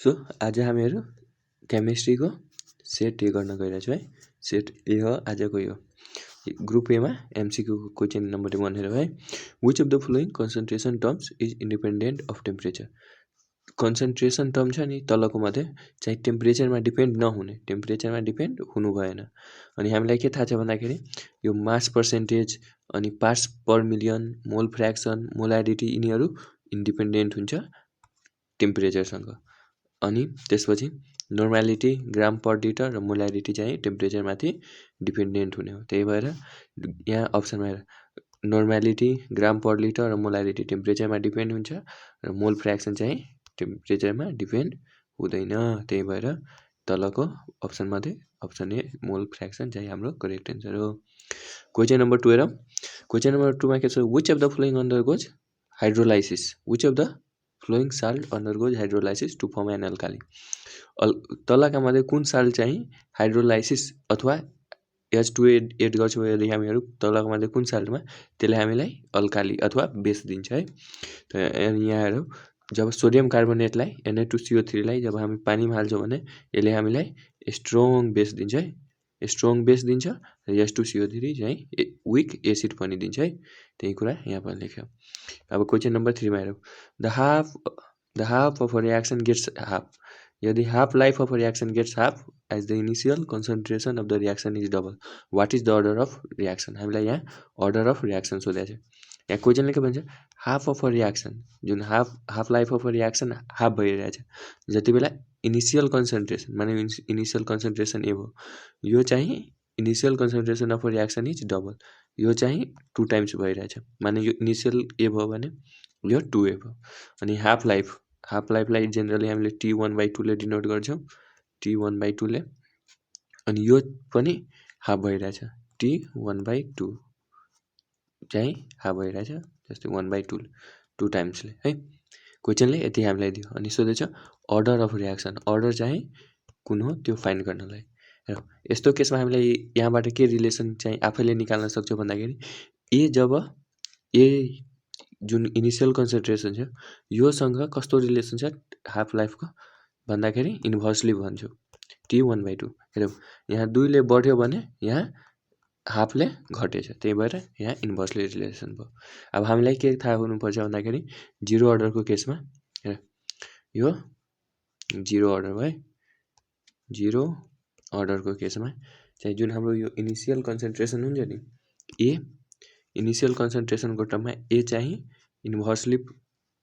So आज हामीहरू केमिस्ट्रीको set ए गर्न गइरहेछौँ है। सेट ए हो आजको यो। ग्रुप एमा एमसीक्यूको क्वेसन नम्बर 1 हेरौँ है। Which of the following concentration terms is independent of temperature. Concentration term छ नि तलको मध्ये चाहिँ टेम्परेचरमा डिपेन्ड नहुने, टेम्परेचरमा डिपेन्ड हुनु भएन। अनि हामीलाई के थाहा छ भन्दाखेरि यो मास पर्सेन्टेज अनि पार्ट्स पर मिलियन, मोल फ्र्याक्सन, मोलारिटी यिनीहरू इन्डिपेन्डेन्ट हुन्छ टेम्परेचरसँग। अनि त्यसपछि नर्मालिटी, ग्राम पर लिटर र मोलारिटी चाहिँ टेम्परेचरमाथि डिपेन्डेन्ट हुने हो। त्यही भएर यहाँ अप्सनमा हेर, नर्मालिटी, ग्राम पर लिटर र मोलारिटी टेम्परेचरमा डिपेन्ड हुन्छ र मोल फ्र्याक्सन चाहिँ टेम्परेचरमा डिपेन्ड हुँदैन। त्यही भएर तलको अप्सनमध्ये अप्सन ए मोल फ्र्याक्सन चाहिँ हाम्रो करेक्ट एन्सर हो। क्वेसन नम्बर 2 हेरौँ। क्वेसन नम्बर 2 मा के छ, which of the following undergoes hydrolysis. Which of the following salt undergoes hydrolysis to form an alkali. तलका मध्ये कुन साल्ट चाहिँ हाइड्रोलाइसिस अथवा H2 एड गर्छौँ यदि हामीहरू तलका मध्ये कुन साल्टमा, त्यसले हामीलाई अल्काली अथवा बेस दिन्छ है। त यहाँ हेरौँ, जब सोडियम कार्बोनेटलाई Na2CO3 लाई जब हामी पानीमा हाल्छौँ भने यसले हामीलाई स्ट्रङ बेस दिन्छ है, स्ट्रङ बेस दिन्छ र H2CO3 चाहिँ विक एसिड पनि दिन्छ है। त्यही कुरा यहाँ पनि लेख्यौँ। अब क्वेसन नम्बर 3 मा हेरौँ। The half of a reaction gets half. यदि half life of a reaction gets half as the initial concentration of the reaction is double. What is the order of reaction? हामीलाई यहाँ order of reaction सोधेको छ। यहाँ क्वेसनले के भन्छ, half of a reaction, जुन half life of a reaction half भइरहेछ जति बेला इनिशियल कन्सन्ट्रेसन माने इनिशियल कन्सन्ट्रेसन ए भयो, यो चाहिँ initial concentration of a reaction is double, यो चाहिँ 2 टाइम्स भइरहेछ माने यो इनिशियल ए भयो भने यो 2a भयो। अनि हाफ लाइफलाई जेनरली हामीले T1/2 ले डिनोट गर्छौँ, T1/2 ले। अनि यो पनि हाफ भइरहेछ, T1/2 चाहिँ हाफ भइरहेछ, जस्तै 1/2 2 टाइम्सले है। क्वेसनले यति हामीलाई दियो अनि सोधेछ अर्डर अफ रियाक्सन, अर्डर चाहिँ कुन हो त्यो फाइन्ड गर्नलाई। हेरौँ, यस्तो केसमा हामीले यहाँबाट के रिलेसन चाहिँ आफैले निकाल्न सक्छौँ भन्दाखेरि ए जब ए जुन इनिशियल कन्सन्ट्रेसन छ योसँग कस्तो रिलेसन छ हाफ लाइफको भन्दाखेरि इन्भर्सली भन्छु, T1/2। हेरौँ, यहाँ 2 ले बढ्यो भने यहाँ हाफले घटेछ, त्यही भएर यहाँ इन्भर्सली रिलेसन भयो। अब हामीलाई के थाहा हुनुपर्छ भन्दाखेरि जिरो अर्डरको केसमा, हेर यो जिरो अर्डर भयो है, जिरो अर्डरको केसमा चाहिँ जुन हाम्रो यो इनिशियल कन्सन्ट्रेसन हुन्छ नि ए, इनिशियल कन्सन्ट्रेसनको टर्ममा ए चाहिँ इन्भर्सली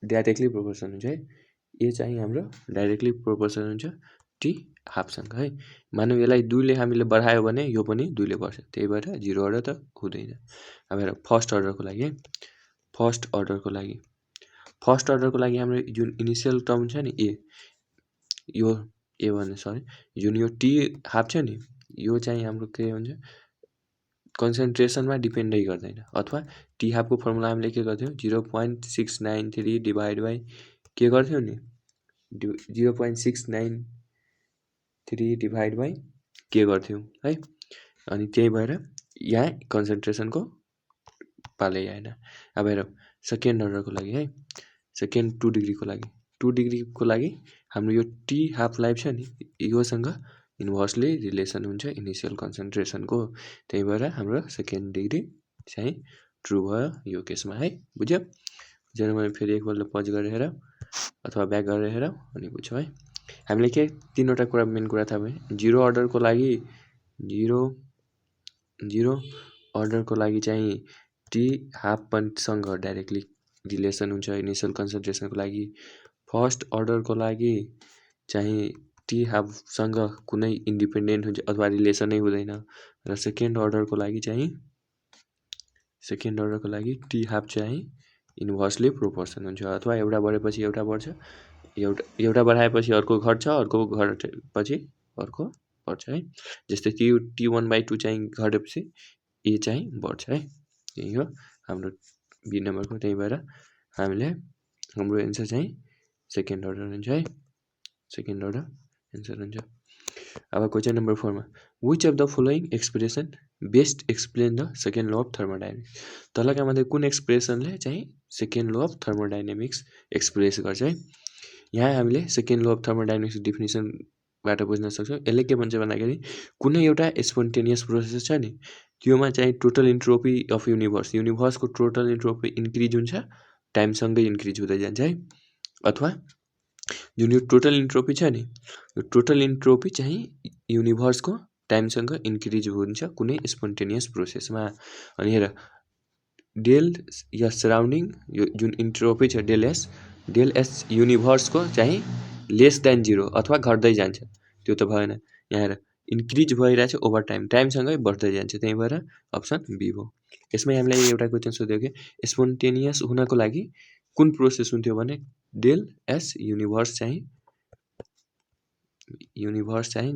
डाइरेक्टली प्रोपोर्सन हुन्छ है। ए चाहिँ हाम्रो डाइरेक्टली प्रोपोर्सन हुन्छ टी हाफसँग है। मानौँ यसलाई 2 ले हामीले बढायो भने यो पनि 2 ले बढ्छ, त्यही भएर जिरो अर्डर त हुँदैन। अब हेर फर्स्ट अर्डरको लागि है, फर्स्ट अर्डरको लागि हाम्रो जुन इनिशियल टर्म छ नि ए, यो ए भने सरी जुन यो टी हाफ छ नि यो चाहिँ हाम्रो के हुन्छ कन्सन्ट्रेसनमा डिपेन्डै गर्दैन। अथवा टी हाफको फर्मुला हामीले के गर्थ्यौँ 0.693 डिभाइड बाई के गर्थ्यौँ नि 0.693 डिभाइड बाई के गर्थ्यौँ है। अनि त्यही भएर यहाँ कन्सन्ट्रेसनको पालै आएन। अब हेरौँ सेकेन्ड अर्डरको लागि है, सेकेन्ड 2 डिग्रीको लागि, 2 डिग्रीको लागि हाम्रो यो टी हाफ लाइफ छ नि योसँग इन्भर्सली रिलेसन हुन्छ इनिशियल कन्सन्ट्रेसनको, त्यही भएर हाम्रो सेकेन्ड डिग्री चाहिँ ट्रु भयो यो केसमा है। बुझ्यो? बुझेर मैले फेरि एकपल्ट पज गरेर हेरौँ अथवा ब्याक गरेर हेरौँ अनि बुझ्छौँ है। हामीले के 3वटा कुरा मेन कुरा थाहा भयो। जिरो अर्डरको लागि जिरो अर्डरको लागि चाहिँ टी हाफ पन्टसँग डाइरेक्टली रिलेसन हुन्छ इनिशियल कन्सन्ट्रेसनको लागि। फर्स्ट अर्डरको लागि चाहिँ टी हाफसँग कुनै इन्डिपेन्डेन्ट हुन्छ अथवा रिलेसनै हुँदैन। र सेकेन्ड अर्डरको लागि टी हाफ चाहिँ इन्भर्सली प्रोपोर्सन हुन्छ, अथवा एउटा बढेपछि एउटा बढ्छ, एउटा बढाएपछि अर्को घट्छ, अर्को घटेपछि अर्को बढ्छ है। जस्तै T1/2 चाहिँ घटेपछि ए चाहिँ बढ्छ है। यही हो हाम्रो बी नम्बरको, त्यही भएर हाम्रो एन्सर चाहिँ सेकेन्ड अर्डर हुन्छ है, सेकेन्ड अर्डर एन्सर हुन्छ। अब क्वेसन नम्बर 4 मा which of the following expression best explain the second law of thermodynamics. तलका मध्ये कुन एक्सप्रेसनले चाहिँ second law of thermodynamics express गर्छ है। यहाँ हामीले सेकेन्ड ल अफ थर्मोडायनामिक्स डेफिनेसनबाट बुझ्न सक्छौँ। यसले के भन्छ भन्दाखेरि कुनै एउटा स्पोन्टेनियस प्रोसेस छ नि, त्योमा चाहिँ टोटल इन्ट्रोपी अफ युनिभर्सको टोटल इन्ट्रोपी इन्क्रिज हुन्छ, टाइमसँगै इन्क्रिज हुँदै जान्छ है। अथवा जुन यो टोटल इन्ट्रोपी छ नि, यो टोटल इन्ट्रोपी चाहिँ युनिभर्सको टाइमसँग इन्क्रिज हुन्छ कुनै स्पोन्टेनियस प्रोसेसमा। अनि हेर डेल या सराउन्डिङ यो जुन इन्ट्रोपी छ डेल एस युनिभर्सको चाहिँ लेस देन 0 अथवा घट्दै जान्छ, त्यो त भएन। यहाँ हेर इन्क्रिज भइरहेछ ओभर टाइमसँगै बढ्दै जान्छ, त्यही भएर अप्सन बी हो। यसमै हामीलाई एउटा क्वेसन सोध्यो कि स्पोन्टेनियस हुनको लागि कुन प्रोसेस हुन्थ्यो भने डेल एस युनिभर्स चाहिँ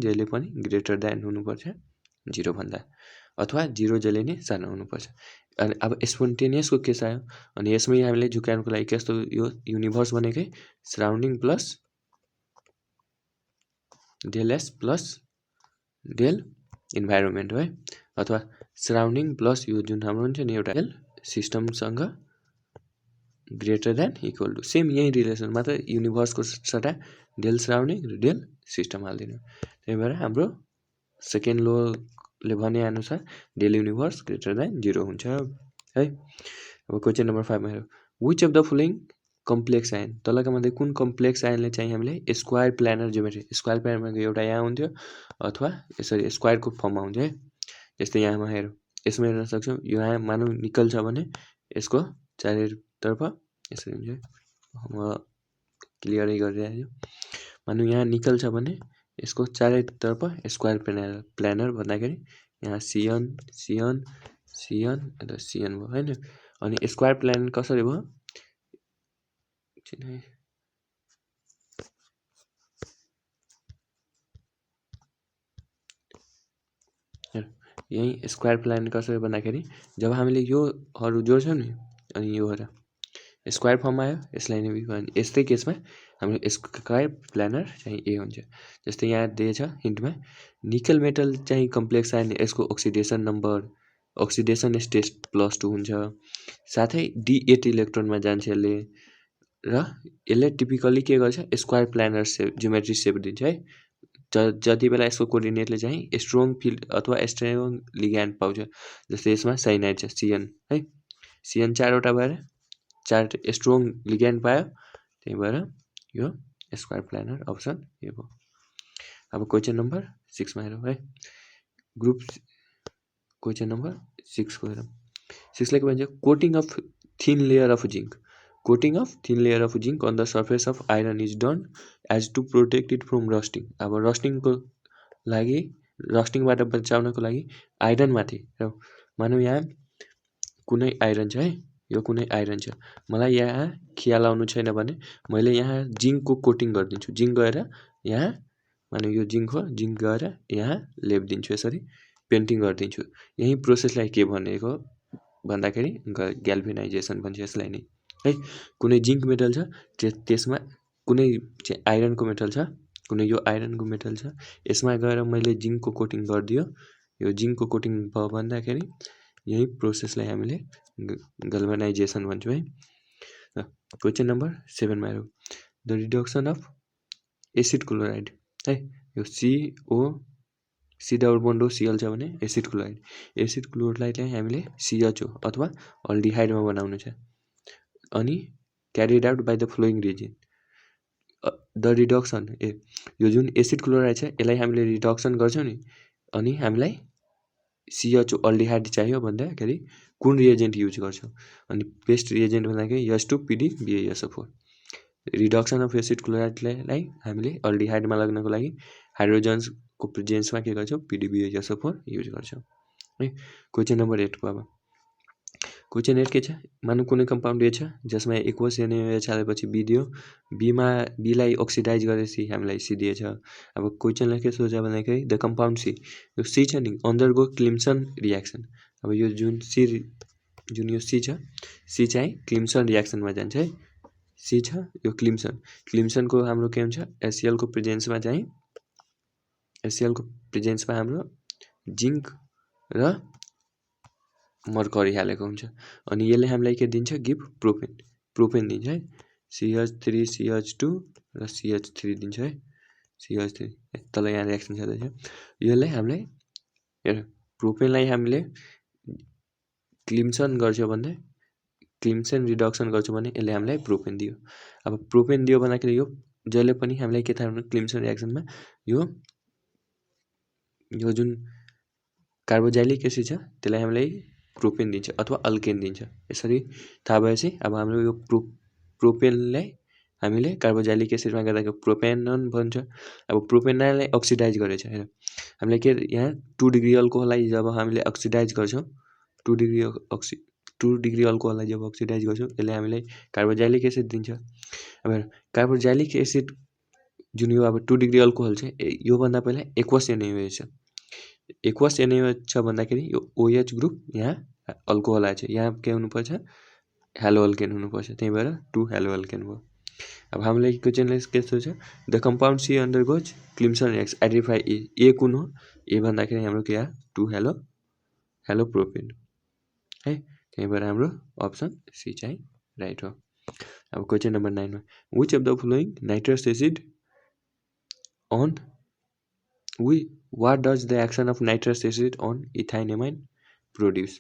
जहिले पनि ग्रेटर देन हुनुपर्छ 0 भन्दा, अथवा 0 जहिले नै सानो हुनुपर्छ। अनि अब स्पोन्टेनियसको केस आयो, अनि यसमै हामीले झुकाउनुको लागि कस्तो यो युनिभर्स भनेकै surrounding plus del S plus del environment हो है, अथवा सराउन्डिङ प्लस यो जुन हाम्रो हुन्छ नि एउटा डेल सिस्टमसँग greater than equal to, same यही रिलेसन, मात्र युनिभर्सको सट्टा डेल सराउन्डिङ र डेल सिस्टम हालिदिनु। त्यही भएर हाम्रो सेकेन्ड लोले भने अनुसार डेल युनिभर्स ग्रेटर देन 0 हुन्छ है। अब क्वेसन नम्बर 5 मा हेरौँ, which of the following complex ion, तलका मध्ये कुन कम्प्लेक्स आयनले चाहिँ हामीले स्क्वायर प्लानर ज्योमेट्री, स्क्वायर प्लानरको एउटा यहाँ हुन्थ्यो अथवा यसरी स्क्वायरको फर्ममा हुन्छ है। जस्तै यहाँमा हेरौँ, यसमा हेर्न सक्छौँ, यो यहाँ मानौँ निकल छ भने यसको चारैतर्फ यसरी हुन्छ है। म क्लियरै गरिरहेको छु। मानौँ यहाँ निकल छ भने यसको चारैतर्फ स्क्वायर प्लानर भन्दाखेरि यहाँ सिएन सिएन सिएन र सिएन भयो होइन। अनि स्क्वायर प्लानर कसरी भयो, यही स्क्वायर प्लान कसरी भन्दाखेरि जब हामीले योहरू जोड्छौँ नि, अनि यो हेर स्क्वायर फर्ममा आयो, यसलाई नै यस्तै केसमा हाम्रो स्क्वायर प्लानर चाहिँ ए हुन्छ। जस्तै यहाँ दिएछ हिन्टमा, निकल मेटल चाहिँ कम्प्लेक्स आयन, यसको अक्सिडेसन नम्बर अक्सिडेसन स्टेट +2 हुन्छ, साथै D8 इलेक्ट्रोनमा जान्छ यसले, र यसले टिपिकली के गर्छ स्क्वायर प्लानर ज्योमेट्री सेप दिन्छ है। जति बेला यसको कोअर्डिनेटले चाहिँ स्ट्रङ फिल्ड अथवा स्ट्रङ लिग्यान्ड पाउँछ। जस्तै यसमा साइनाइड छ सिएन है, सिएन 4वटा भएर 4 स्ट्रङ लिग्यान्ड पायो, त्यही भएर यो स्क्वायर प्लानर अप्सन ए हो। अब क्वेसन नम्बर 6 मा हेरौँ है, ग्रुप क्वेसन नम्बर 6 को हेरौँ। 6 ले के भन्छ, coating of thin layer of zinc, coating of thin layer of zinc on the surface of iron is done as to protect it from rusting. अब रस्टिङको लागि, रस्टिङबाट बचाउनको लागि आइरनमाथि, मानौँ यहाँ कुनै आइरन छ है, यो कुनै आइरन छ, मलाई यहाँ खिया लाउनु छैन भने मैले यहाँ जिङ्कको कोटिङ गरिदिन्छु। जिङ्क गएर यहाँ मानौँ यो जिङ्क हो, जिङ्क गएर यहाँ लेपिदिन्छु, यसरी पेन्टिङ गरिदिन्छु। यही प्रोसेसलाई के भनेको भन्दाखेरि ग्याल्भेनाइजेसन भन्छ यसलाई नै है। कुनै जिङ्क मेटल छ, त्यसमा कुनै चाहिँ आइरनको मेटल छ, कुनै यो आइरनको मेटल छ, यसमा गएर मैले जिङ्कको कोटिङ गरिदियो, यो जिङ्कको कोटिङ भयो भन्दाखेरि यही प्रोसेसलाई हामीले ग्याल्भेनाइजेसन भन्छौँ है। क्वेसन नम्बर 7 मा हेरौँ, the reduction of acid chloride है, यो सी डबल बोन्ड सिएल छ भने एसिड क्लोराइडलाई हामीले CHO अथवा अल्डिहाइडमा बनाउनु छ। अनि carried out by the following reason, the reduction यो जुन एसिड क्लोराइड छ यसलाई हामीले रिडक्सन गर्छौँ नि, अनि हामीलाई CHO अल्डिहाइड चाहियो भन्दाखेरि कुन रिएजेन्ट युज गर्छौँ, अनि बेस्ट रिएजेन्ट भन्दाखेरि H2PDBaSO4। रिडक्सन अफ एसिड क्लोराइडलाई हामीले अल्डिहाइडमा लाग्नको लागि हाइड्रोजन्सको प्रेजेन्समा के गर्छौँ, PDBaSO4 युज गर्छौँ है। क्वेसन नम्बर 8 को अब क्वेसन 8 के छ, मानौँ कुनै कम्पाउन्ड ए छ जसमा एक्वस NaOH हालेपछि बी दियो, बीलाई अक्सिडाइज गरेपछि हामीलाई सी दिएछ। अब क्वेसनलाई के सोच्छ भन्दाखेरि द कम्पाउन्ड सी, यो सी छ नि अन्डरगो क्लिम्सन रियाक्सन। अब यो जुन यो सी छ, सी चाहिँ क्लिम्सन रियाक्सनमा जान्छ है। सी छ यो क्लिम्सनको हाम्रो के हुन्छ, HCl को प्रेजेन्समा चाहिँ हाम्रो जिङ्क र मर्करी हालेको हुन्छ, अनि यसले हामीलाई के दिन्छ, गिभ प्रोपेन दिन्छ है, CH3CH2 र CH3 दिन्छ है CH3 तल यहाँ रिएक्सन छँदैछ यसले हामीलाई हेर प्रोपेनलाई हामीले क्लिम्सन गर्छ भन्दा क्लिम्सन रिडक्सन गर्छ भने यसले हामीलाई प्रोपेन दियो अब प्रोपेन दियो भन्दाखेरि यो जहिले पनि हामीलाई के थाहा हुन्छ क्लिम्सन रिएक्सनमा यो जुन कार्बोजाइलिक एसिड छ त्यसलाई हामीलाई प्रोपेन दिन्छ अथवा अल्केन दिन्छ यसरी थाहा भएपछि अब हाम्रो यो प्रोपेनलाई हामीले कार्बोजाइलिक एसिडमा गर्दाखेरि प्रोपेनन भन्छ अब प्रोपेनलाई अक्सिडाइज गरेछ हैन हामीले के यहाँ 2 डिग्री अल्कोहललाई जब हामीले अक्सिडाइज गर्छौं 2 डिग्री अल्कोहललाई जब अक्सिडाइज गर्छौं यसले हामीलाई कार्बोजाइलिक एसिड दिन्छ अब कार्बोजाइलिक एसिड जुन यो अब 2 डिग्री अल्कोहल छ यो भन्दा पहिला एक्वस NaOH छ एक्वस NaOH छ भन्दाखेरि यो OH ग्रुप यहाँ अल्कोहल आछ यहाँ के हुनुपर्छ हेलो अल्केन हुनुपर्छ त्यही भएर 2 हेलो अल्केन भयो अब हामीले क्वेशनले के छ the compound C undergoes Clemmensen reaction identify A कुन हो ए भन्दाखेरि हाम्रो के आ 2 हेलो प्रोपेन है त्यही भएर हाम्रो अप्सन सी चाहिँ राइट हो अब क्वेशन नम्बर 9 मा which of the following nitrous acid on what does the action of nitrous acid on ethylamine produce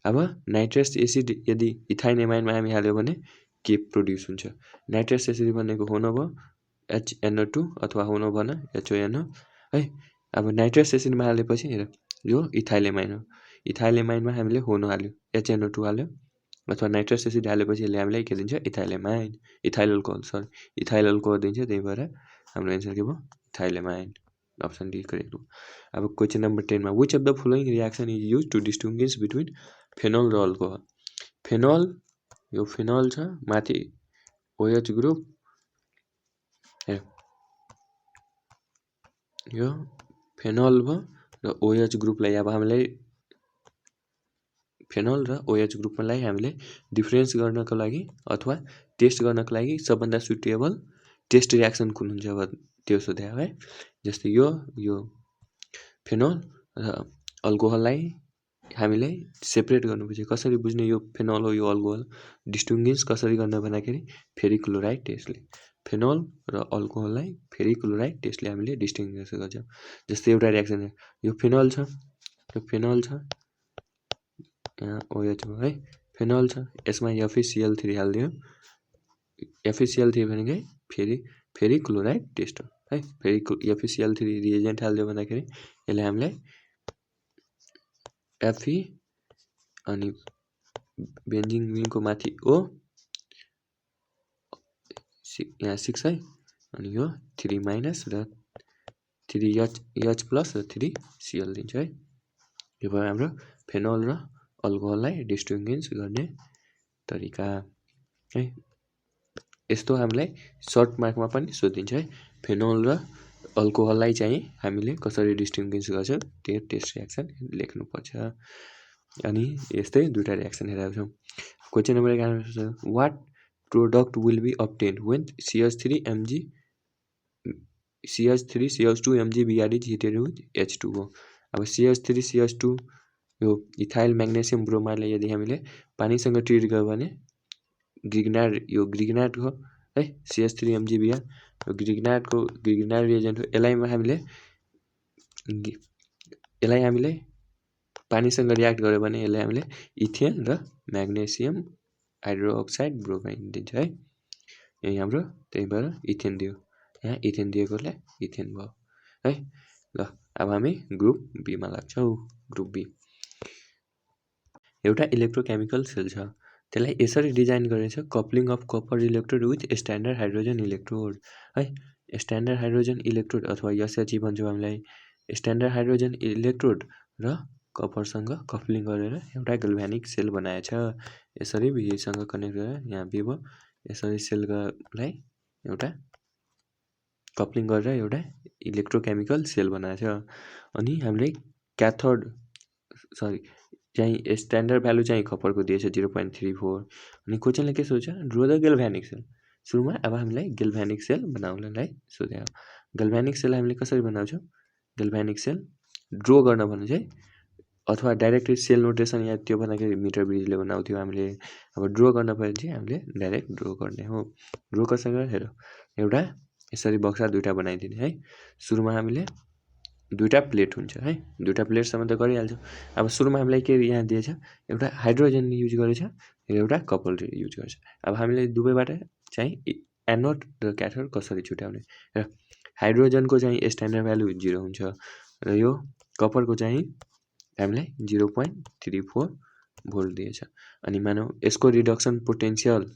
अब नाइट्रस एसिड यदि इथाइलेमाइनमा हामी हाल्यो भने के प्रोड्युस हुन्छ नाइट्रस एसिड भनेको हो न भयो HNO2 अथवा हो न भन HONO है अब नाइट्रस एसिडमा हालेपछि हेर यो इथाइलेमाइन हो इथाइलेमाइनमा हामीले हो न हाल्यो HNO2 हाल्यो अथवा नाइट्रस एसिड हालेपछि यसले हामीलाई के दिन्छ इथाइलेमाइन इथाइल अल्कोहल दिन्छ त्यही भएर हाम्रो आन्सर के भयो इथाइलेमाइन अप्सन डी करेक्ट हो अब क्वेशन नम्बर 10 मा which of the following reaction is used to distinguish between phenol र अल्कोहल फेनोल यो फेनोल छ माथि OH ग्रुप यो फेनोल भयो र OH ग्रुपलाई अब हामीलाई फेनोल र OH ग्रुपलाई हामीले डिफरेन्स गर्नको लागि अथवा टेस्ट गर्नको लागि सबभन्दा सुटेबल टेस्ट रिएक्सन कुन हुन्छ त्यो सोध्या है जस्तै यो फेनोल र अल्कोहललाई हामीले सेपरेट गर्नुपर्छ कसरी बुझ्ने यो फेनोल हो यो अल्कोहल डिस्टिंग्विश कसरी गर्न भन्दाखेरि फेरिक्लोराइड टेस्टले फेनोल र अल्कोहललाई फेरिक्लोराइड टेस्टले हामीले डिस्टिंग्विश गर्छौं जस्तै एउटा रिएक्सन यो फेनोल छ यहाँ OH हो है फेनोल छ यसमा FeCl3 हाल्दियो FeCl3 भनेकै फेरिक्लोराइड टेस्ट हो है FeCl3 रिएजेन्ट हाल्दियो भन्दाखेरि यसले हामीलाई Fe अनि बेन्जिन रिङको माथि O यहाँ 6 है अनि यो 3 माइनस र 3H प्लस र 3Cl दिन्छ है यो भयो हाम्रो फेनोल र अल्कोहललाई डिस्टिंग्विश गर्ने तरिका है यस्तो हामीलाई सर्ट मार्कमा पनि सोधिन्छ है फेनोल र अल्कोहललाई चाहिँ हामीले कसरी डिस्टिंग्विश गर्छौं त्यो टेस्ट रिएक्सन लेख्नुपर्छ अनि यस्तै दुईटा रिएक्सन हेरेका छौं question number 11 what product will be obtained when CH3 MgBr is heated with H2O अब CH3 CH2 यो इथाइल म्याग्नेशियम ब्रोमाइडलाई यदि हामीले पानीसँग ट्रिट गर्यो भने ग्रिग्नार्ड हो है CH3 MgBr यो ग्रिग्नार्ड रिएजेन्ट हो यसलाई हामीले पानीसँग रियाक्ट गर्यो भने यसले हामीले इथेन र म्याग्नेशियम हाइड्रोक्साइड ब्रोमाइड दिन्छ है यही हाम्रो त्यही भएर इथेन दियो यहाँ इथेन दिएकोले इथेन भयो है ल अब हामी ग्रुप बी मा लाग्छौं ग्रुप बी एउटा इलेक्ट्रोकेमिकल सेल छ त्यसलाई यसरी डिजाइन गरेछ coupling of copper electrode with standard hydrogen electrode है स्ट्यान्डर्ड हाइड्रोजन इलेक्ट्रोड अथवा SHE भन्छौं हामीलाई स्ट्यान्डर्ड हाइड्रोजन इलेक्ट्रोड र कपरसँग कपलिङ गरेर एउटा ग्याल्भ्यानिक सेल बनाएछ यसरी बीसँग कनेक्ट गरेर यहाँ बी भयो यसरी सेललाई एउटा कपलिङ गरेर एउटा इलेक्ट्रोकेमिकल सेल बनाएछ अनि हामीले क्याथोड चाहिँ स्ट्यान्डर्ड भ्यालु चाहिँ कपरको दिएछ 0.34 अनि क्वेशनले के सोध्छ ड्र द ग्याल्भ्यानिक सेल सुरुमा अब हामीलाई ग्याल्भ्यानिक सेल बनाउनलाई सोध्यो ग्याल्भ्यानिक सेल हामीले कसरी बनाउँछौं ग्याल्भ्यानिक सेल ड्र गर्न भने चाहिँ अथवा डाइरेक्टली सेल नोटेसन या त्यो भन्दाखेरि मिटर ब्रिजले बनाउँथ्यौ हामीले अब ड्र गर्न पर्यो चाहिँ हामीले डाइरेक्ट ड्र गर्ने हो ड्र कसरी हेर एउटा यसरी बक्सा दुईटा बनाइदिने है। सुरुमा हामीले दुईटा प्लेट हुन्छ है, दुईटा प्लेटसम्म त गरिहाल्छौँ। अब सुरुमा हामीलाई के यहाँ दिएछ, एउटा हाइड्रोजन युज गरेछ र एउटा कपाल युज गर्छ। अब हामीले दुवैबाट चाहिँ एनोड र क्याथोड कसरी छुट्याउने र हाइड्रोजनको चाहिँ स्ट्यान्डर्ड भ्यालु 0 हुन्छ र यो कपरको चाहिँ हामीलाई 0.34 भोल्ट दिएछ। अनि मानौँ यसको रिडक्सन पोटेन्सियल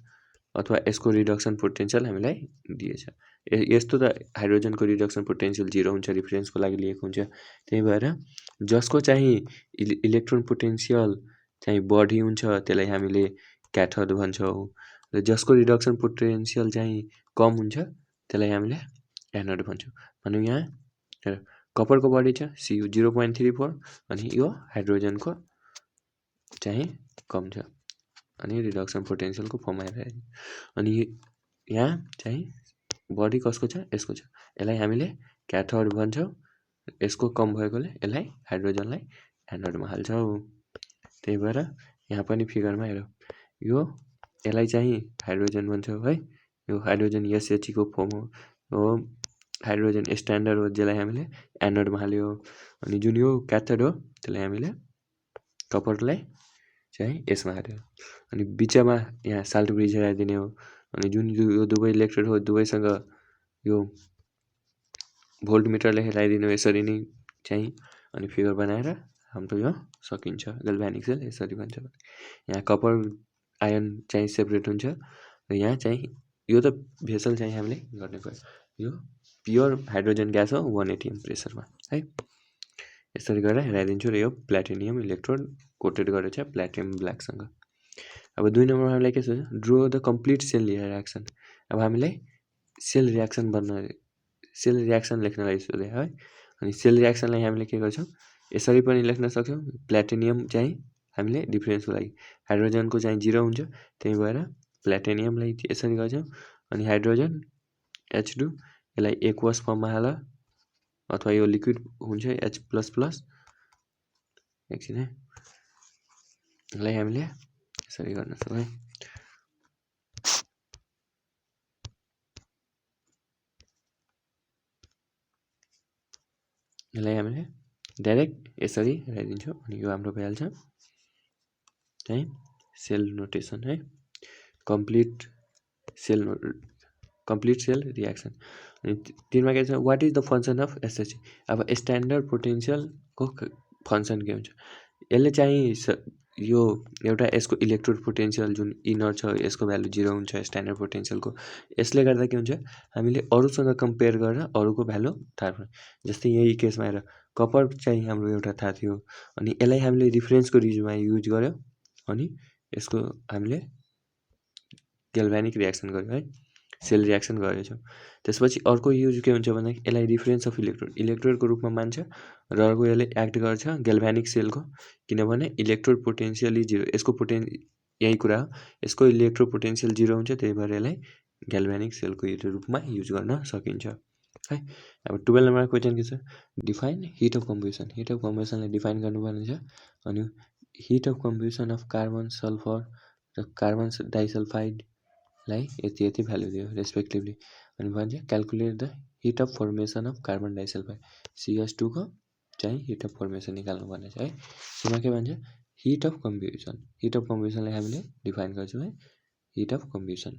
अथवा यसको रिडक्सन पोटेन्सियल हामीलाई दिएछ। यस्तो त हाइड्रोजनको रिडक्सन पोटेन्सियल 0 हुन्छ, रिफरेन्सको लागि लिएको हुन्छ। त्यही भएर जसको चाहिँ इलेक्ट्रोन पोटेन्सियल चाहिँ बढी हुन्छ त्यसलाई हामीले क्याथोड भन्छौँ र जसको रिडक्सन पोटेन्सियल चाहिँ कम हुन्छ त्यसलाई हामीले एनोड भन्छौँ। भनौँ यहाँ कपरको बढी छ Cu 0.34 अनि यो हाइड्रोजनको चाहिँ कम छ अनि रिडक्सन पोटेन्सियलको फर्ममा आइरहेको। अनि यहाँ चाहिँ बढी कसको छ, यसको छ, यसलाई हामीले क्याथोड भन्छौँ। यसको कम भएकोले यसलाई हाइड्रोजनलाई एनोडमा हाल्छौँ। त्यही भएर यहाँ पनि फिगरमा हेरौँ, यो यसलाई चाहिँ हाइड्रोजन भन्छौँ है। यो हाइड्रोजन SH को फर्म हो, हाइड्रोजन स्ट्यान्डर्ड हो जसलाई हामीले एनोडमा हाल्यो। अनि जुन यो क्याथोड हो त्यसलाई हामीले कपरलाई चाहिँ यसमा हाल्यो। अनि बिचमा यहाँ साल्ट ब्रिज लगाइदिने हो। अनि जुन यो दुवै इलेक्ट्रोड हो दुवैसँग यो भोल्ट मिटरले लगाइदिनु यसरी नै चाहिँ। अनि फिगर बनाएर हाम्रो यो सकिन्छ। ग्याल्भ्यानिक सेल यसरी भन्छ। यहाँ कपर आयन चाहिँ सेपरेट हुन्छ र यहाँ चाहिँ यो त भेसल चाहिँ हामीले गर्ने पर्यो। यो प्योर हाइड्रोजन ग्यास हो 180 atm प्रेसरमा है। यसरी गरेर हेराइदिन्छु र यो प्लाटिनियम इलेक्ट्रोड कोटेड गरेछ प्लाटिनियम ब्ल्याकसँग। अब 2 नम्बरमा हामीलाई के छ, draw the complete cell reaction. अब हामीलाई सेल रियाक्सन लेख्नलाई सोधे है। अनि सेल रियाक्सनलाई हामीले के गर्छौँ, यसरी पनि लेख्न सक्छौँ। प्लाटिनियम चाहिँ हामीले डिफरेन्सको लागि हाइड्रोजनको चाहिँ 0 हुन्छ, त्यही भएर प्लाटिनियमलाई यसरी गर्छौँ। अनि हाइड्रोजन H2 यसलाई एक्वस फर्ममा हाल अथवा यो लिक्विड हुन्छ H++ एकछिन है। यसलाई हामीले यसरी गर्न सक्छौँ है। यसलाई हामीले डाइरेक्ट यसरी हेराइदिन्छौँ अनि यो हाम्रो भइहाल्छ है सेल नोटेसन है। Complete cell reaction. अनि 3मा के छ, what is the function of SH। अब स्ट्यान्डर्ड पोटेन्सियलको फङ्सन के हुन्छ, यसले चाहिँ यो एउटा यसको इलेक्ट्रोड पोटेन्सियल जुन इनर छ यसको भ्यालु 0 हुन्छ स्ट्यान्डर्ड पोटेन्सियलको। यसले गर्दा के हुन्छ, हामीले अरूसँग कम्पेयर गरेर अरूको भ्यालु थाहा पाउँछ। जस्तै यही केसमा हेर, कपर चाहिँ हाम्रो एउटा थाहा थियो अनि यसलाई हामीले रिफरेन्सको रिजमा युज गर्यो अनि यसको हामीले ग्याल्भ्यानिक रियाक्सन गर्यो है, सेल रियाक्सन गरेछौँ। त्यसपछि अर्को युज के हुन्छ भन्दा यसलाई रिफरेन्स अफ इलेक्ट्रोडको रूपमा मान्छ र अर्को यसले एक्ट गर्छ ग्याल्भ्यानिक सेलको, किनभने इलेक्ट्रोड पोटेन्सियली 0, यसको यही कुरा हो, यसको इलेक्ट्रोड पोटेन्सियल 0 हुन्छ, त्यही भएर यसलाई ग्याल्भ्यानिक सेलको रूपमा युज गर्न सकिन्छ है। अब 12 नम्बरमा क्वेसन के छ, define heat of combustion. Heat of कम्बसनलाई डिफाइन गर्नुपर्ने छ। अनि heat of combustion of carbon sulphur र कार्बन डाइसल्फाइडलाई यति भ्यालु दियो रेस्पेक्टिभली। अनि भन्छ calculate the heat of formation of carbon disulphide CH2 को चाहिँ हिट अफ फर्मेसन निकाल्नु पर्ने छ है। सुमा के भन्छ, heat of combustion. Heat of कम्बसनलाई हामीले डिफाइन गर्छौँ है, हिट अफ कम्बसन।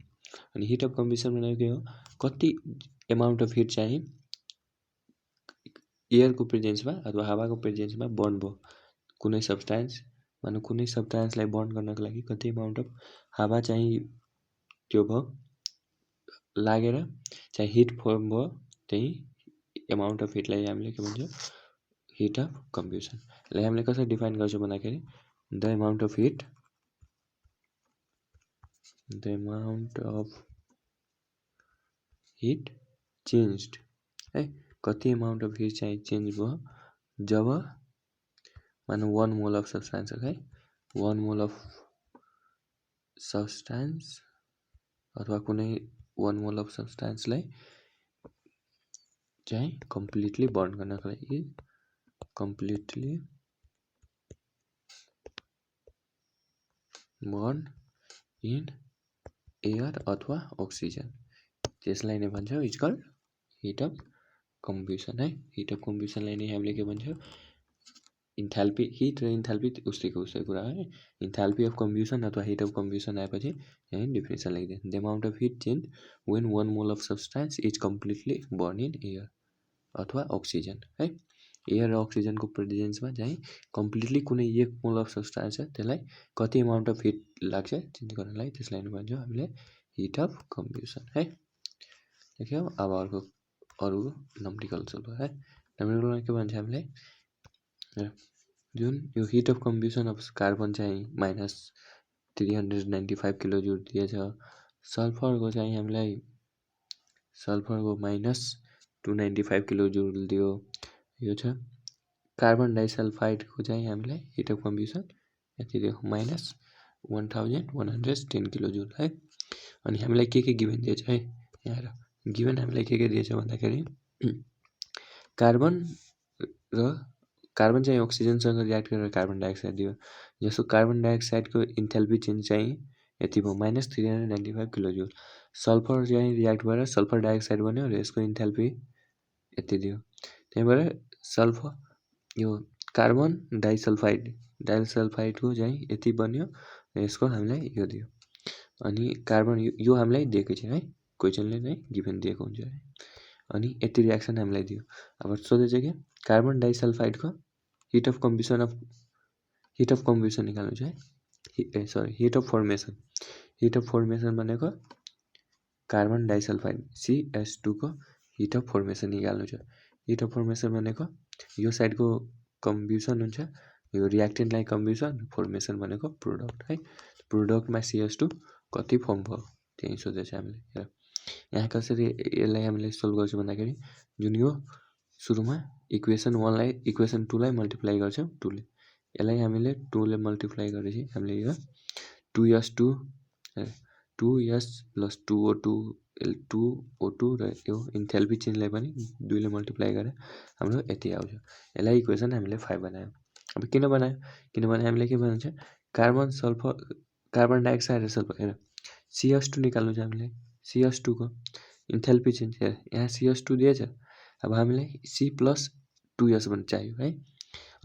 अनि हिट अफ कम्बसन भनेको के हो, कति एमाउन्ट अफ हिट चाहिँ एयरको प्रेजेन्समा अथवा हावाको प्रेजेन्समा बर्न भयो। कुनै सब्सटेन्स मानौँ कुनै सब्सटेन्सलाई बर्न गर्नको लागि कति एमाउन्ट अफ हावा चाहिँ त्यो भयो लागेर चाहिँ हिट फर्म भयो, त्यही एमाउन्ट अफ हिटलाई हामीले के भन्छौँ, हिट अफ कम्बसन। यसलाई हामीले कसरी डिफाइन गर्छौँ भन्दाखेरि the amount of heat changed है, कति एमाउन्ट अफ हिट चाहिँ चेन्ज भयो जब मानौँ 1 मोल अफ सब्सटेन्स है, 1 मोल अफ सब्सटेन्स अथवा कुनै 1 मोल अफ सब्सटेन्सलाई चाहिँ कम्प्लिटली बर्न गर्नको लागि कम्प्लिटली बर्न इन एयर अथवा अक्सिजन, त्यसलाई नै भन्छ इज कल्ड हिट अफ कम्बुसन है। हिट अफ कम्बुसनलाई नै हामीले के भन्छ इन्थाल्पी। हिट र इन्थाल्पी उसैको कुरा है। इन्थाल्पी अफ कम्बुसन अथवा हिट अफ कम्बुसन आएपछि यहाँ डेफिनेसन लेखिदियो। The amount of heat change when 1 mole of substance is completely burn in air अथवा अक्सिजन है। एयर र अक्सिजनको प्रेजेन्समा चाहिँ कम्प्लिटली कुनै 1 मोल अफ सब्सटेन्स छ त्यसलाई कति अमाउन्ट अफ हिट लाग्छ चेन्ज गर्नलाई, त्यसलाई नै भन्छौँ हामीले हिट अफ कम्बुसन है। देख्यौ। अब अरू नम्बरिकल सोल्भ है। नम्बरिकलमा के भन्छ हामीले जुन यो हिट अफ कम्बुसन अफ कार्बन चाहिँ -395 किलो जुल दिएछ। सल्फरको चाहिँ हामीलाई सल्फरको -295 किलो जुल दियो। यो छ कार्बन डाइसल्फाइडको चाहिँ हामीलाई हिट अफ कम्बुसन यति दियो -1110 किलो जुल है। अनि हामीलाई के गिभन दिएछ है यहाँ गिभन हामीलाई के दिएछ भन्दाखेरि कार्बन चाहिँ अक्सिजनसँग रियाक्ट गरेर कार्बन डाइअक्साइड दियो। जसको कार्बन डाइअक्साइडको इन्थाल्पी चेन्ज चाहिँ यति भयो -395 किलो जुल। सल्फर चाहिँ रियाक्ट भएर सल्फर डाइअक्साइड बन्यो र यसको इन्थाल्पी यति दियो। त्यही भएर सल्फर यो कार्बन डाइसल्फाइडको चाहिँ यति बन्यो र यसको हामीलाई यो दियो। अनि कार्बन यो हामीलाई दिएकै छ है, क्वेसनले नै गिभन दिएको हुन्छ है। अनि यति रियाक्सन हामीलाई दियो। अब सोधेछ के कार्बन डाइसल्फाइडको हिट अफ कम्बुसन निकाल्नु छ है। Heat of formation. Hit of formation भनेको कार्बन डाइसल्फाइड CH2 को हिट अफ फर्मेसन निकाल्नु छ। हिट अफ फर्मेसन भनेको यो साइडको कम्बुसन हुन्छ, यो रियाक्टेन्टलाई कम्बुसन, फर्मेसन भनेको प्रोडक्ट है। प्रोडक्टमा CH2 कति फर्म भयो त्यही सोधेछ हामीले। हेर यहाँ कसरी यसलाई हामीले सोल्भ गर्छौँ भन्दाखेरि जुन यो सुरुमा इक्वेसन 1लाई इक्वेसन 2लाई मल्टिप्लाई गर्छौँ 2ले, यसलाई हामीले 2ले मल्टिप्लाई गरेपछि हामीले यो 2s2 प्लस 2O2 र यो इन्थाल्पी चेन्जलाई पनि 2ले मल्टिप्लाई गरेर हाम्रो यति आउँछ। यसलाई इक्वेसन हामीले 5 बनायौँ। अब किन बनायो किनभने हामीले के भन्छ कार्बन डाइअक्साइड र सल्फर हेर CH2 निकाल्नु छ हामीले। CH2 को इन्थाल्पी चेन्ज हेर यहाँ CH2 दिएछ। अब हामीलाई C+2s भन्ने चाहियो है।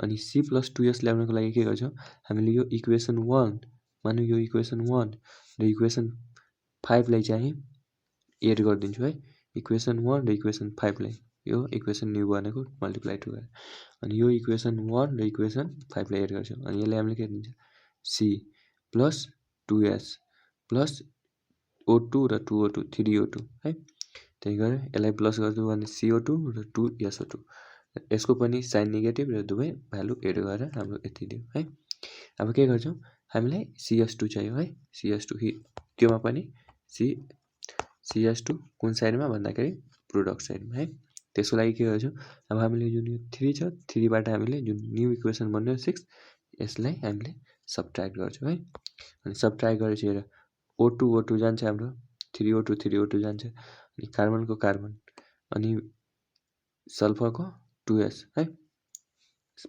अनि C+2s ल्याउनको लागि के गर्छौँ हामीले यो इक्वेसन 1 मानौँ यो इक्वेसन 1 र इक्वेसन 5लाई चाहिँ एड गरिदिन्छु है। इक्वेसन 1 र इक्वेसन 5लाई यो इक्वेसन न्यू बनेको मल्टिप्लाई 2 गरेर अनि यो इक्वेसन 1 र इक्वेसन 5लाई एड गर्छौँ। अनि यसले हामीले के दिन्छ C+2s प्लस O2 र 2O2 3O2 है। त्यही गरेर यसलाई प्लस गर्छु भने CO2 र 2SO2 यसको पनि साइन नेगेटिभ र दुवै भ्यालु एड गरेर हाम्रो यति दियो है। अब के गर्छौँ हामीलाई CH2 चाहियो है। CH2 त्योमा पनि CH2 कुन साइडमा भन्दाखेरि प्रोडक्ट साइडमा है। त्यसको लागि के गर्छौँ अब हामीले जुन यो 3 छ 3बाट हामीले जुन न्यू इक्वेसन बन्यो 6 यसलाई हामीले सबट्र्याक्ट गर्छौँ है। अनि सबट्र्याक्ट गरेपछि हेर O2 जान्छ हाम्रो 3O2 जान्छ अनि कार्बनको कार्बन अनि सल्फरको 2s है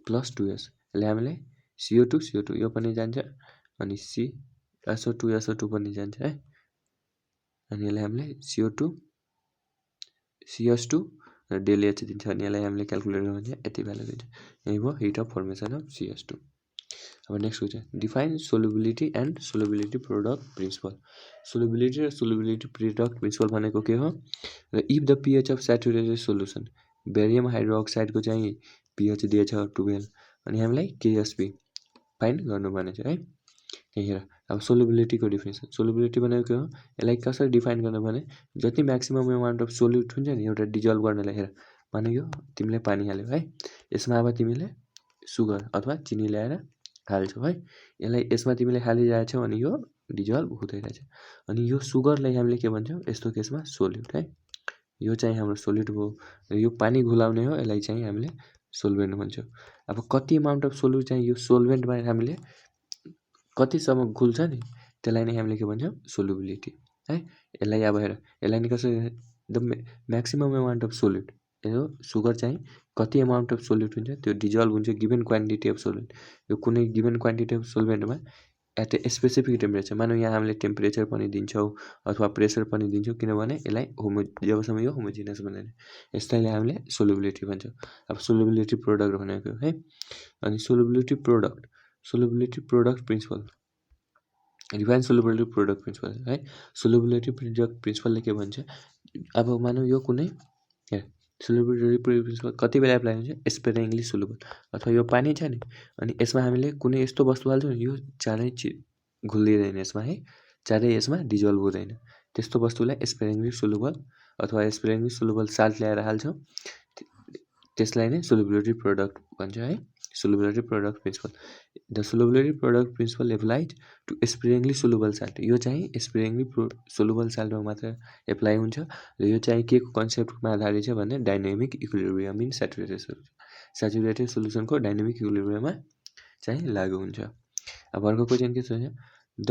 प्लस 2s यसले हामीले CO2 यो पनि जान्छ अनि SO2 पनि जान्छ है। अनि यसलाई हामीले CH2 र डेल H दिन्छ अनि यसलाई हामीले क्याल्कुलेट गर्नु भने यति भ्यालु दिन्छ। यही भयो hit of formation of CH2। अब next question define solubility and solubility product principle. Solubility र सोलुबिलिटी प्रोडक्ट प्रिन्सिपल भनेको के हो र if the pH of saturated solution barium हाइड्रोक्साइडको चाहिँ pH दिएछ 12 अनि हामीलाई KSP फाइन्ड गर्नु भनेको छ है। यही हेर अब सोलुबिलिटीको डिफिनेसन सोलुबिलिटी भनेको के हो यसलाई कसरी डिफाइन गर्नु भने जति म्याक्सिमम एमाउन्ट अफ सोल्युट हुन्छ नि एउटा डिजल्भ गर्नलाई हेर मानौ यो तिमीले पानी हाल्यौ है यसमा अब तिमीले सुगर अथवा चिनी ल्याएर हाल्छौ है। यसलाई यसमा तिमीले हालिरहेछौ अनि यो डिजल्भ हुँदै रहेछ अनि यो सुगरलाई हामीले के भन्छौँ यस्तो केसमा सोल्युट है। यो चाहिँ हाम्रो सोल्युट भयो र यो पानी घुलाउने हो यसलाई चाहिँ हामीले सोल्भेन्ट भन्छौँ। अब कति एमाउन्ट अफ सोल्युट चाहिँ यो सोल्भेन्टमा हामीले कतिसम्म घुल्छ नि त्यसलाई नै हामीले के भन्छौँ सोलुबिलिटी है। यसलाई अब हेर यसलाई नि कसरी the maximum amount of solute यो सुगर चाहिँ कति एमाउन्ट अफ सोल्युट हुन्छ त्यो डिजल्भ हुन्छ गिभन क्वान्टिटी अफ सोल्युट। यो कुनै गिभन क्वान्टिटी अफ सोल्भेन्टमा एट ए स्पेसिफिक टेम्परेचर मानौँ यहाँ हामीले टेम्परेचर पनि दिन्छौँ अथवा प्रेसर पनि दिन्छौँ किनभने यसलाई जबसम्म यो होमोजिनियस बन्दैन यसलाई हामीले सोल्युबिलिटी भन्छौँ। अब सोल्युबिलिटी प्रोडक्ट भनेको है अनि solubility product principle define solubility product principle है। सोल्युबिलिटी प्रोडक्ट प्रिन्सिपलले के भन्छ अब मानौँ यो कुनै सोल्युबिलिटी प्रिन्सिपल कति बेला एप्लाई हुन्छ स्पेरिङली सोल्युबल अथवा यो पानी छ नि अनि यसमा हामीले कुनै यस्तो वस्तु हाल्छौँ नि यो चाँडै घुलिँदैन यसमा है चाँडै यसमा डिजल्भ हुँदैन त्यस्तो वस्तुलाई स्पेरिङली सोल्युबल अथवा स्पेरिङली सोल्युबल साल्ट ल्याएर हाल्छौँ त्यसलाई नै सोल्युबिलिटी प्रोडक्ट भन्छ है। Solubility product principle the solubility product principle applied to sparingly soluble salt यो चाहिँ स्पेरिङली सोल्युबल साल्टमा मात्र एप्लाई हुन्छ र यो चाहिँ के को कन्सेप्टमा आधारित छ भने डाइनामिक इक्विलिब्रियम इन सेचुरेटेड सोल्युसनको डाइनामिक इक्विलिब्रियममा चाहिँ लागु हुन्छ। अब अर्को क्वेसन के छ the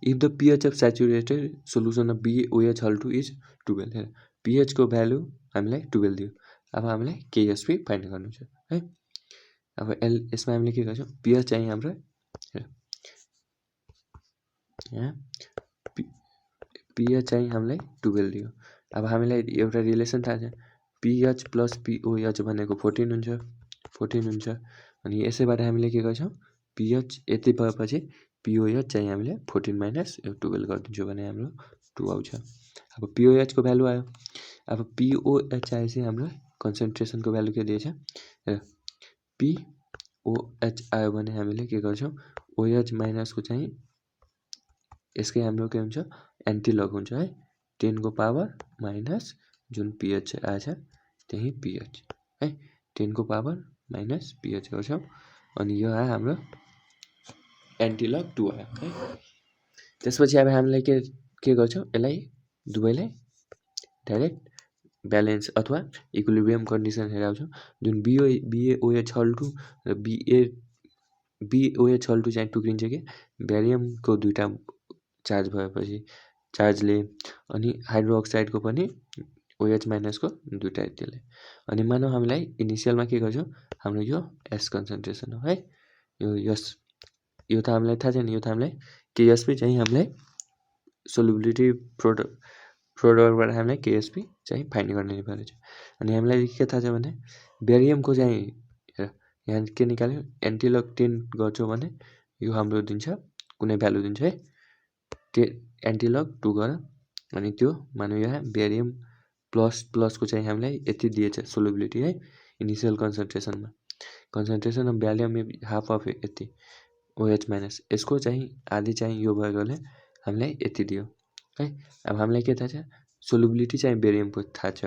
if the pH of saturated solution of BOH whole 2 is 12 pH को भ्यालु हामीलाई 12 दियो। अब हामीलाई KSP फाइन्ड गर्नु छ है। अब यसमा हामीले के गर्छौँ pH चाहिँ हाम्रो यहाँ pH चाहिँ हामीलाई 12 दियो। अब हामीलाई एउटा रिलेसन थाहा छ pH प्लस POH भनेको 14 हुन्छ अनि यसैबाट हामीले के गर्छौँ pH यति भएपछि POH चाहिँ हामीले 14 माइनस 12 गरिदिन्छौँ भने हाम्रो 2 आउँछ। अब POH को भ्यालु आयो। अब POH आएपछि हाम्रो कन्सन्ट्रेसनको भ्यालु के दिएछ र POH आयो भने हामीले के गर्छौँ OH माइनसको चाहिँ यसकै हाम्रो के हुन्छ एन्टिलग हुन्छ है 10 को पावर माइनस जुन pH आएछ त्यही pH है 10 को पावर माइनस pH गर्छौँ अनि यो आयो हाम्रो एन्टिलग 2 आयो है। त्यसपछि अब हामीले के गर्छौँ यसलाई दुवैलाई डाइरेक्ट ब्यालेन्स अथवा इक्विलिब्रियम कन्डिसन हेरेर आउँछौँ जुन BOH हल 2 र BOH हल 2 चाहिँ टुक्रिन्छ कि ब्यारियमको दुईटा चार्ज भएपछि चार्जले अनि हाइड्रोक्साइडको पनि OH माइनसको दुईटा त्यसले अनि मानौँ हामीलाई इनिसियलमा के गर्छौँ हाम्रो यो S कन्सन्ट्रेसन हो है यो त हामीलाई थाहा छैन यो त हामीलाई KSP चाहिँ हामीलाई सोल्युबिलिटी प्रोडक्टबाट हामीलाई KSP चाहिँ फाइन्ड गर्ने परेको छ अनि हामीलाई के थाहा छ भने ब्यारियमको चाहिँ यहाँ के निकाल्यो एन्टिलग 10 गर्छौँ भने यो हाम्रो दिन्छ कुनै भ्यालु दिन्छ है एन्टिलग 2 गर अनि त्यो मानौँ यहाँ ब्यारियम प्लसको चाहिँ हामीलाई यति दिएछ सोल्युबिलिटी है initial concentration of barium half of यति OH माइनस यसको चाहिँ आधी चाहिँ यो भएकोले हामीलाई यति दियो है। अब हामीलाई के थाहा छ सोल्युबिलिटी चाहिँ ब्यारियमको थाहा छ।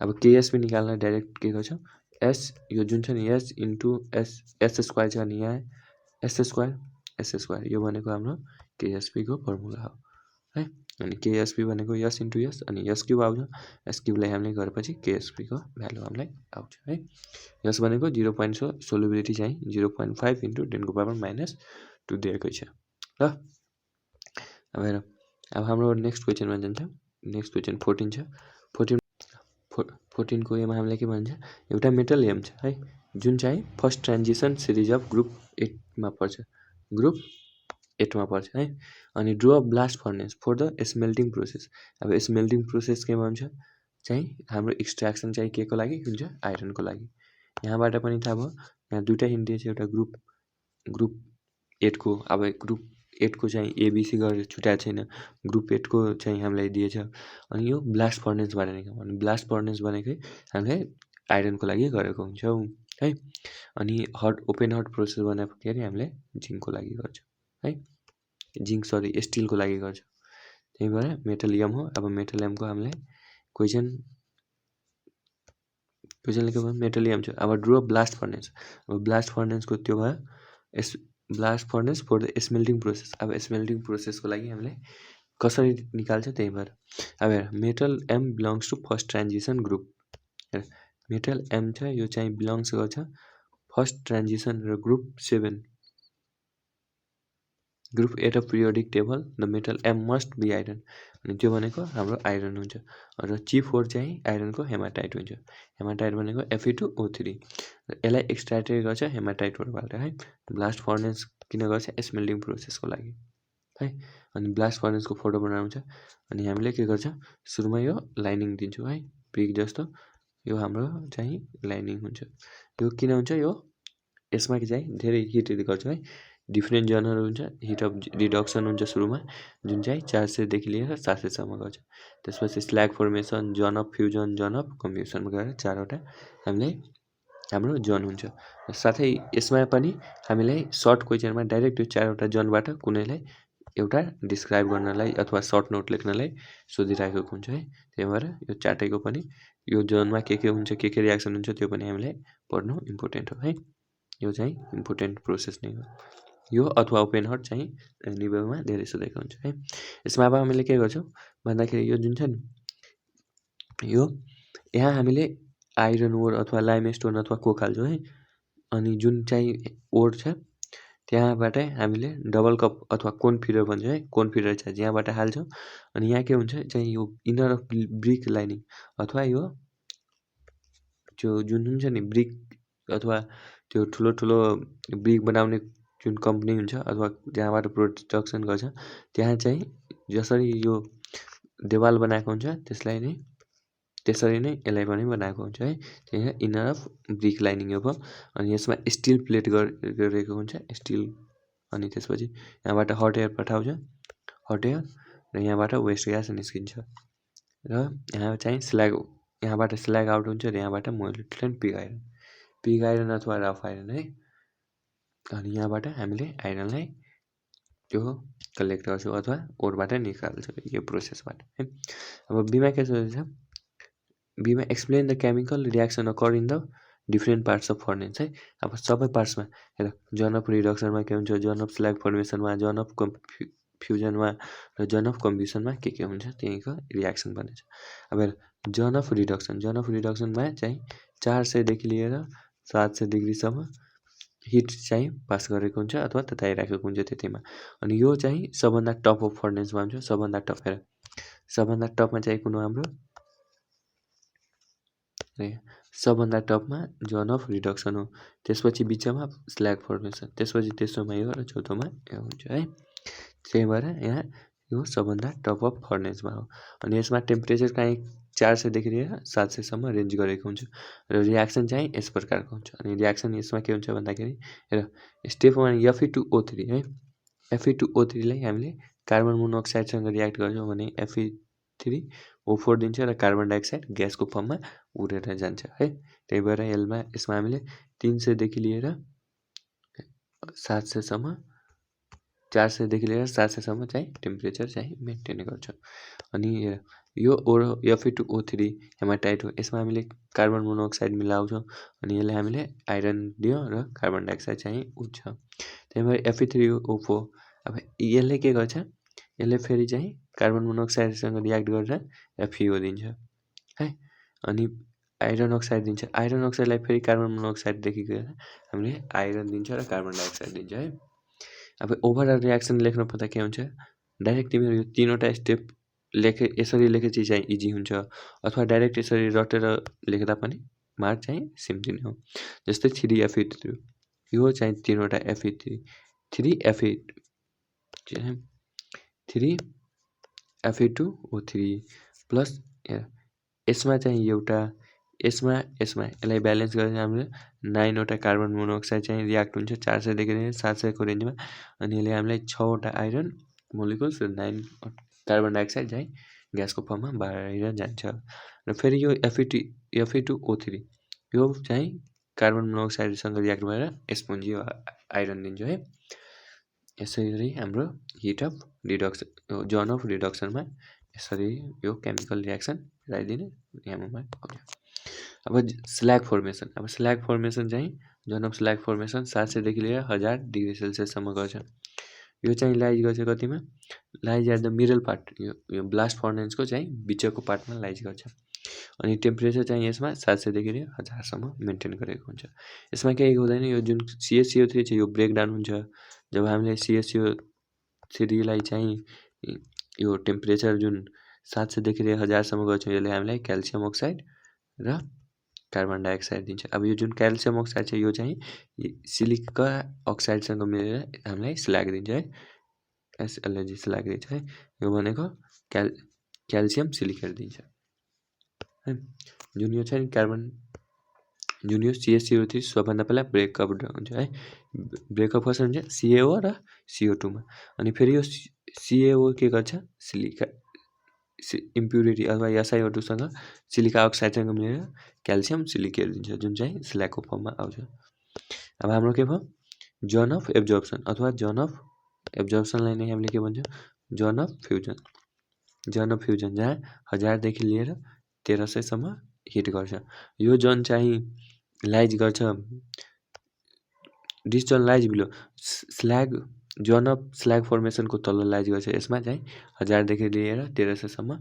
अब KSP निकाल्न डाइरेक्ट के गर्छौँ S यो जुन छ नि S इन्टु S स्क्वायर छ अनि यहाँ S स्क्वायर यो भनेको हाम्रो KSP को फर्मुला हो है अनि KSP भनेको S इन्टु S अनि S क्युब आउँछ S क्युबलाई हामीले गरेपछि KSP को भ्यालु हामीलाई आउँछ है। S भनेको 0.6 सोल्युबिलिटी चाहिँ 0.5 इन्टु 10 को पावर माइनस 2 दिएकै छ ल। अब हेर अब हाम्रो नेक्स्ट क्वेसनमा जान्छ। नेक्स्ट क्वेसन 14 छ 14 को एमा हामीलाई के भन्छ एउटा मेटल एम छ है जुन चाहिँ first transition series of group 8 मा पर्छ है अनि draw blast furnace for the smelting process. अब स्मेल्टिङ प्रोसेस के भन्छ चाहिँ हाम्रो एक्सट्र्याक्सन चाहिँ के को लागि हुन्छ आइरनको लागि। यहाँबाट पनि थाहा भयो यहाँ दुईटा हिन्ट दिएछ एउटा ग्रुप 8 को अब ग्रुप 8 को चाहिँ ABC गरेर छुट्याएको छैन ग्रुप 8 को चाहिँ हामीलाई दिएछ अनि यो ब्लास्ट फर्नेसबाट निकाल्नु अनि ब्लास्ट फर्नेस भनेकै हामीले आइरनको लागि गरेको हुन्छौँ है अनि ओपन हट प्रोसेस बनाउँदाखेरि हामीले जिङ्कको लागि गर्छौँ है स्टिलको लागि गर्छौँ त्यही भएर मेटल एम हो। अब मेटल एमको हामीलाई क्वेसनले के भयो मेटल एम छ अब ड्र ब्लास्ट फर्नेस अब ब्लास्ट फर्नेसको त्यो भयो blast furnace for the smelting process. अब स्मेल्टिङ प्रोसेसको लागि हामीले कसरी निकाल्छ त्यही भएर अब हेर metal M belongs to first transition group हेर मेटल एम छ यो चाहिँ बिलोङ्स गर्छ फर्स्ट ट्रान्जिसन र ग्रुप 7 ग्रुप ए र periodic table the metal M must be iron अनि त्यो भनेको हाम्रो आइरन हुन्छ र C4 चाहिँ आइरनको हेमाटाइट हुन्छ हेमाटाइट भनेको Fe2O3 यसलाई एक्सट्र्याक्ट गर्छ हेमाटाइटबाट है ब्लास्ट फर्नेस किन गर्छ स्मेल्टिङ प्रोसेसको लागि है अनि ब्लास्ट फर्नेसको फोटो बनाउँछ अनि हामीले के गर्छ सुरुमा यो लाइनिङ दिन्छौँ है ब्रिक जस्तो यो हाम्रो चाहिँ लाइनिङ हुन्छ यो किन हुन्छ यो यसमा चाहिँ धेरै हिट गर्छ है डिफ्रेन्ट जनहरू हुन्छ हिट अफ रिडक्सन हुन्छ सुरुमा जुन चाहिँ 400 देखि लिएर 700 सम्म गर्छ त्यसपछि स्ल्याग फर्मेसन जन अफ फ्युजन जन अफ कम्बिसनमा गएर चारवटा हामीले हाम्रो जन हुन्छ साथै यसमा पनि हामीलाई सर्ट क्वेसनमा डाइरेक्ट यो चारवटा जनबाट कुनैलाई एउटा डिस्क्राइब गर्नलाई अथवा सर्ट नोट लेख्नलाई सोधिराखेको हुन्छ है त्यही भएर यो चारटैको पनि यो जोनमा के हुन्छ के रियाक्सन हुन्छ त्यो पनि हामीलाई पढ्नु इम्पोर्टेन्ट हो है यो चाहिँ इम्पोर्टेन्ट प्रोसेस नै हो यो अथवा ओपन हर्ट चाहिँ निबलमा धेरै सोधेको हुन्छ है यसमा अब हामीले के गर्छौँ भन्दाखेरि यो जुन छ नि यो यहाँ हामीले आइरन ओर अथवा लाइमस्टोन अथवा कोक हाल्छौँ है अनि जुन चाहिँ ओर छ त्यहाँबाटै हामीले डबल कप अथवा कोन फिडर भन्छ है कोन फिडर चाहिँ यहाँबाट हाल्छौँ अनि यहाँ के हुन्छ चाहिँ यो इनर अफ ब्रिक लाइनिङ अथवा यो जुन हुन्छ नि ब्रिक अथवा त्यो ठुलो ठुलो ब्रिक बनाउने जुन कम्पनी हुन्छ अथवा जहाँबाट प्रोडक्सन गर्छ त्यहाँ चाहिँ जसरी यो देवाल बनाएको हुन्छ त्यसरी नै यसलाई पनि बनाएको हुन्छ है त्यही इनर अफ ब्रिक लाइनिङ हो अनि यसमा स्टिल प्लेट गरेको हुन्छ स्टिल अनि त्यसपछि यहाँबाट हट एयर पठाउँछ हट एयर र यहाँबाट वेस्ट ग्यास निस्किन्छ र यहाँ चाहिँ स्ल्याग यहाँबाट स्ल्याग आउट हुन्छ र यहाँबाट मोलिब्डेनम पिग आइरन अथवा रफ आइरन है अनि यहाँबाट हामीले आइरनलाई त्यो कलेक्ट गर्छौँ अथवा ओरबाट निकाल्छौँ यो प्रोसेसबाट है अब बीमा के सोधेछ बीमा explain the chemical reaction occur in the different parts of furnace है अब सबै पार्ट्समा हेर जन अफ रिडक्सनमा के हुन्छ जन अफ स्ल्याग फर्मेसनमा जन अफ फ्युजनमा र जन अफ कम्बिसनमा के हुन्छ त्यहीँको रियाक्सन बनेछ अब हेर जन अफ रिडक्सनमा चाहिँ 400 देखि लिएर 700 डिग्रीसम्म हिट चाहिँ पास गरेको हुन्छ अथवा तताइराखेको हुन्छ त्यतिमा अनि यो चाहिँ सबभन्दा टप अफ फर्नेसमा हुन्छ सबभन्दा टप हेर सबभन्दा टपमा चाहिँ कुन हो हाम्रो सबभन्दा टपमा जन अफ रिडक्सन हो त्यसपछि बिचमा स्ल्याग फर्मेसन त्यसपछि तेस्रोमा यो र चौथोमा यो हुन्छ है त्यही भएर यहाँ यो सबभन्दा टप अफ फर्नेसमा हो अनि यसमा टेम्परेचर कहीँ 400 देखि लिएर 700 सम्म रेन्ज गरेको हुन्छ र रियाक्सन चाहिँ यस प्रकारको हुन्छ अनि रियाक्सन यसमा के हुन्छ भन्दाखेरि हेर स्टेप 1 Fe2O3 है Fe2O3 लाई हामीले कार्बन मोनोअक्साइडसँग रियाक्ट गर्छौँ भने Fe3O4 दिन्छ र कार्बन डाइअक्साइड ग्यासको फर्ममा उडेर जान्छ है त्यही भएर यसमा हामीले 300 देखि लिएर 700 सम्म 400 देखि लिएर 700 सम्म चाहिँ टेम्परेचर चाहिँ मेन्टेन गर्छौँ अनि यो Fe2O3 हेमाटाइट हो यसमा हामीले कार्बन मोनोअक्साइड मिलाउँछौँ अनि यसले हामीले आइरन दियो र कार्बन डाइअक्साइड चाहिँ उठ्छ त्यही भएर Fe3O4 अब यसले के गर्छ यसले फेरि चाहिँ कार्बन मोनोअक्साइडसँग रियाक्ट गरेर FeO दिन्छ है अनि आइरन अक्साइड दिन्छ आइरन अक्साइडलाई फेरि कार्बन मोनोअक्साइडदेखि गएर हामीले आइरन दिन्छ र कार्बन डाइअक्साइड दिन्छ है अब ओभरअल रियाक्सन लेख्नु पर्दा के हुन्छ डाइरेक्ट तिमीहरू यो तीनवटा स्टेप यसरी लेखेपछि चाहिँ इजी हुन्छ अथवा डाइरेक्ट यसरी रटेर लेख्दा पनि मार्क चाहिँ सेम दिने हो जस्तै 3Fe3 यो चाहिँ तीनवटा Fe3 प्लस यसमा चाहिँ एउटा यसमा यसलाई ब्यालेन्स गरेर हामीले 9वटा कार्बन मोनोअक्साइड चाहिँ रियाक्ट हुन्छ 400 देखि लिएर 700 को रेन्जमा अनि यसले हामीलाई 6वटा आइरन मोलिकुल्स र 9 कार्बन डाइअक्साइड चाहिँ ग्यासको फर्ममा बाहिर जान्छ र फेरि यो Fe2O3 यो चाहिँ कार्बन मोनोअक्साइडसँग रियाक्ट भएर स्पोन्जियो आइरन दिन्छ है यसरी हाम्रो हिट अफ रिडक्सन जन अफ रिडक्सनमा यसरी यो केमिकल रियाक्सन गराइदिने यहाँमा अब स्ल्याग फर्मेसन चाहिँ जन अफ स्ल्याग फर्मेसन 700 देखि लिएर 1000 डिग्री सेल्सियससम्म गर्छ यो चाहिँ लाइज गर्छ कतिमा lies at the middle part यो ब्लास्ट फर्नेसको चाहिँ बिचको पार्टमा लाइज गर्छ अनि टेम्परेचर चाहिँ यसमा 700 देखि लिएर 1000 सम्म मेन्टेन गरेको हुन्छ यसमा केही हुँदैन यो जुन CaCO3 छ यो ब्रेकडाउन हुन्छ जब हामीले CaCO 3 चाहिँ यो टेम्परेचर जुन 700 देखि 1000 सम्म गएछ यसले हामीलाई क्याल्सियम अक्साइड र कार्बन डाइअक्साइड दिन्छ। अब यो जुन क्याल्सियम अक्साइड छ यो चाहिँ सिलिका अक्साइडसँग मिलेर हामीलाई स्ल्याग दिन्छ है, एसएलजी स्ल्याग दिन्छ है। यो भनेको क्याल्सियम सिलिकेट दिन्छ है। जुन यो चाहिँ कार्बन जुन यो CaCO3 सबभन्दा पहिला ब्रेकअप हुन्छ है। ब्रेकअप कसरी हुन्छ CaO र CO2 मा। अनि फेरि यो CaO के गर्छ सिलिका इम्प्युरिटी अथवा SiO2 सँग सिलिका अक्साइडसँग मिलेर क्याल्सियम सिलिकेट दिन्छ जुन चाहिँ स्ल्यागको फर्ममा आउँछ। अब हाम्रो के भयो जोन अफ एब्जर्प्सन अथवा जोन अफ एब्जर्प्सनलाई नै हामीले के भन्छ John of fusion. John of fusion जहाँ 1000 देखि लिएर 1300 सम्म हिट गर्छ। यो जोन चाहिँ लाइज गर्छ distal lies below slag zone of slag फर्मेसनको तल लाइज गर्छ। यसमा चाहिँ 1000 देखि लिएर 1300 सम्म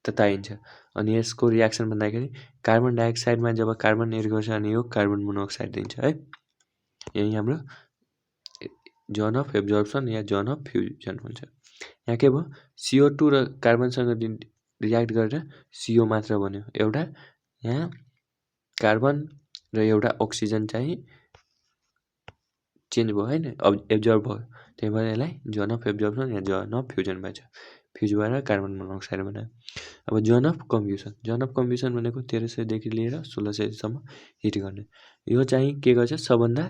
तताइन्छ। अनि यसको रियाक्सन भन्दाखेरि कार्बन डाइअक्साइडमा जब कार्बन एड गर्छ अनि यो कार्बन मोनोअक्साइड दिन्छ है। यही हाम्रो John of absorption yeah John of fusion हुन्छ। यहाँ के भयो CO2 र कार्बनसँग रियाक्ट गरेर CO मात्र बन्यो। एउटा यहाँ कार्बन र एउटा अक्सिजन चाहिँ चेन्ज भयो हैन, एब्जर्ब भयो। त्यही भएर यसलाई John of absorption yeah John of fusion भन्छ। फ्युज भएर कार्बन मोनोअक्साइड बनायो। अब John of combustion. John of combustion भनेको 1300 देखि लिएर 1600 सम्म हिट गर्ने। यो चाहिँ के गर्छ सबभन्दा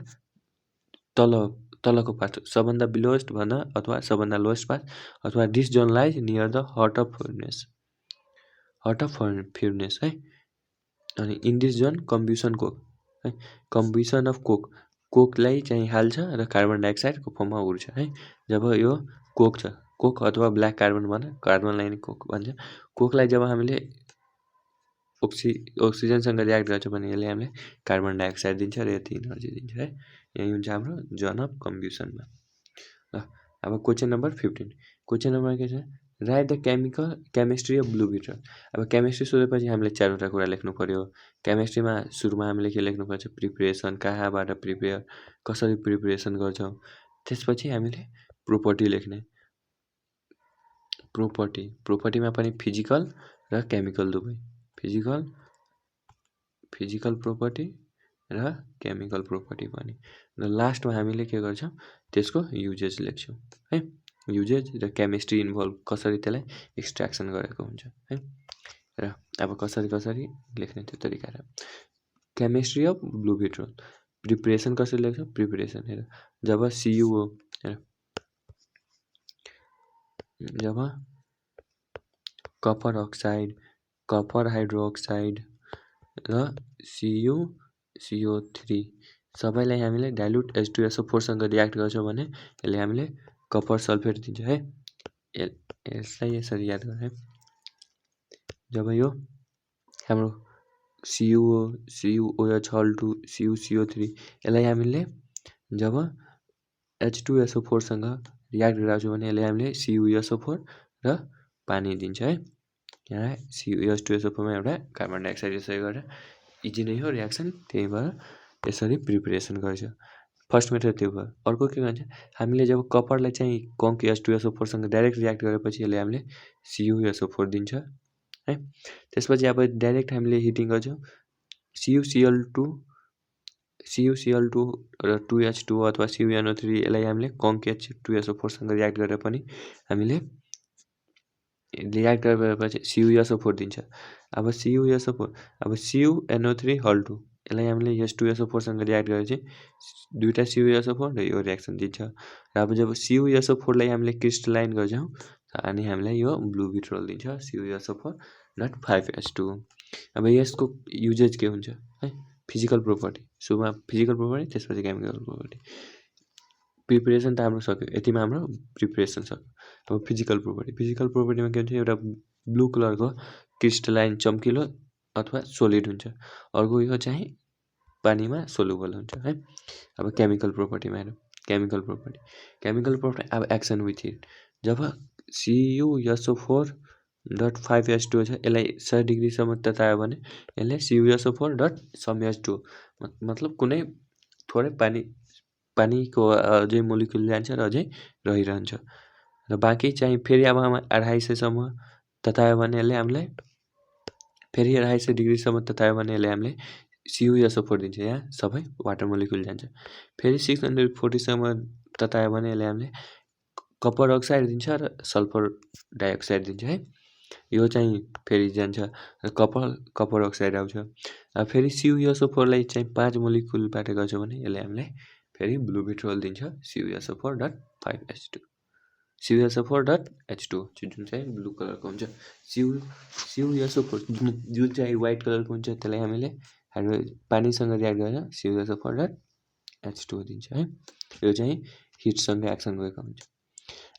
तलको पार्ट सबभन्दा बिलोएस्ट भन्दा अथवा सबभन्दा लोएस्ट पार्ट अथवा this John lies near the heart of furnace. Heart of furnace है। अनि in this John combustion Coke है, कम्ब्युसन अफ कोकलाई चाहिँ हाल्छ र कार्बन डाइअक्साइडको फर्ममा उड्छ है। जब यो कोक छ कोक अथवा ब्ल्याक कार्बन भन्छ, कार्बनलाई नै कोक भन्छ। कोकलाई जब हामीले अक्सिजनसँग रियाक्ट गर्छ भने यसले हामीलाई कार्बन डाइअक्साइड दिन्छ र यति इनर्जी दिन्छ है। यही हुन्छ हाम्रो जोन अफ कम्ब्युसनमा। ल अब क्वेसन नम्बर 15। क्वेसन नम्बर के छ right the chemistry of blue bitter. अब केमिस्ट्री सोधेपछि हामीले 4वटा कुरा लेख्नु पर्यो। केमिस्ट्रीमा सुरुमा हामीले के लेख्नुपर्छ प्रिपरेसन, कहाँबाट प्रिपेयर कसरी प्रिपरेसन गर्छौँ। त्यसपछि हामीले प्रोपर्टी लेख्ने। प्रोपर्टीमा पनि फिजिकल र केमिकल दुवै फिजिकल प्रोपर्टी र केमिकल प्रोपर्टी पनि। र लास्टमा हामीले के गर्छौँ त्यसको युजेज लेख्छौँ है। युजेज र केमिस्ट्री इन्भल्भ कसरी त्यसलाई एक्सट्र्याक्सन गरेको हुन्छ है। र अब कसरी लेख्ने त्यो तरिका। Chemistry of blue bitter preparation कसरी लेख्छौँ प्रिपरेसन हेर जब CuO हेर जब कपर अक्साइड कपर हाइड्रोक्साइड र CO3 सबैलाई हामीले डाइल्युट H2SO4 सँग रियाक्ट गर्छौँ भने यसले हामीले कपर सल्फेट दिन्छ है। यसलाई यसरी याद गर्नु है। जब यो हाम्रो CuOH2 CuCO3 यसलाई हामीले जब H2SO4 सँग रियाक्ट गराउँछौँ भने यसले हामीले CuSO4 र पानी दिन्छ है। यहाँ H2SO4 मा एउटा कार्बन डाइअक्साइड यसरी गरेर इजी नै हो रियाक्सन। त्यही भएर यसरी प्रिपरेसन गर्छ। फर्स्ट मेथड त्यो भयो। अर्को के भन्छ हामीले जब कपरलाई चाहिँ कङ्क H2SO4 सँग डाइरेक्ट रियाक्ट गरेपछि यसले हामीले CuSO4 दिन्छ है। त्यसपछि अब डाइरेक्ट हामीले हिटिङ गर्छौँ CuCl2 र 2H2O अथवा CuNO3 यसलाई हामीले कङ्क H2SO4 सँग रियाक्ट गरेर पनि हामीले रियाक्ट गरेपछि CuSO4 दिन्छ। अब CuSO4 अब CuNO3 हल2 यसलाई हामीले H2SO4 सँग रियाक्ट गरेपछि दुईटा CuSO4 र यो रियाक्सन दिन्छ। र अब जब CuSO4 लाई हामीले क्रिस्टलाइन गर्छौँ अनि हामीलाई यो ब्लू बिटरल दिन्छ CuSO4.5H2। अब यसको युजेज के हुन्छ है फिजिकल प्रोपर्टी। सुरुमा फिजिकल प्रोपर्टी त्यसपछि केमिकल प्रोपर्टी। प्रिपरेसन त हाम्रो सक्यो यतिमा हाम्रो प्रिपरेसन सक्यो। अब फिजिकल प्रोपर्टीमा के हुन्छ एउटा ब्लू कलरको क्रिस्टलाइन चम्किलो अथवा सोलिड हुन्छ। अर्को यो चाहिँ पानीमा सोलुबल हुन्छ है। अब केमिकल प्रोपर्टीमा हेरौँ। केमिकल प्रोपर्टी अब एक्सन विथ हिट जब CuSO4.5H2 छ यसलाई 100 डिग्रीसम्म ततायो भने यसले CuSO4.some H2 मतलब कुनै थोरै पानी पानीको अझै मोलिकुल जान्छ र अझै रहिरहन्छ र बाँकी चाहिँ फेरि अब 250सम्म ततायो भने यसले हामीलाई फेरि 250 डिग्रीसम्म ततायो भने यसले हामीलाई CuSO4 दिन्छ। यहाँ सबै वाटर मोलिकुल जान्छ। फेरि 640सम्म ततायो भने यसले हामीलाई कपर अक्साइड दिन्छ र सल्फर डाइअक्साइड दिन्छ है। यो चाहिँ फेरि जान्छ कपर अक्साइड आउँछ। फेरि CuSO4 लाई चाहिँ 5 मोलिकुलबाट गर्छ भने यसले हामीलाई फेरि ब्लू भिट्रियोल दिन्छ CuSO4.5H2 CuSO4.H2 जुन चाहिँ ब्लू कलरको हुन्छ। CuSO4 जुन चाहिँ व्हाइट कलरको हुन्छ त्यसलाई हामीले पानीसँग रियाक्ट गरेर CuSO4.H2 दिन्छ है। यो चाहिँ हिटसँग एक्सन गएको हुन्छ।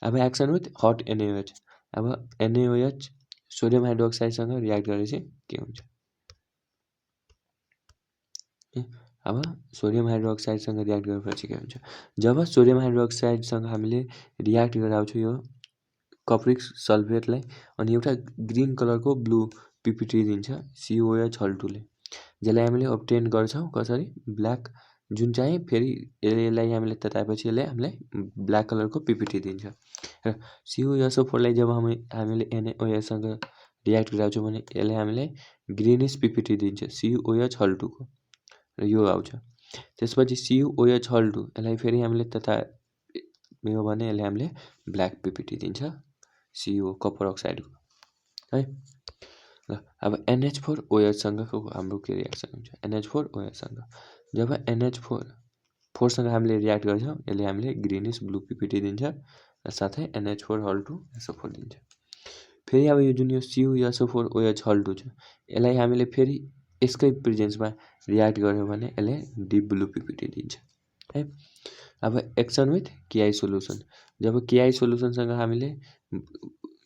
अब एक्सन विथ हट NaOH। अब NaOH सोडियम हाइड्रोक्साइडसँग रियाक्ट गरेर चाहिँ के हुन्छ? अब सोडियम हाइड्रोक्साइडसँग रियाक्ट गरेपछि के हुन्छ? जब सोडियम हाइड्रोक्साइडसँग हामीले रियाक्ट गराउँछौँ यो कप्रिक सल्फेटलाई अनि एउटा ग्रीन कलरको ब्लू PPT दिन्छ COH Hal2 ले, जसलाई हामीले अब्टेन गर्छौँ कसरी? ब्ल्याक, जुन चाहिँ फेरि यसलाई हामीले तताएपछि यसले हामीलाई ब्ल्याक कलरको PPT दिन्छ। र CuSO4 लाई जब हामीले NaOH सँग रियाक्ट गराउँछौँ भने यसले हामीलाई ग्रीनिश PPT दिन्छ COH Hal2 को र यो आउँछ। त्यसपछि COH Hal2 यसलाई फेरि हामीले ततायो भने यसले हामीले ब्ल्याक PPT दिन्छ CO कपर अक्साइडको है। ल अब NH4OH सँगको हाम्रो के रियाक्सन हुन्छ? NH4OH सँग जब NH4 सँग हामीले रियाक्ट गर्छौँ यसले हामीले ग्रीनिश ब्लू PPT दिन्छ र साथै NH4 Hal2 SO4 दिन्छ। फेरि अब यो जुन यो CuSO4OH Hal2 छ यसलाई हामीले फेरि यसकै प्रेजेन्समा रियाक्ट गर्यो भने यसले डिप ब्लू PPT दिन्छ है। अब एक्सन विथ KI सोल्युसन। जब KI सोल्युसनसँग हामीले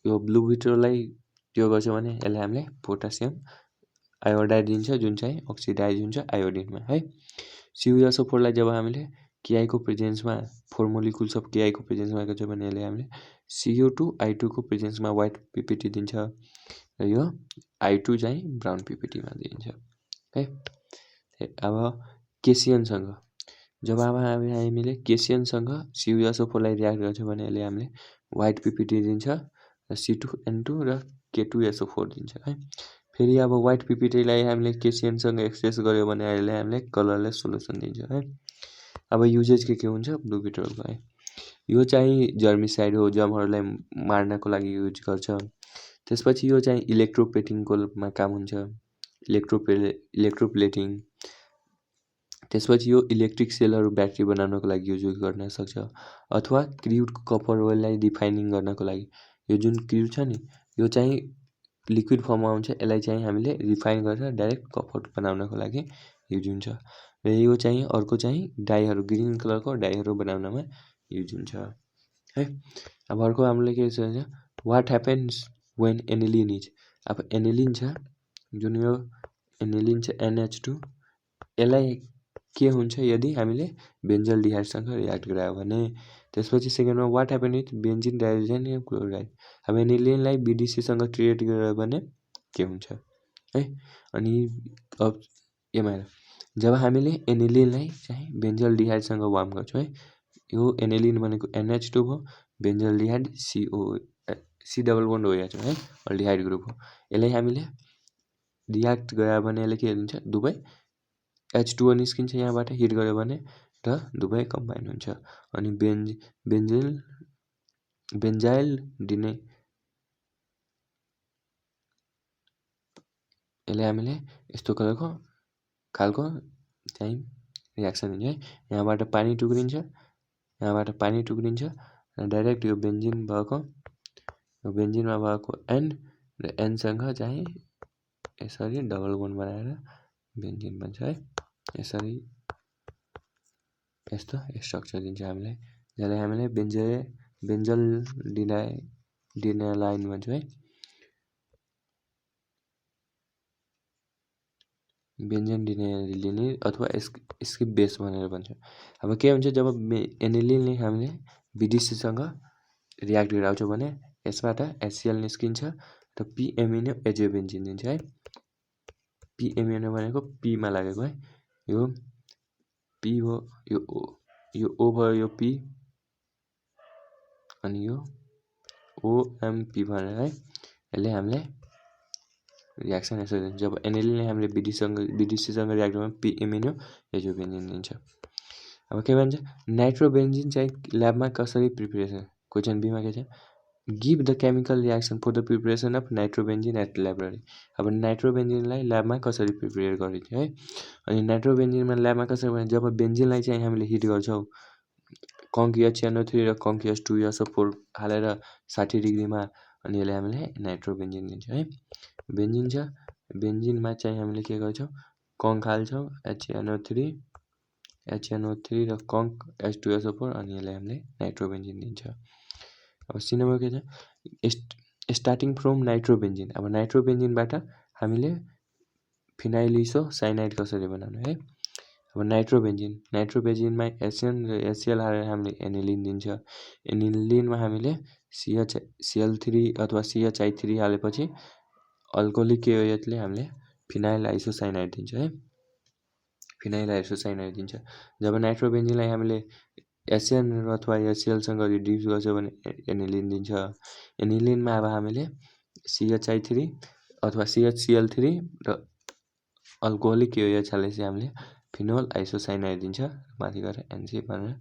यो ब्लू भिट्रियोललाई त्यो गर्छौँ भने यसले हामीलाई पोटासियम आयोडाइड दिन्छ जुन चाहिँ अक्सिडाइज हुन्छ आयोडिनमा है। CuSO4 लाई जब हामीले KI को प्रेजेन्समा 4 मोलिकुल्स अफ KI को प्रेजेन्समा गर्छ भने यसले हामीले CO2I2 को प्रेजेन्समा व्हाइट PPT दिन्छ र यो I2 चाहिँ ब्राउन PPT मा दिन्छ है। अब केसियनसँग जब अब हामीले केसियनसँग CuSO4 लाई रियाक्ट गर्छ भने यसले हामीले व्हाइट PPT दिन्छ र C2N2 र K2SO4 दिन्छ है। फेरि अब व्हाइट PPT लाई हामीले केसियनसँग एक्सचेन्ज गर्यो भने यसले हामीलाई कलरलेस सोल्युसन दिन्छ है। अब युजेज के हुन्छ ब्लू भिट्रियोलको है? यो चाहिँ जर्मिसाइड हो, जर्महरूलाई मार्नको लागि युज गर्छ। त्यसपछि यो चाहिँ इलेक्ट्रोप्लेटिङकोमा काम हुन्छ, इलेक्ट्रोप्लेटिङ। त्यसपछि यो इलेक्ट्रिक सेलहरू ब्याट्री बनाउनको लागि युज गर्न सक्छ अथवा क्रुड कपर ओइललाई रिफाइनिङ गर्नको लागि। यो जुन क्रुड छ नि यो चाहिँ लिक्विड फर्ममा हुन्छ, यसलाई चाहिँ हामीले रिफाइन गरेर डाइरेक्ट कपर बनाउनको लागि युज हुन्छ। र यो चाहिँ अर्को चाहिँ डाईहरू ग्रीन कलरको डाईहरू बनाउनमा युज हुन्छ है। अब अर्को हामीले के छ what happens when aniline is. अब एनिलिन छ जुन यो एनिलिन छ NH2 यसलाई के हुन्छ यदि हामीले बेन्जल डिहाइडसँग रियाक्ट गरायो भने। त्यसपछि सेकेन्डमा what happen with benzene diazonium chloride. अब एनिलिनलाई BDCसँग ट्रिएट गरायो भने के हुन्छ है। अनि अब एमा जब हामीले एनिलिनलाई चाहिँ बेन्जल डिहाइडसँग वार्म गर्छौँ है, यो एनिलिन भनेको NH2 भयो, बेन्जल डिहाइड C डबल बोन्ड OH है, अल्डिहाइड ग्रुप हो। यसलाई हामीले रियाक्ट गरायो भने यसले के दिन्छ? दुवै H2O निस्किन्छ यहाँबाट हिट गर्यो भने र दुवै कम्बाइन हुन्छ अनि बेन्जाइल डिने यसले हामीले यस्तो खालको चाहिँ रियाक्सन दिन्छ है। यहाँबाट पानी टुक्रिन्छ र डाइरेक्ट यो बेन्जिनमा भएको N र Nसँग चाहिँ यसरी डबल बोन्ड बनाएर बेन्जिन बन्छ है। यसरी यस्तो स्ट्रक्चर दिन्छ हामीलाई, जसलाई हामीले बेन्जल डिनालाइन भन्छौँ है। बेन्जिन डिनाइलिन अथवा यसको बेस भनेर भन्छ। अब के हुन्छ जब एनिलिनले हामीले BDCसँग रियाक्ट गराउँछौँ भने यसबाट HCl निस्किन्छ र p एमिनो एजियोबेन्जिन दिन्छ है। p एमिनो भनेको p मा लागेको है, यो p हो, यो O यो O भयो यो P अनि यो OMP भनेर है यसले हामीलाई रियाक्सन यसरी दिन्छ। जब एनिलिनले हामीले BDCसँग रियाक्ट गर्दा P एमिनो एजोबेन्जिन दिन्छ। अब के भन्छ नाइट्रोबेन्जिन चाहिँ ल्याबमा कसरी प्रिपरेसन क्वेशन बीमा के छ give the chemical reaction for the preparation of nitrobenzene at laboratory. अब नाइट्रोबेन्जिनलाई ल्याबमा कसरी प्रिपेयर गरिन्छ है अनि नाइट्रोबेन्जिनमा ल्याबमा कसरी भने जब बेन्जिनलाई चाहिँ हामीले हिट गर्छौँ कङ्क HNO3 र कङ्क H2SO4 हालेर 60 डिग्रीमा अनि यसले हामीले नाइट्रोबेन्जिन दिन्छ है। बेन्जिन छ बेन्जिनमा चाहिँ हामीले के गर्छौँ कङ्क हाल्छौँ HNO3 र कङ्क H2SO4 अनि यसले हामीले नाइट्रोबेन्जिन दिन्छ। अब सी नम्बर के छ स्टार्टिङ फ्रम नाइट्रोबेन्जिन। अब नाइट्रोबेन्जिनबाट हामीले फिनाइलिसोसाइनाइड कसरी बनाउने है। अब नाइट्रोबेन्जिनमा HN र HCl हालेर हामीले एनिलिन दिन्छ। एनिलिनमा हामीले CH अथवा CHI3 हालेपछि अल्कोहोलिक KOH ले हामीले फिनाइल आइसोसाइनाइड दिन्छ है फिनाइल आइसोसाइनाइड दिन्छ। जब नाइट्रोबेन्जिनलाई हामीले HN अथवा HCl सँग रिड्युस गर्छ भने एनिलिन दिन्छ। एनिलिनमा अब हामीले CHI3 अथवा CHCl3 र अल्कोहोलिक KOH हालेपछि हामीले फिनोल आइसोसाइनाइड दिन्छ। माथि गएर NC भनेर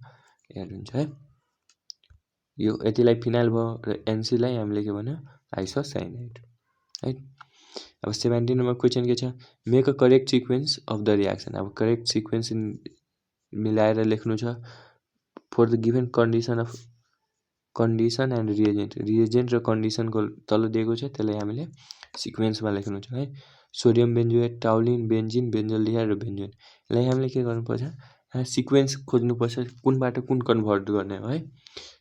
एड हुन्छ है। यो यतिलाई फिनाइल भयो र NC लाई हामीले के भन्यो आइसोसाइनाइड है। अब 17 नम्बर क्वेशन के छ make a correct sequence of the reaction. अब करेक्ट सिक्वेन्स मिलाएर लेख्नु छ for the given condition and reagent र कन्डिसनको तल दिएको छ त्यसलाई हामीले सिक्वेन्समा लेख्नु छ है। सोडियम बेन्जोएट टाउलिन बेन्जिन बेन्जोल्डिहाइड र बेन्जोइन यसलाई हामीले के गर्नुपर्छ सिक्वेन्स खोज्नुपर्छ कुनबाट कुन कन्भर्ट गर्ने हो है।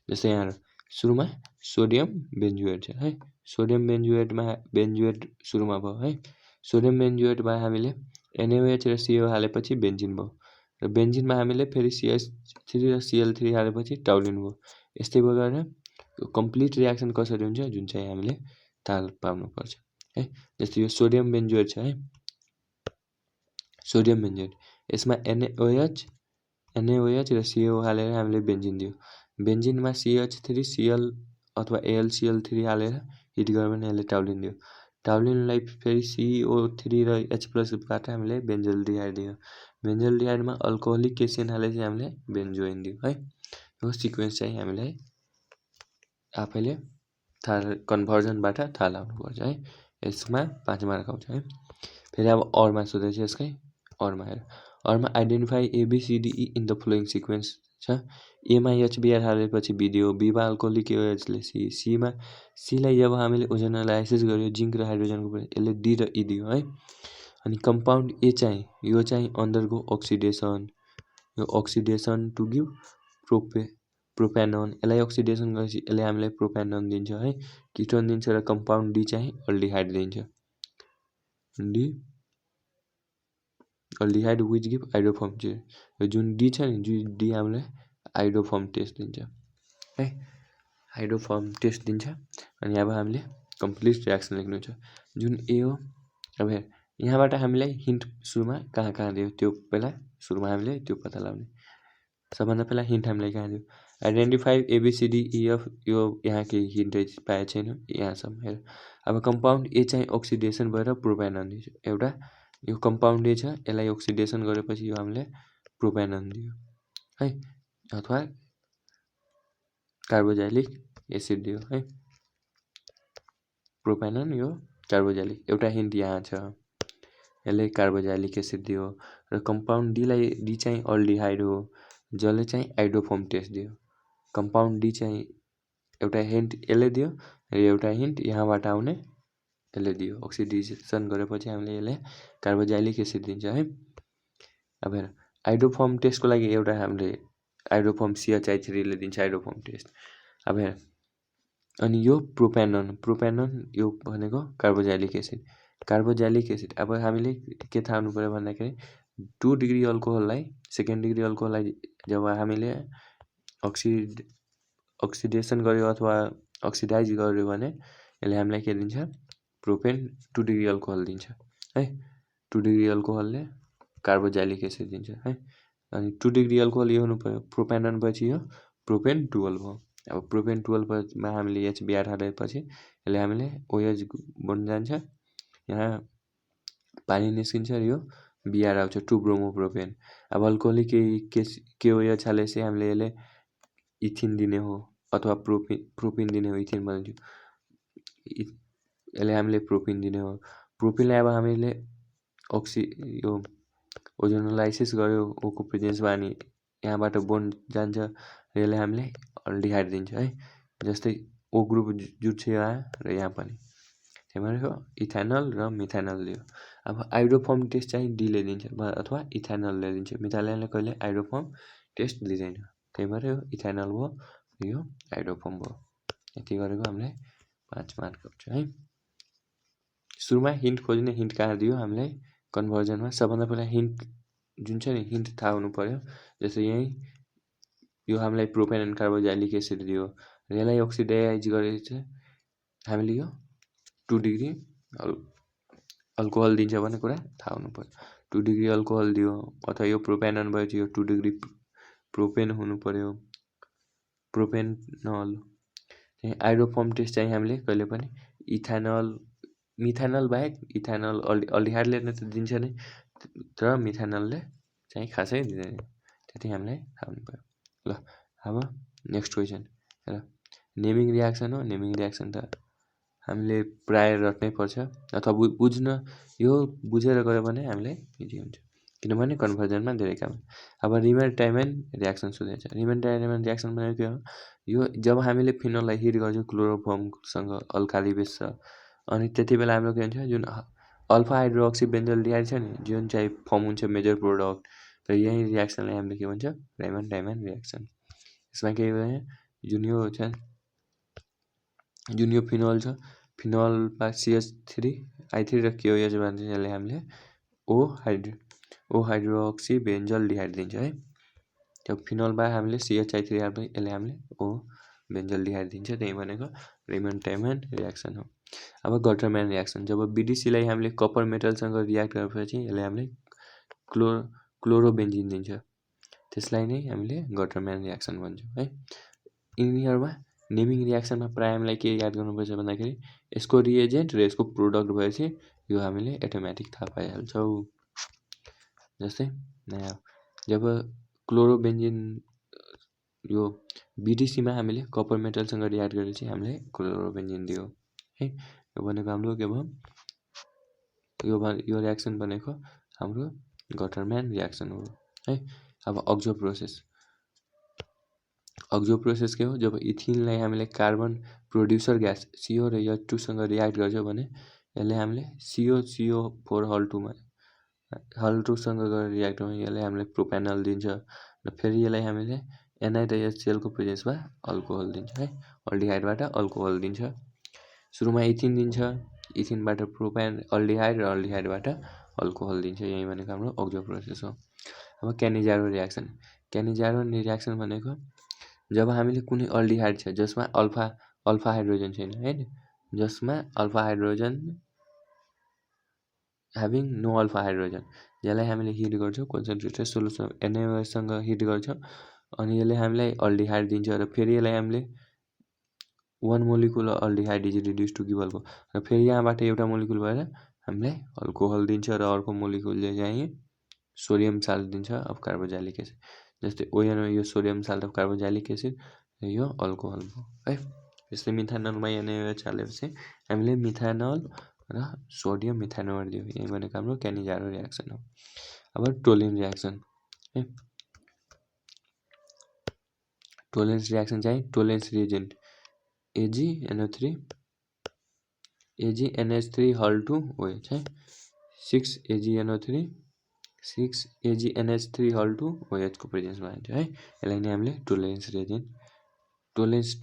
जस्तै यहाँ सुरुमा सोडियम बेन्जोएट छ है सोडियम बेन्जोएट सुरुमा भयो है। सोडियम बेन्जोएटमा हामीले NaOH र CO हालेपछि बेन्जिन भयो र बेन्जिनमा हामीले फेरि CH3 र Cl3 हालेपछि टाउलिन भयो। यस्तै प्रकारले कम्प्लिट रियाक्सन कसरी हुन्छ जुन चाहिँ हामीले थाहा पाउनुपर्छ है। जस्तै यो सोडियम बेन्जोएट छ है सोडियम बेन्जोएट यसमा NaOH र CO हालेर हामीले बेन्जिन दियो। बेन्जिनमा CH3 Cl अथवा AlCl3 हालेर हिट गर्यो भने यसले टाउलिन दियो। टाउलिनलाई फेरि CO3 र H+ हामीले बेन्जोल्डिहाइड दियो। बेन्जोल्डिहाइडमा अल्कोहोलिक केसिन हालेपछि हामीले बेन्जोइन दियो है। यो सिक्वेन्स चाहिँ हामीलाई आफैले कन्भर्जनबाट थाहा लाग्नुपर्छ है। यसमा 5 मार्क आउँछ है। फेरि अब अरमा सोधेछ यसकै अरमा identify ABCDE in the following sequence छ। एमा HBr हालेपछि बी दियो बीमा अल्कोहोलिक KOHले सीमा सीलाई जब हामीले ओजोनलाइसिस गर्यो जिङ्क र हाइड्रोजनको यसले डी र ई दियो है। अनि कम्पाउन्ड ए चाहिँ यो चाहिँ अन्डरगो अक्सिडेसन टु गिभ प्रोपेनोन यसलाई अक्सिडेसन गरेपछि यसले हामीलाई प्रोपेनोन दिन्छ है किटोन दिन्छ र कम्पाउन्ड डी चाहिँ अल्डिहाइड दिन्छ D aldehyde which give iodoform यो जुन डी छ नि जुन डी हामीलाई आइडोफर्म टेस्ट दिन्छ है आइडोफर्म टेस्ट दिन्छ। अनि अब हामीले कम्प्लिट रियाक्सन लेख्नु छ जुन ए हो। अब यहाँबाट हामीलाई हिन्ट सुरुमा कहाँ दियो त्यो पहिला सुरुमा हामीले त्यो पत्ता लगाउने। सबभन्दा पहिला हिन्ट हामीलाई कहाँ दियो आइडेन्टिफाई ABCDEF यो यहाँ केही हिन्ट पाएको छैन यहाँसम्म हेर। अब कम्पाउन्ड ए चाहिँ अक्सिडेसन भएर प्रोपेनोन दिन्छ एउटा यो कम्पाउन्ड ए छ यसलाई अक्सिडेसन गरेपछि यो हामीले प्रोपेनोन दियो है अथवा कार्बोजाइलिक एसिड दियो है प्रोपेनोन यो कार्बोजाइलिक एउटा हिन्ट यहाँ छ यसले कार्बोजाइलिक एसिड दियो र कम्पाउन्ड डी चाहिँ अल्डिहाइड हो जसले चाहिँ आइडोफर्म टेस्ट दियो। कम्पाउन्ड डी चाहिँ एउटा हिन्ट यसले दियो र एउटा हिन्ट यहाँबाट आउने यसले दियो अक्सिडेसन गरेपछि हामीले यसले कार्बोजाइलिक एसिड दिन्छ है। अब हेर आइडोफर्म टेस्टको लागि एउटा हामीले आइडोफर्म CHI3 ले दिन्छ आइडोफर्म टेस्ट। अब हेर अनि यो प्रोपेनोन यो भनेको कार्बोजाइलिक एसिड। अब हामीले के थाहा हुनु पर्यो भन्दाखेरि 2 डिग्री अल्कोहललाई सेकेन्ड डिग्री अल्कोहललाई जब हामीले अक्सिडेसन गर्यो अथवा अक्सिडाइज गर्यो भने यसले हामीलाई के दिन्छ प्रोपेन 2 डिग्री अल्कोहल दिन्छ है 2 डिग्री अल्कोहलले कार्बोजाइलिक एसिड दिन्छ है। अनि 2 डिग्री अल्कोहल यो हुनु पर्यो प्रोपेनन पछि यो प्रोपेन 12 हो। अब प्रोपेन 12 मा हामीले H बिआर हालेपछि यसले हामीले OH बन्न जान्छ। यहाँ पानी निस्किन्छ र यो बिआर आउँछ 2 ब्रोमोप्रोपेन। अब अल्कोहलिक KOH हालेपछि हामीले यसले इथिन दिने हो अथवा प्रोपिन दिने हो। इथिन भनिन्छ यसले हामीले प्रोपिन दिने हो। प्रोपिनलाई अब हामीले यो ओजोनोलाइसिस गर्यो ओको प्रेजेन्समा अनि यहाँबाट बोन्ड जान्छ र यसले हामीले अल्डिहाइड दिन्छ है। जस्तै O ग्रुप जुट्छ यहाँ र यहाँ पनि। त्यही भएर इथानल र मिथानल दियो। अब आइडोफर्म टेस्ट चाहिँ डीले दिन्छ अथवा इथानलले दिन्छ। मिथानलले कहिले आइडोफर्म टेस्ट दिँदैन। त्यही भएर यो इथानल भयो यो आइडोफर्म भयो। यति गरेको हामीलाई 5 मार्क आउँछ है। सुरुमा हिन्ट खोज्ने हिन्ट कहाँ दियो हामीलाई कन्भर्जनमा सबभन्दा पहिला हिन्ट जुन छ नि हिन्ट थाहा हुनु पर्यो। जस्तै यही यो हामीलाई प्रोपेन एन्ड कार्बोक्सिलिक एसिड दियो र यसलाई अक्सिडाइज गरेपछि हामीले यो 2 डिग्री अल्कोहल दिन्छ भन्ने कुरा थाहा हुनु पर्यो। 2 डिग्री अल्कोहल दियो अथवा यो प्रोपेनन भयो यो 2 डिग्री प्रोपेन हुनु पर्यो प्रोपेनल। आइडोफर्म टेस्ट चाहिँ हामीले कहिले पनि इथानल मिथानल बाहेक इथानल अल्डिहाइडले त दिन्छ नै तर मिथानलले चाहिँ खासै दिँदैन। त्यति हामीलाई थाहा हुनु पर्यो। ल अब नेक्स्ट क्वेसन हेर नेमिङ रियाक्सन हो। नेमिङ रियाक्सन त हामीले प्राय रट्नै पर्छ अथवा बुझ्न यो बुझेर गयो भने हामीलाई इजी हुन्छ किनभने कन्भर्जनमा धेरै काम। अब रिमेन टाइमन रियाक्सन सोधेको छ। रिमेन टाइमन रियाक्सन भनेको के हो? यो जब हामीले फिनोललाई हिट गर्छौँ क्लोरोफर्मसँग अल्काली बेस छ अनि त्यति बेला हाम्रो के हुन्छ जुन अल्फा हाइड्रोक्सी बेन्जोल्डिहाइड छ नि जुन चाहिँ फर्म हुन्छ मेजर प्रोडक्ट र यही रियाक्सनलाई हामीले के भन्छ रिमेन टाइमन रियाक्सन। यसमा के भयो जुन यो छ जुन यो फिनोल छ फिनोलमा CH3I3 र KOH भन्छ यसले हामीले O हाइड्रोक्सी बेन्जोल्डिहाइड दिन्छ है। त्यो फिनोलमा हामीले CH3 हाल्दा यसले हामीले O बेन्जोल्डिहाइड दिन्छ। त्यही भनेको रिमेन टाइमन रियाक्सन हो। अब गटरम्यान रियाक्सन जब BDCलाई हामीले कपर मेटलसँग रियाक्ट गरेपछि यसले हामीले क्लोरोबेन्जिन दिन्छ। त्यसलाई नै हामीले गटरम्यान रियाक्सन भन्छौँ है। यिनीहरूमा नेमिङ रियाक्सनमा प्राय हामीलाई के याद गर्नुपर्छ भन्दाखेरि यसको रिएजेन्ट र यसको प्रोडक्ट भएपछि यो हामीले अटोमेटिक थाहा पाइहाल्छौँ। जस्तै जब क्लोरोबेन्जिन यो BDCमा हामीले कपर मेटलसँग रियाक्ट गरेपछि हामीले क्लोरोबेन्जिन दियो है। यो भनेको हाम्रो के भयो यो रियाक्सन भनेको हाम्रो गटरम्यान रियाक्सन हो है। अब अक्जो प्रोसेस के हो? जब इथिनलाई हामीले कार्बन प्रोड्युसर ग्यास CO र H2सँग रियाक्ट गर्छौँ भने यसले हामीले CO4 हल2सँग गरेर रियाक्ट गर्छौँ यसले हामीले प्रोपेनल दिन्छ र फेरि यसलाई हामीले Na र HCl को प्रेजेन्समा अल्कोहल दिन्छ है। अल्डिहाइडबाट अल्कोहल दिन्छ। सुरुमा इथिन दिन्छ इथिनबाट प्रोपेन अल्डिहाइड र अल्डिहाइडबाट अल्कोहल दिन्छ। यही भनेको हाम्रो अक्जो प्रोसेस हो। अब क्यानिजारो रियाक्सन भनेको जब हामीले कुनै अल्डिहाइड छ जसमा अल्फा हाइड्रोजन छैन हैन जसमा alpha hydrogen having no alpha hydrogen यसलाई हामीले हिट गर्छौँ कन्सन्ट्रेटेड सोल्युसन NaOH सँग हिट गर्छौँ अनि यसले हामीलाई अल्डिहाइड दिन्छ र फेरि यसलाई हामीले 1 molecule aldehyde is reduce to give alcohol र फेरि यहाँबाट एउटा मोलिकुल भएर हामीलाई अल्कोहल दिन्छ र अर्को मोलिकुलले चाहिँ सोडियम साल्ट दिन्छ अफ कार्बोक्सिलिक एसिड। जस्तै ONO यो sodium salt of carboxylic acid र यो अल्कोहल भयो है। यसले मिथानलमा NaOH हालेपछि हामीले मिथानल र सोडियम मिथानोएर दियो। यही भनेको हाम्रो क्यानिजारो रियाक्सन हो। अब टोलिन रियाक्सन है। टोलेन्स रियाक्सन चाहिँ टोलेन्स रिएजेन्ट AgNH3 हल2 OH है 6AgNH3 हल2 OH को प्रेजेन्समा हुन्छ है। यसलाई नै हामीले टोलेन्स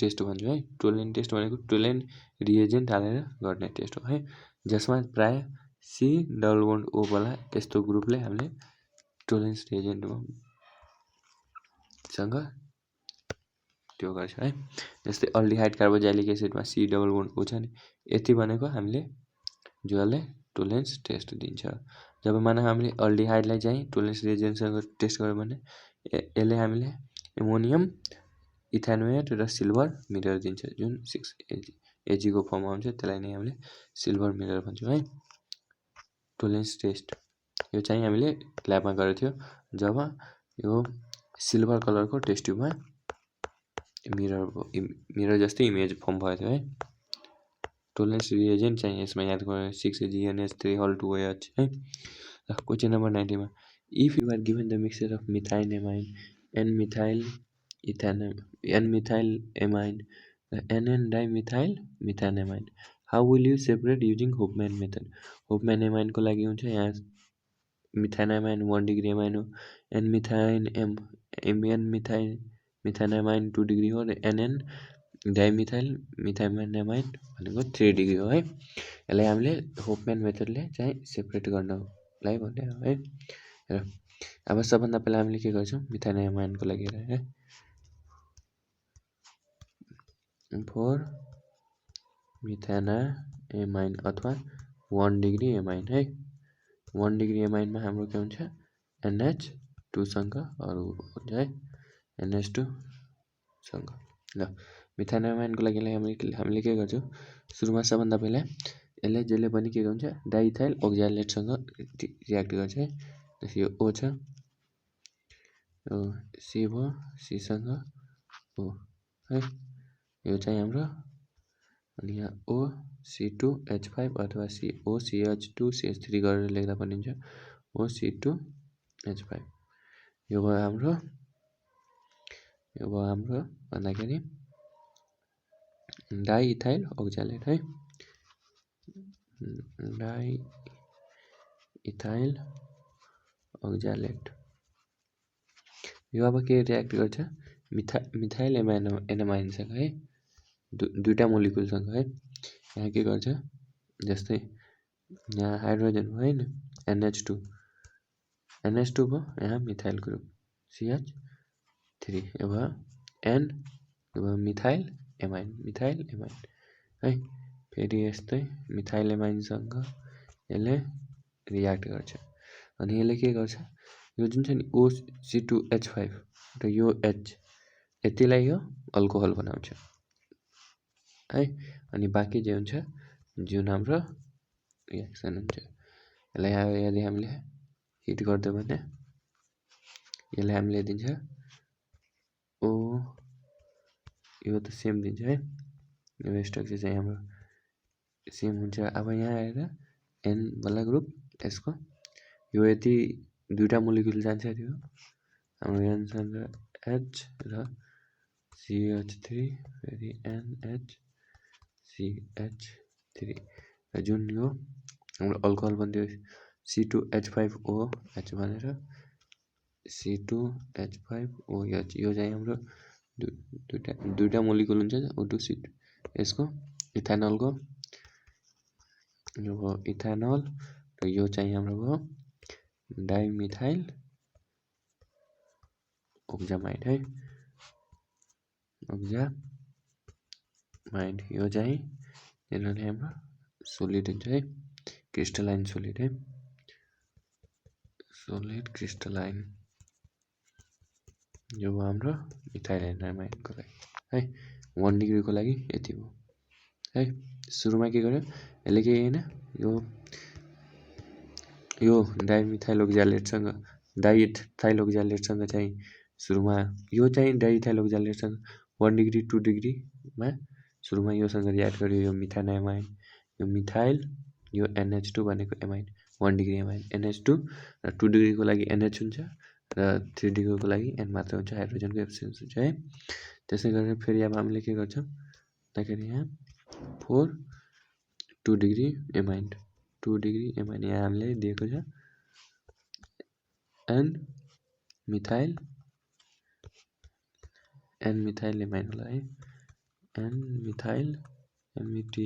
टेस्ट भन्छौँ है। टोलेन टेस्ट भनेको टोलेन रिएजेन्ट हालेर गर्ने टेस्ट हो है। जसमा प्राय C डबल बोन्ड O वाला यस्तो ग्रुपले हामीले टोलेन्स रिएजेन्टसँग त्यो गर्छ है। जस्तै अल्डिहाइड कार्बोक्सिलिक एसिडमा C डबल बोन्ड O छ नि यति भनेको हामीले जसले टोलेन्स टेस्ट दिन्छ। जब माना हामीले अल्डिहाइडलाई चाहिँ टोलेन्स रिएजेन्टसँग टेस्ट गर्यो भने यसले हामीले एमोनियम, इथानोएट र सिल्भर मिरर दिन्छ, जुन 6 एजीको फर्ममा हुन्छ। त्यसलाई नै हामीले सिल्भर मिरर भन्छौँ है। टोलेन्स टेस्ट यो चाहिँ हामीले ल्याबमा गरेको थियो, जब यो सिल्भर कलरको टेस्ट ट्युबमा मिरर जस्तै इमेज फर्म भएको थियो है। टोलेन्स रिएजेन्ट चाहिँ यसमा याद गर्नु 6AgNH3 है। क्वेश्चन नम्बर 90 मा if you are given the mixture of methanamine and methyl amine NN dimethyl methanamine, how will you separate using Hofmann method. Hofmann एमाइनको लागि हुन्छ यहाँ मिथानेमाइन 1 डिग्री एमाइन हो, मिथानेमाइन 2 डिग्री हो र NN डाइमिथाइल मिथानेमाइन भनेको 3 डिग्री हो है। यसलाई हामीले होफम्यान मेथडले चाहिँ सेपरेट गर्नलाई भने है। र अब सबभन्दा पहिला हामीले के गर्छौँ, मिथानेमाइनको लागि है, फोर मिथानेमाइन अथवा 1 डिग्री एमाइन है। 1 डिग्री एमाइनमा हाम्रो के हुन्छ, NH2 सँग अरू हुन्छ है, NH2 सँग। ल मिथानेमाइनको लागि हामीले के गर्छौँ, सुरुमा सबभन्दा पहिला यसले जसले पनि के हुन्छ, डाइइथाइल ओक्जालेटसँग रियाक्ट गर्छ है। जस्तै यो O छ, यो C भयो, C सँग O है, यो चाहिँ हाम्रो, अनि यहाँ OC2H5 अथवा OCH2CH3 गरेर लेख्दा पनि हुन्छ, OC2H5। यो भयो हाम्रो भन्दाखेरि डाइइथाइल ओक्जालेट है, डाइइथाइल ओक्जालेट। यो अब के रियाक्ट गर्छ, मिथाइल एनामाइनसँग है, दुईटा मोलिकुलसँग है। यहाँ के गर्छ, जस्तै यहाँ हाइड्रोजन भयो हैन, NH2 भयो, यहाँ मिथाइल ग्रुप CH3, यो भयो N, यो भयो मिथाइल एमाइन है। फेरि यस्तै मिथाइल एमाइनसँग यसले रियाक्ट गर्छ, अनि यसले के गर्छ, यो जुन चाहिँ OC2H5 र यो H, यतिलाई यो अल्कोहल बनाउँछ है। अनि बाँकी जे हुन्छ, जुन हाम्रो रियाक्सन हुन्छ, यसलाई यदि हामीले हिट गरिदियो भने यसले हामीले दिन्छ O, यो त सेम दिन्छ है, यो स्ट्रक्चर चाहिँ हाम्रो सेम हुन्छ। अब यहाँ आएर N वाला ग्रुप, यसको यो यति दुईटा मोलिकुल जान्छ, त्यो हाम्रो N सँग H र CH3 फेरि NH CH3 र जुन यो हाम्रो अल्कोहल बन्यो C2H5OH भनेर, C2H5OH, यो चाहिँ हाम्रो दुईटा मोलिकुल हुन्छ O2C2, यसको इथानलको, यो भयो इथानल र यो चाहिँ हाम्रो भयो डाइमिथाइल ओक्जामाइड है, ओक्जामाइड। यो चाहिँ यिनीहरूले हाम्रो सोलिड हुन्छ है, क्रिस्टलाइन सोलिड है, सोलिड क्रिस्टलाइन। यो भयो हाम्रो मिथाइल एनामाइडको लागि है। 1 डिग्रीको लागि यति भयो है। सुरुमा के गर्यो, यसले के होइन, यो डाइमिथाइल ओक्जालेटसँग चाहिँ सुरुमा, यो चाहिँ डाइइथाइल ओक्जालेटसँग 1 डिग्री 2 डिग्रीमा सुरुमा योसँग रियाक्ट गर्यो, यो मिथानेमाइन, यो मिथाइल, यो NH2 भनेको एमाइन 1 डिग्री एमाइन, NH2 र 2 डिग्रीको लागि NH हुन्छ र 3 डिग्रीको लागि N मात्र हुन्छ, हाइड्रोजनको एब्सेन्स हुन्छ है। त्यसै गरेर फेरि अब हामीले के गर्छौँ भन्दाखेरि यहाँ 2 डिग्री एमाइन यहाँ हामीले दिएको छ N मिथाइल एमाइन होला है, N मिथाइल METH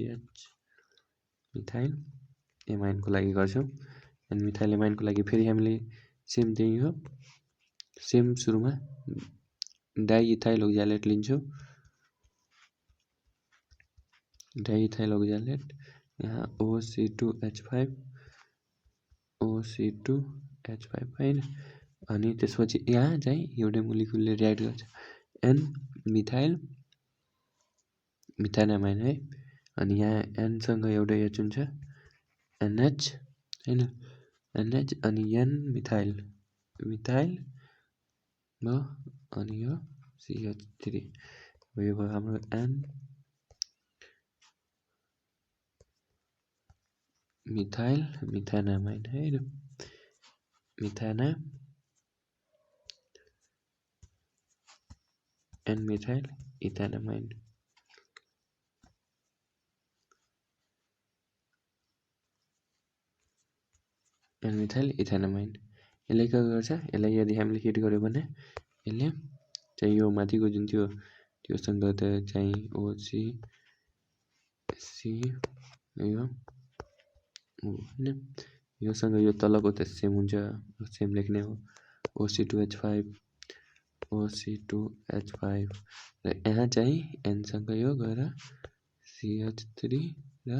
मिथाइल एमाइनको लागि गर्छौँ। N मिथाइल एमाइनको लागि फेरि हामीले सेम त्यही हो, सेम सुरुमा डाइइथाइल ओक्जालेट लिन्छौँ, डाइइथाइल ओक्जालेट यहाँ OC2H5 OC2H5 होइन। अनि त्यसपछि यहाँ चाहिँ एउटै मोलिकुलले रियाक्ट गर्छ एन मिथाइनामाइन है। अनि यहाँ एनसँग एउटा एच हुन्छ NH होइन, NH अनि एन मिथाइल भयो अनि यो CH3 यो भयो हाम्रो एन मिथाइनामाइन है। एन मिथाइल इथानामाइन यसले के गर्छ, यसलाई यदि हामीले हिट गर्यो भने यसले चाहिँ यो माथिको जुन त्योसँग त चाहिँ OCC यो होइन, योसँग यो तलको त सेम हुन्छ, सेम लेख्ने हो OC2H5 र यहाँ चाहिँ एनसँग यो गएर CH3 र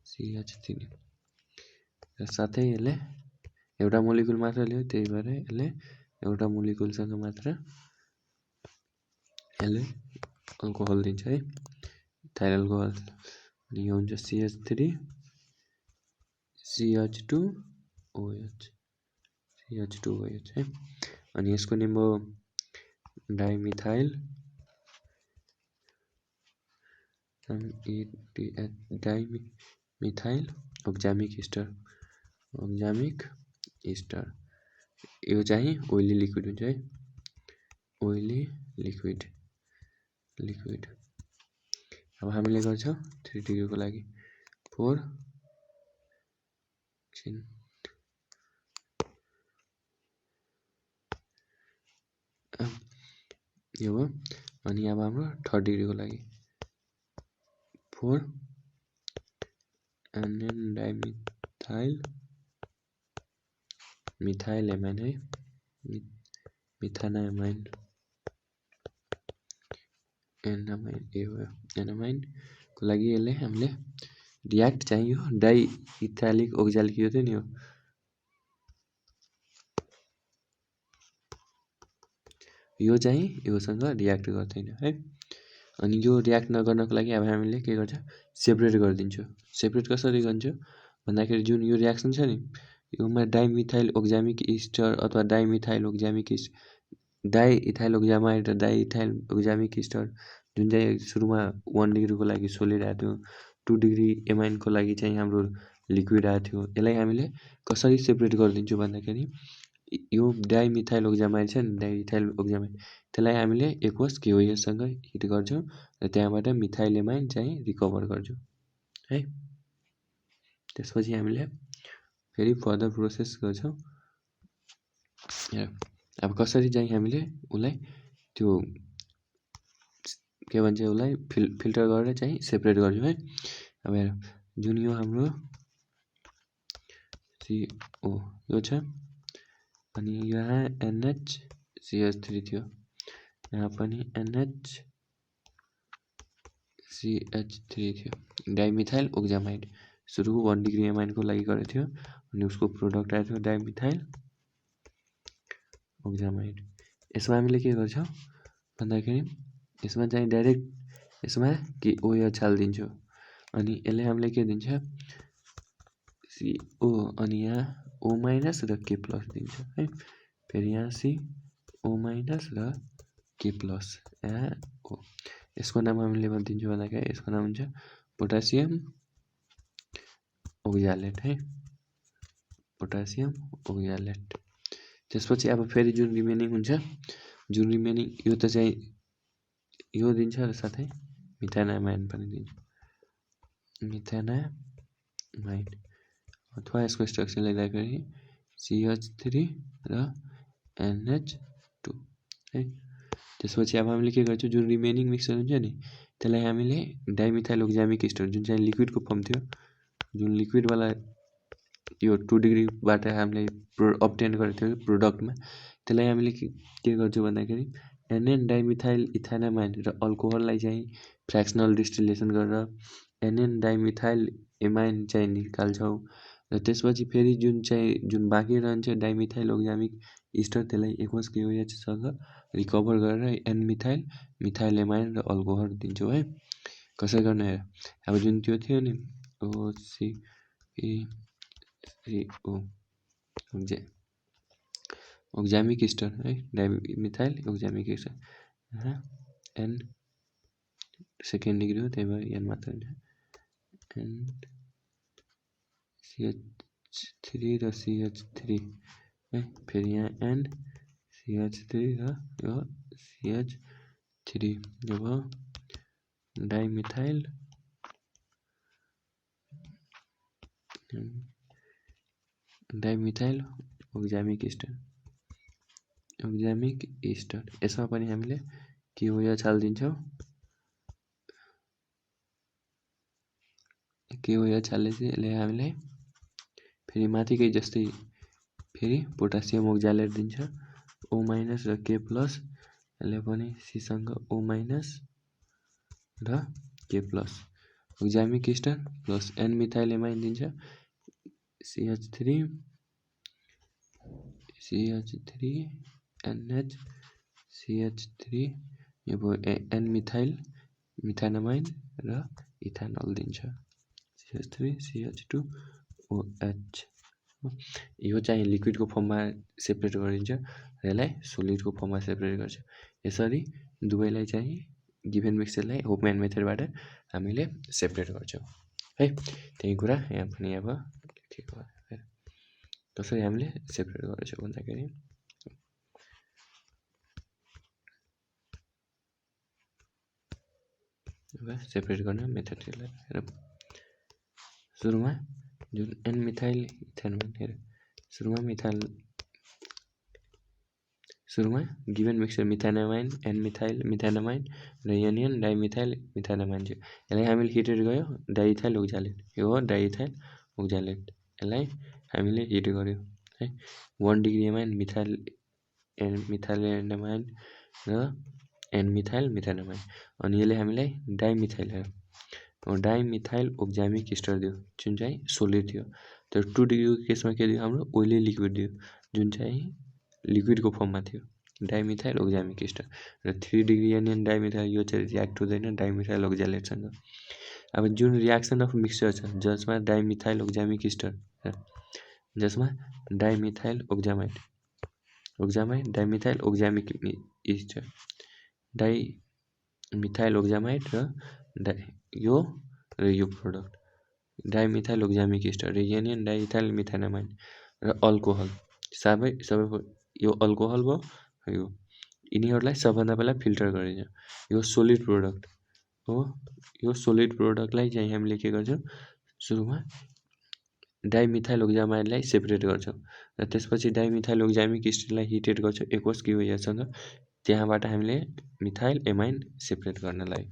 CH3 र साथै यसले एउटा मोलिकुल मात्र लियो, त्यही भएर यसले एउटा मोलिकुलसँग मात्र यसले अल्कोहल दिन्छ है, इथाइल अल्कोहल। अनि यो हुन्छ CH3 CH2OH है। अनि यसको नेम हो डाइमिथाइल ओक्जामिक इस्टर। यो चाहिँ ओइली लिक्विड हुन्छ है, ओइली लिक्विड। अब हामीले गर्छौँ 3 डिग्रीको लागि 4 यो हो। अनि अब हाम्रो 3 डिग्रीको लागि 4 NN मिथाइलेमाइन है, मिथानामाइन एनामाइन को लागि यसले हामीले रियाक्ट चाहियो डाइ इथाइलिक ओक्जालिक यो थियो नि हो, यो चाहिँ योसँग रियाक्ट गर्दैन है। अनि यो रियाक्ट नगर्नको लागि अब हामीले के गर्छ, सेपरेट गरिदिन्छौँ। सेपरेट कसरी गर्छौँ भन्दाखेरि जुन यो रियाक्सन छ नि, योमा डाइमिथाइल ओक्जामिक इस्टर अथवा डाइइथाइल ओक्जामाइड र डाइइथाइल ओक्जामिक इस्टर जुन चाहिँ सुरुमा 1 डिग्रीको लागि सोलिड आएको थियो, 2 डिग्री एमाइनको लागि चाहिँ हाम्रो लिक्विड आएको थियो। यसलाई हामीले कसरी सेपरेट गरिदिन्छौँ भन्दाखेरि यो डाइमिथाइल ओक्जामाइड छ नि, डाइइथाइल ओक्जामाइड, त्यसलाई हामीले एकवश KOH सँग हिट गर्छौँ र त्यहाँबाट मिथाइलेमाइन चाहिँ रिकभर गर्छौँ है। त्यसपछि हामीले फेरि फर्दर प्रोसेस गर्छौँ। अब कसरी चाहिँ हामीले उसलाई त्यो के भन्छ उसलाई फिल्टर गरेर चाहिँ सेपरेट गर्छौँ है। अब हेर जुन यो हाम्रो CO यो छ अनि यहाँ NHCH3 थियो, यहाँ पनि NHCH3 थियो, डाइमिथाइल ओक्जामाइड सुरु 1 डिग्री एमाइनको लागि गरेको थियो अनि उसको प्रोडक्ट आएको थियो डाइमिथाइल ओक्जामाइड। यसमा हामीले के गर्छौँ भन्दाखेरि यसमा चाहिँ डाइरेक्ट यसमा OH हालिदिन्छौँ अनि यसले हामीले के दिन्छ CO अनि यहाँ O- र K+ दिन्छ है। फेरि यहाँ CO- र K+ यहाँ O। यसको नाम हामीले दिन्छौँ भन्दाखेरि यसको नाम हुन्छ पोटासियम ओक्जालेट है, पोटासियम ओक्जालेट। त्यसपछि अब फेरि जुन रिमेनिङ हुन्छ, यो त चाहिँ यो दिन्छ र साथै मिथानामाइन पनि दिन्छ, मिथानामाइन अथवा यसको स्ट्रक्चर लेख्दाखेरि CH3 र NH2 है। त्यसपछि अब हामीले के गर्छौँ, जुन रिमेनिङ मिक्सचर हुन्छ नि त्यसलाई हामीले डाइमिथाइल ओक्जामिक इस्टर जुन चाहिँ लिक्विडको फर्म थियो, जुन लिक्विडवाला यो 2 डिग्रीबाट हामीले अब्टेन गरेको थियो प्रोडक्टमा, त्यसलाई हामीले के गर्छौँ भन्दाखेरि NN डाइमिथाइल इथानामाइन र अल्कोहललाई चाहिँ फ्रेक्सनल डिस्टिलेसन गरेर NN डाइमिथाइल एमाइन चाहिँ निकाल्छौँ र त्यसपछि फेरि जुन बाँकी रहन्छ डाइमिथाइल ओक्जामिक इस्टर त्यसलाई एक्वस KOHसँग रिकभर गरेर एन मिथाइल मिथाइल एमाइन र अल्कोहल दिन्छौँ है। कसरी गर्ने हेर, अब जुन त्यो थियो नि OCO ओक्जामिक इस्टर है, dimethyl oxamic ester an second degree हो, त्यही भएर एन मात्र हुन्छ। एन CH3 र CH3 है, फेरि यहाँ एन CH3 र यो CH3 यो भयो डाइमिथाइल ओक्जामिक इस्टर यसमा पनि हामीले KOH हालिदिन्छौँ। KOH हालेपछि यसले हामीलाई फेरि माथिकै जस्तै फेरि पोटासियम ओक्जालेट दिन्छ O- र K+, यसले पनि Cसँग O- र K+, oxamic ester plus N methyl amine दिन्छ CH3 NH CH3 यो भयो एन मिथाइल मिथानमाइन र इथानल दिन्छ CH3 CH2 OH। यो चाहिँ लिक्विडको फर्ममा सेपरेट गरिन्छ र यसलाई सोलिडको फर्ममा सेपरेट गर्छ। यसरी दुवैलाई चाहिँ गिभन मिक्सचरलाई होपम्यान मेथडबाट हामीले सेपरेट गर्छौँ है। त्यही कुरा यहाँ पनि अब लेखेको कसरी हामीले सेपरेट गर्छौँ भन्दाखेरि सेपरेट गर्ने मेथडलाई हेर। सुरुमा जुन एन मिथाइल इथानमाइन हेर, सुरुमा गिभन मिक्सचर मिथानमाइन एन मिथाइल मिथानमाइन र एनियन डाइमिथाइल मिथानमाइन थियो। यसलाई हामीले हिटेड गयो डाइइथाइल ओक्जालेट, यो हो डाइइथाइल ओक्जालेट। यसलाई हामीले हिट गर्यो है 1 डिग्री एमाइन मिथाइल एमाइन र एन मिथाइल मिथानमाइन। अनि यसले हामीलाई डाइमिथाइल ओक्जामिक इस्टर दियो जुन चाहिँ सोलिड थियो। तर 2 डिग्रीको केसमा के दियो हाम्रो ओइली लिक्विड दियो जुन चाहिँ लिक्विडको फर्ममा थियो डाइमिथाइल ओक्जामिक इस्टर। र 3 डिग्री एनियन डाइमिथाइल यो चाहिँ रियाक्ट हुँदैन डाइमिथाइल ओक्जालेटसँग। अब जुन रियाक्सन अफ मिक्सचर छ जसमा डाइमिथाइल ओक्जामिक इस्टर जसमा dimethyl ओक्जामाइड dimethyl oxamic Easter dimethyl ओक्जामाइड र यो प्रोडक्ट डाइमिथाइल ओक्जामिक इस्टर र एनियन डाइइथाइल मिथानमाइन र अल्कोहल सबै यो अल्कोहल भयो। यो यिनीहरूलाई सबभन्दा पहिला फिल्टर गरिन्छ। यो सोलिड प्रोडक्ट हो। यो सोलिड प्रोडक्टलाई चाहिँ हामीले के गर्छौँ सुरुमा डाइमिथाइल ओक्जामाइडलाई सेपरेट गर्छौँ र त्यसपछि डाइमिथाइल ओक्जामिक इस्टरलाई हिटेड गर्छौँ एक्वस KOHसँग। त्यहाँबाट हामीले मिथाइल एमाइन सेपरेट गर्नलाई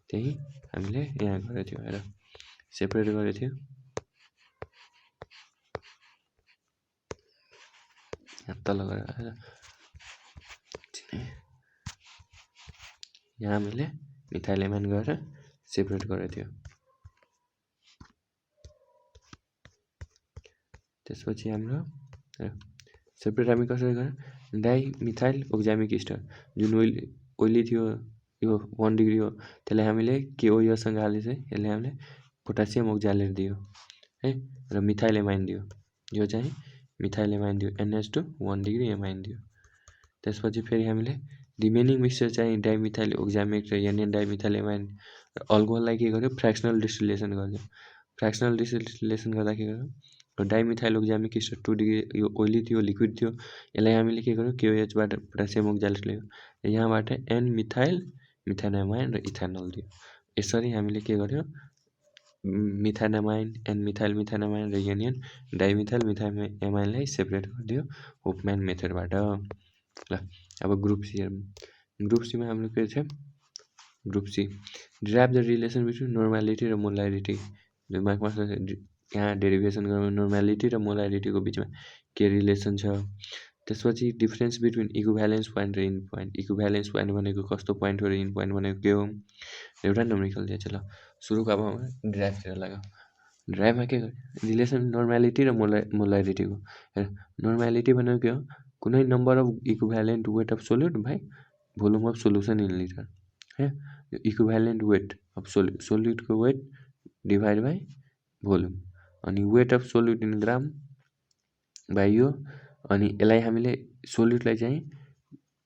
त्यही हामीले यहाँ गरेको थियौँ हेर, सेपरेट गरेको थियो। तल गएर यहाँ हामीले मिथाइल एमाइन गरेर सेपरेट गरेको थियो। त्यसपछि हाम्रो सेपरेट हामी कसरी गर्यौँ डाइमिथाइल ओक्जामिक इस्टर जुन ओइली थियो यो 1 डिग्री हो त्यसलाई हामीले KOHसँग हाले चाहिँ यसले हामीले पोटासियम ओक्जालेट दियो है र मिथाइल एमाइन दियो। यो चाहिँ मिथाइल एमाइन दियो NH2 1 डिग्री एमाइन दियो। त्यसपछि फेरि हामीले रिमेनिङ मिक्सचर चाहिँ डाइमिथाइल ओक्जामिक र एनियन डाइमिथाइल एमाइन र अल्कोहललाई के गर्यो फ्रेक्सनल डिस्टिलेसन गर्यो। फ्रेक्सनल डिस्टिलेसन गर्दा के गर्यो डाइमिथाइल ओक्जामिक इस्टर 2 डिग्री यो ओइली थियो लिक्विड थियो। यसलाई हामीले के गर्यो KOHबाट पोटासियम ओक्जालेट ल्यायो। यहाँबाट एन मिथाइल मिथानमाइन र इथानल दियो। यसरी हामीले के गर्यो मिथानमाइन एन मिथाइल मिथानमाइन र एनियन डाइमिथाइल मिथानमाइनलाई सेपरेट गरिदियो होपम्यान मेथडबाट। ल अब ग्रुप सीमा हाम्रो के छ group C derive the relation between normality र मोलारिटी। दिमागमा यहाँ डेरिभेसन गर्नु नर्मालिटी र मोलारिटीको बिचमा के रिलेसन छ। त्यसपछि डिफरेन्स बिट्विन इक्विभ्यालेन्स पोइन्ट र इन पोइन्ट। इक्विभ्यालेन्स पोइन्ट भनेको कस्तो पोइन्ट हो र इन पोइन्ट भनेको के हो एउटा न्युमेरिकल दिएछ। ल सुरुको अब डिराइभतिर लाग्यो। ड्राईमा के रिलेसन नर्मालिटी र मोलारिटीको नर्मालिटी भनेको के हो कुनै number of equivalent weight of solute by volume of solution in litre है इक्विभ्यालेन्ट वेट अफ सोल्युटको वेट डिभाइड बाई भोल्युम अनि weight of solute in gram by यो अनि यसलाई हामीले सोल्युटलाई चाहिँ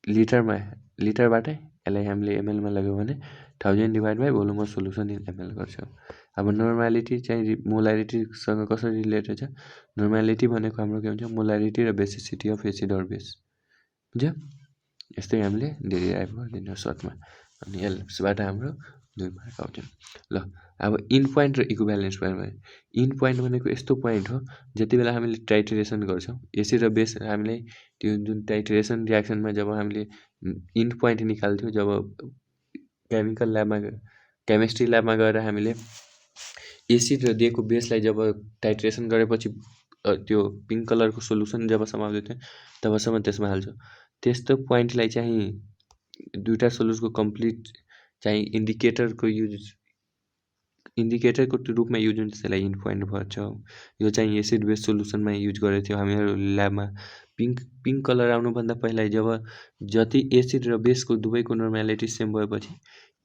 लिटरबाट यसलाई हामीले एमएलमा लग्यो भने 1000 divide by volume of solution in ML गर्छौँ। अब नर्मालिटी चाहिँ मोलारिटीसँग कसरी रिलेटेड छ नर्मालिटी भनेको हाम्रो के हुन्छ मोलारिटी र basicity of acid or base बुझ्यो यस्तै हामीले डेरिभाइभ गरिदिन्छौँ सर्टमा अनि यसबाट हाम्रो 2 मार्क आउँछ। ल अब इन पोइन्ट र इक्विभ्यालेन्स पोइन्ट भने इन पोइन्ट भनेको यस्तो पोइन्ट हो जति बेला हामीले टाइट्रेसन गर्छौँ एसिड र बेस हामीले त्यो जुन टाइट्रेसन रियाक्सनमा जब हामीले इन पोइन्ट निकाल्थ्यौँ जब केमिस्ट्री ल्याबमा गएर हामीले एसिड र दिएको बेसलाई जब टाइट्रेसन गरेपछि त्यो पिङ्क कलरको सोल्युसन जबसम्म आउँदैथ्यो तबसम्म त्यसमा हाल्छौँ। त्यस्तो पोइन्टलाई चाहिँ दुईवटा सोल्युसनको कम्प्लिट चाहिँ इन्डिकेटरको रूपमा युज हुन्छ त्यसलाई इन पोइन्ट भन्छ। यो चाहिँ एसिड बेस सोल्युसनमा युज गरेको थियो हामीहरू ल्याबमा पिङ्क कलर आउनुभन्दा पहिला जति एसिड र बेसको दुवैको नर्मालिटी सेम भएपछि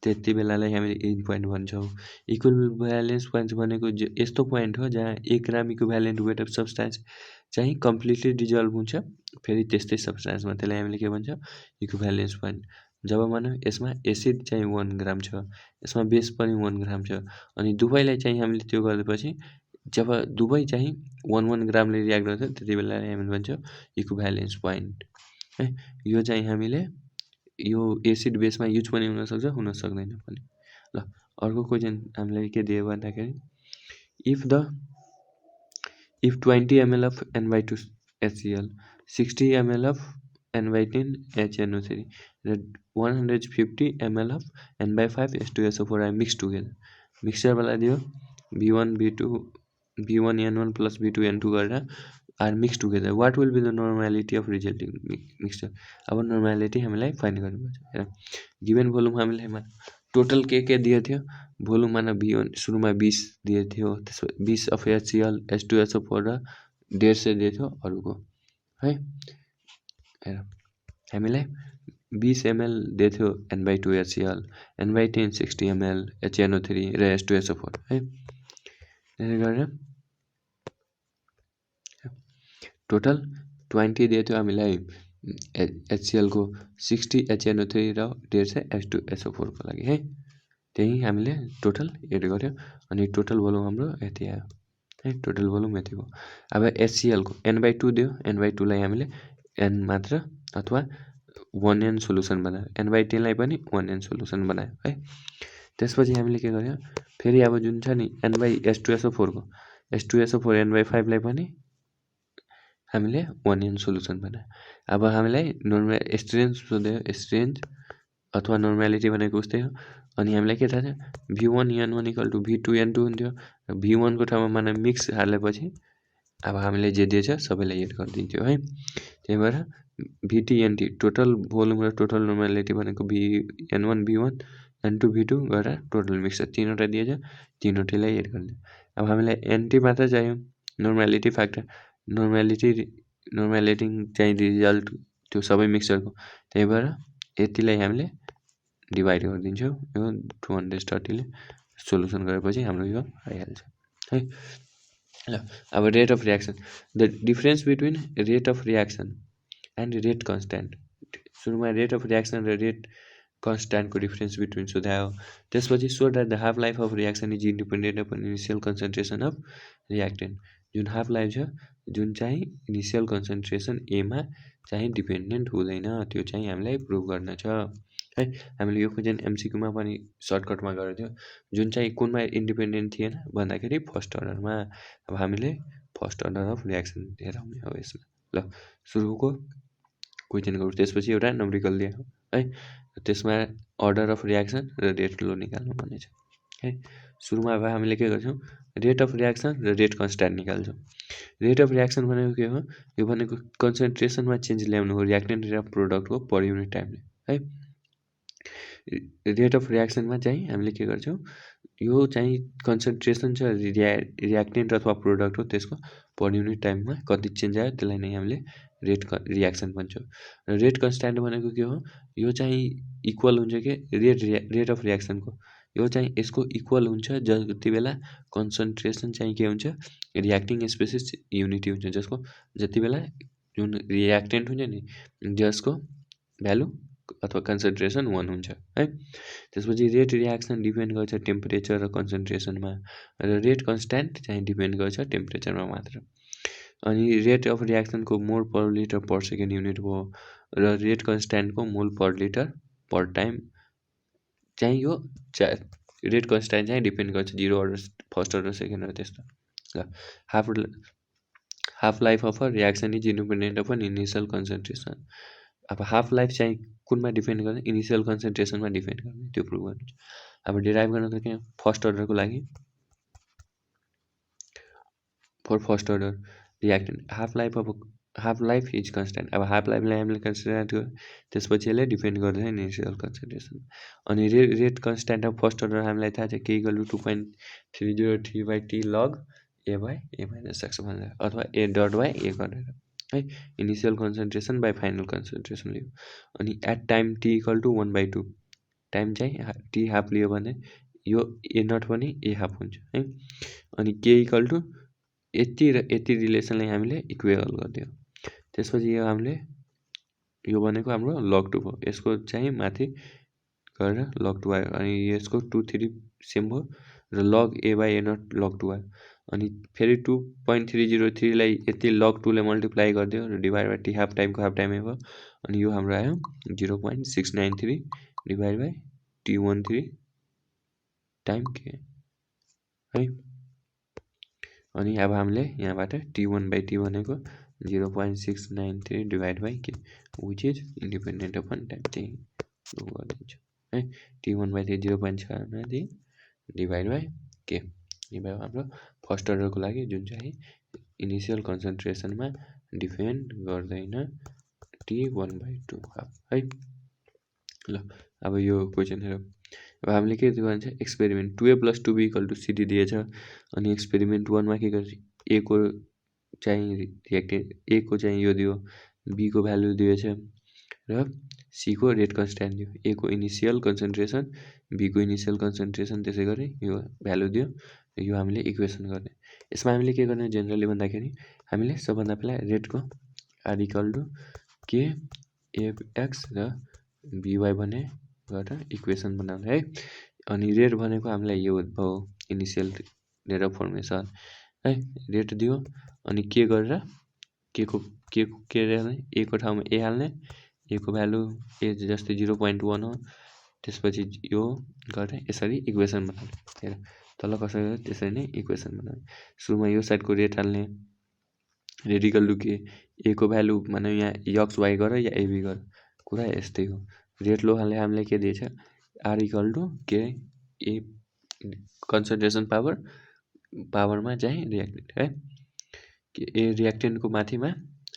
त्यति बेलालाई हामीले इन पोइन्ट भन्छौँ। इक्विभ्यालेन्स पोइन्ट भनेको यस्तो पोइन्ट हो जहाँ 1 ग्राम इक्विभ्यालेन्ट वेट अफ सब्सटेन्स चाहिँ कम्प्लिटली डिजल्भ हुन्छ फेरि त्यस्तै सब्सटेन्समा त्यसलाई हामीले के भन्छौँ इक्विभ्यालेन्स पोइन्ट। जब मानौँ यसमा एसिड चाहिँ 1 ग्राम छ यसमा बेस पनि 1 ग्राम छ अनि दुवैलाई चाहिँ हामीले त्यो गरेपछि जब दुवै चाहिँ 1 ग्रामले रियाक्ट गर्छ त्यति बेला हामीले भन्छौँ इक्विभ्यालेन्स पोइन्ट है। यो चाहिँ हामीले यो एसिड बेसमा युज पनि हुनसक्छ हुन सक्दैन पनि। ल अर्को क्वेसन हामीलाई के दियो भन्दाखेरि if 20 ml of N/2 HCl 60 ml of N/10 HNO3 र 150 ml of N/5 H2SO4 are mixed together mixture वाला दियो B1 B1 N1 plus B2 N2 गरेर are mix together what will be the normality of resulting mixture. अब normality हामीलाई find गर्नुपर्छ हेर given volume हामीलाई total के दिएको थियो भोल्युम माना B1 सुरुमा 20 दिएको थियो त्यसमा 20 अफ HCl H2SO4 र 150 दिएको थियो अरूको है। हेर हामीलाई 20 ml दिएको थियो N/2 HCl N/10 60 ml HNO3 र H2SO4 है। त्यसले गरेर टोटल 20 दिएको थियो हामीलाई HCl को 60 HNO3 र 150 H2SO4 को लागि है। त्यही हामीले टोटल एड गर्यो अनि टोटल भोल्युम हाम्रो यति आयो है टोटल भोल्युम यति हो। अब HCl को N/2 दियो N/2 लाई हामीले N मात्र अथवा 1N सोल्युसन बनायो N/10 लाई पनि 1N सोल्युसन बनायो है। त्यसपछि हामीले के गर्यो फेरि अब जुन छ नि N/H2SO4 को H2SO4 N/5 लाई पनि हामीले 1N सोल्युसन बनायो। अब हामीलाई नर्मल स्ट्रेन्थ सोध्यो स्ट्रेन्थ अथवा नर्मालिटी भनेको उस्तै हो अनि हामीलाई के थाहा छ V1 N1 = V2 N2 हुन्थ्यो र V1 को ठाउँमा माने मिक्स हालेपछि अब हामीले जे दिएछ सबैलाई एड गरिदिन्थ्यो है। त्यही भएर VT NT टोटल भोल्युम र टोटल नर्मालिटी भनेको N1 V1 N2 V2 गरेर टोटल मिक्स तीनवटा दिएछ तीनवटैलाई एड गरिदियो। अब हामीलाई NT मात्र चाहियो नर्मालिटी फ्याक्टर नर्मालिटी चाहिँ रिजल्ट त्यो सबै मिक्सचरको त्यही भएर यतिलाई हामीले डिभाइड गरिदिन्छौँ यो 230 ले सोल्युसन गरेपछि हाम्रो यो आइहाल्छ है। ल अब rate of reaction the difference between rate of reaction and rate constant सुरुमा रेट अफ रियाक्सन र रेट कन्स्ट्यान्टको डिफरेन्स बिट्विन सोधायो। त्यसपछि so that the half life of reaction is independent of initial concentration of reactant जुन half life छ जुन चाहिँ initial concentration एमा चाहिँ dependent हुँदैन त्यो चाहिँ हामीलाई प्रुभ गर्न छ है। हामीले यो क्वेसन एमसीक्यूमा पनि सर्टकटमा गरेको थियो जुन चाहिँ कुनमा इन्डिपेन्डेन्ट थिएन भन्दाखेरि फर्स्ट अर्डरमा। अब हामीले फर्स्ट अर्डर अफ रियाक्सन लिएर आउने हो यसमा। ल सुरुको क्वेसन गरौँ त्यसपछि एउटा नम्बरिकल दियो है त्यसमा अर्डर अफ रियाक्सन र रेट लो निकाल्नु भन्ने छ है। सुरुमा अब हामीले के गर्छौँ रेट अफ रियाक्सन र रेट कन्स्ट्यान्ट निकाल्छौँ। रेट अफ रियाक्सन भनेको के हो यो भनेको कन्सन्ट्रेसनमा चेन्ज ल्याउनु हो रियाक्टेन्ट र प्रोडक्टको पर युनिट टाइमले है। रेट अफ रियाक्सनमा चाहिँ हामीले के गर्छौँ यो चाहिँ कन्सन्ट्रेसन छ रियाक्टेन्ट अथवा प्रोडक्ट हो, त्यसको पर युनिट टाइममा कति चेन्ज आयो त्यसलाई नै हामीले रियाक्सन भन्छौँ। र रेट कन्स्ट्यान्ट भनेको के हो, यो चाहिँ इक्वल हुन्छ कि रेट अफ रियाक्सनको, यो चाहिँ यसको इक्वल हुन्छ जति बेला कन्सन्ट्रेसन चाहिँ के हुन्छ रियाक्टिङ स्पेसिस युनिटी हुन्छ, जसको जति बेला जुन रियाक्टेन्ट हुन्छ नि जसको भ्यालु अथवा कन्सन्ट्रेसन 1 हुन्छ है। त्यसपछि रेट रियाक्सन डिपेन्ड गर्छ टेम्परेचर र कन्सन्ट्रेसनमा, र रेट कन्स्ट्यान्ट चाहिँ डिपेन्ड गर्छ टेम्परेचरमा मात्र। अनि रेट अफ रियाक्सनको मोल per litre per second unit भयो, र रेट कन्स्ट्यान्टको मोल पर लिटर पर टाइम चाहिँ यो रेट कन्स्ट्यान्ट चाहिँ डिपेन्ड गर्छ 0 order, first order, second order त्यस्तो। ल half life of a reaction is independent of an initial concentration. अब हाफ लाइफ चाहिँ कुनमा डिपेन्ड गर्ने, इनिसियल कन्सन्ट्रेसनमा डिपेन्ड गर्ने, त्यो प्रुभ गर्नु। अब डिराइभ गर्नको के फर्स्ट अर्डरको लागि for first order reactant half life is constant. अब हाफ लाइफलाई हामीले कन्सिडर गर्यो, त्यसपछि यसले डिपेन्ड गर्दैन इनिसियल कन्सन्ट्रेसन। अनि rate constant of first order हामीलाई थाहा छ के equal to 2.303/t log a by a minus x भनेर, अथवा ए डट बाई ए गरेर है, initial concentration by final concentration लियो। अनि at time t equal to 1/2, time चाहिँ टी हाफ लियो भने यो ए नट पनि ए हाफ हुन्छ है। अनि के इक्वल टु यति र यति रिलेसनलाई हामीले इक्वेल गरिदियो। त्यसपछि यो हामीले यो भनेको हाम्रो लग 2 भयो, यसको चाहिँ माथि गरेर लग 2 आयो, अनि यसको 2 3 सेम भयो, र लग ए बाई ए नट लग 2 आयो। अनि फेरि 2.303लाई यति लग 2ले मल्टिप्लाई गरिदियो र डिभाइड बाई टी हाफ टाइमको हाफ टाइमै भयो, अनि यो हाम्रो आयो 0.693 डिभाइड बाई T13 टाइम के है। अनि अब हामीले यहाँबाट T1/T भनेको 0.693 डिभाइड बाई के, which is independent of time, त्यही गरिदिन्छु है। T1/T 0.693 डिभाइड बाई के, यो भयो हाम्रो फर्स्ट अर्डरको लागि, जुन चाहिँ इनिसियल कन्सन्ट्रेसनमा डिपेन्ड गर्दैन T1/2 हाफ है। ल अब यो क्वेसन हेरौँ। अब हामीले के भन्छ, एक्सपेरिमेन्ट 2a + 2b = CD दिएछ। अनि एक्सपेरिमेन्ट 1मा के गर्छ, ए को चाहिँ रियाक्टेन्ट, ए को चाहिँ यो दियो, बी को भ्यालु दिएछ, र सी को रेट कन्स्ट्यान्ट दियो। ए को इनिसियल कन्सन्ट्रेसन, बी को इनिसियल कन्सन्ट्रेसन, त्यसै गरी यो भ्यालु दियो। यो हामीले इक्वेसन गर्ने। यसमा हामीले के गर्ने जेनरली भन्दाखेरि, हामीले सबभन्दा पहिला रेटको आर इक्वल टु के एफ एक्स र बीवाई भने गरेर इक्वेसन बनाउने है। अनि रेट भनेको हामीलाई यो भयो इनिसियल रेट अफ फर्मेसन है। रेट दियो अनि के गरेर के हाल्ने, ए को ठाउँमा ए हाल्ने, ए को भ्यालु ए जस्तै 0.1 हो। त्यसपछि यो गरेर यसरी इक्वेसन बनाउने। हेर तल कसरी त्यसरी नै इक्वेसन बनाउने। सुरुमा यो साइडको रेट हाल्ने, रेट इक्वल टु के ए को भ्यालु माने यहाँ एक्स वाई गर या एबी गर, कुरा यस्तै हो। रेट लो हाल्ने हामीले के दिएछ, आर इक्वल टु के ए कन्सन्ट्रेसन पावरमा चाहिँ रियाक्टेन्ट है, कि ए रियाक्टेन्टको माथिमा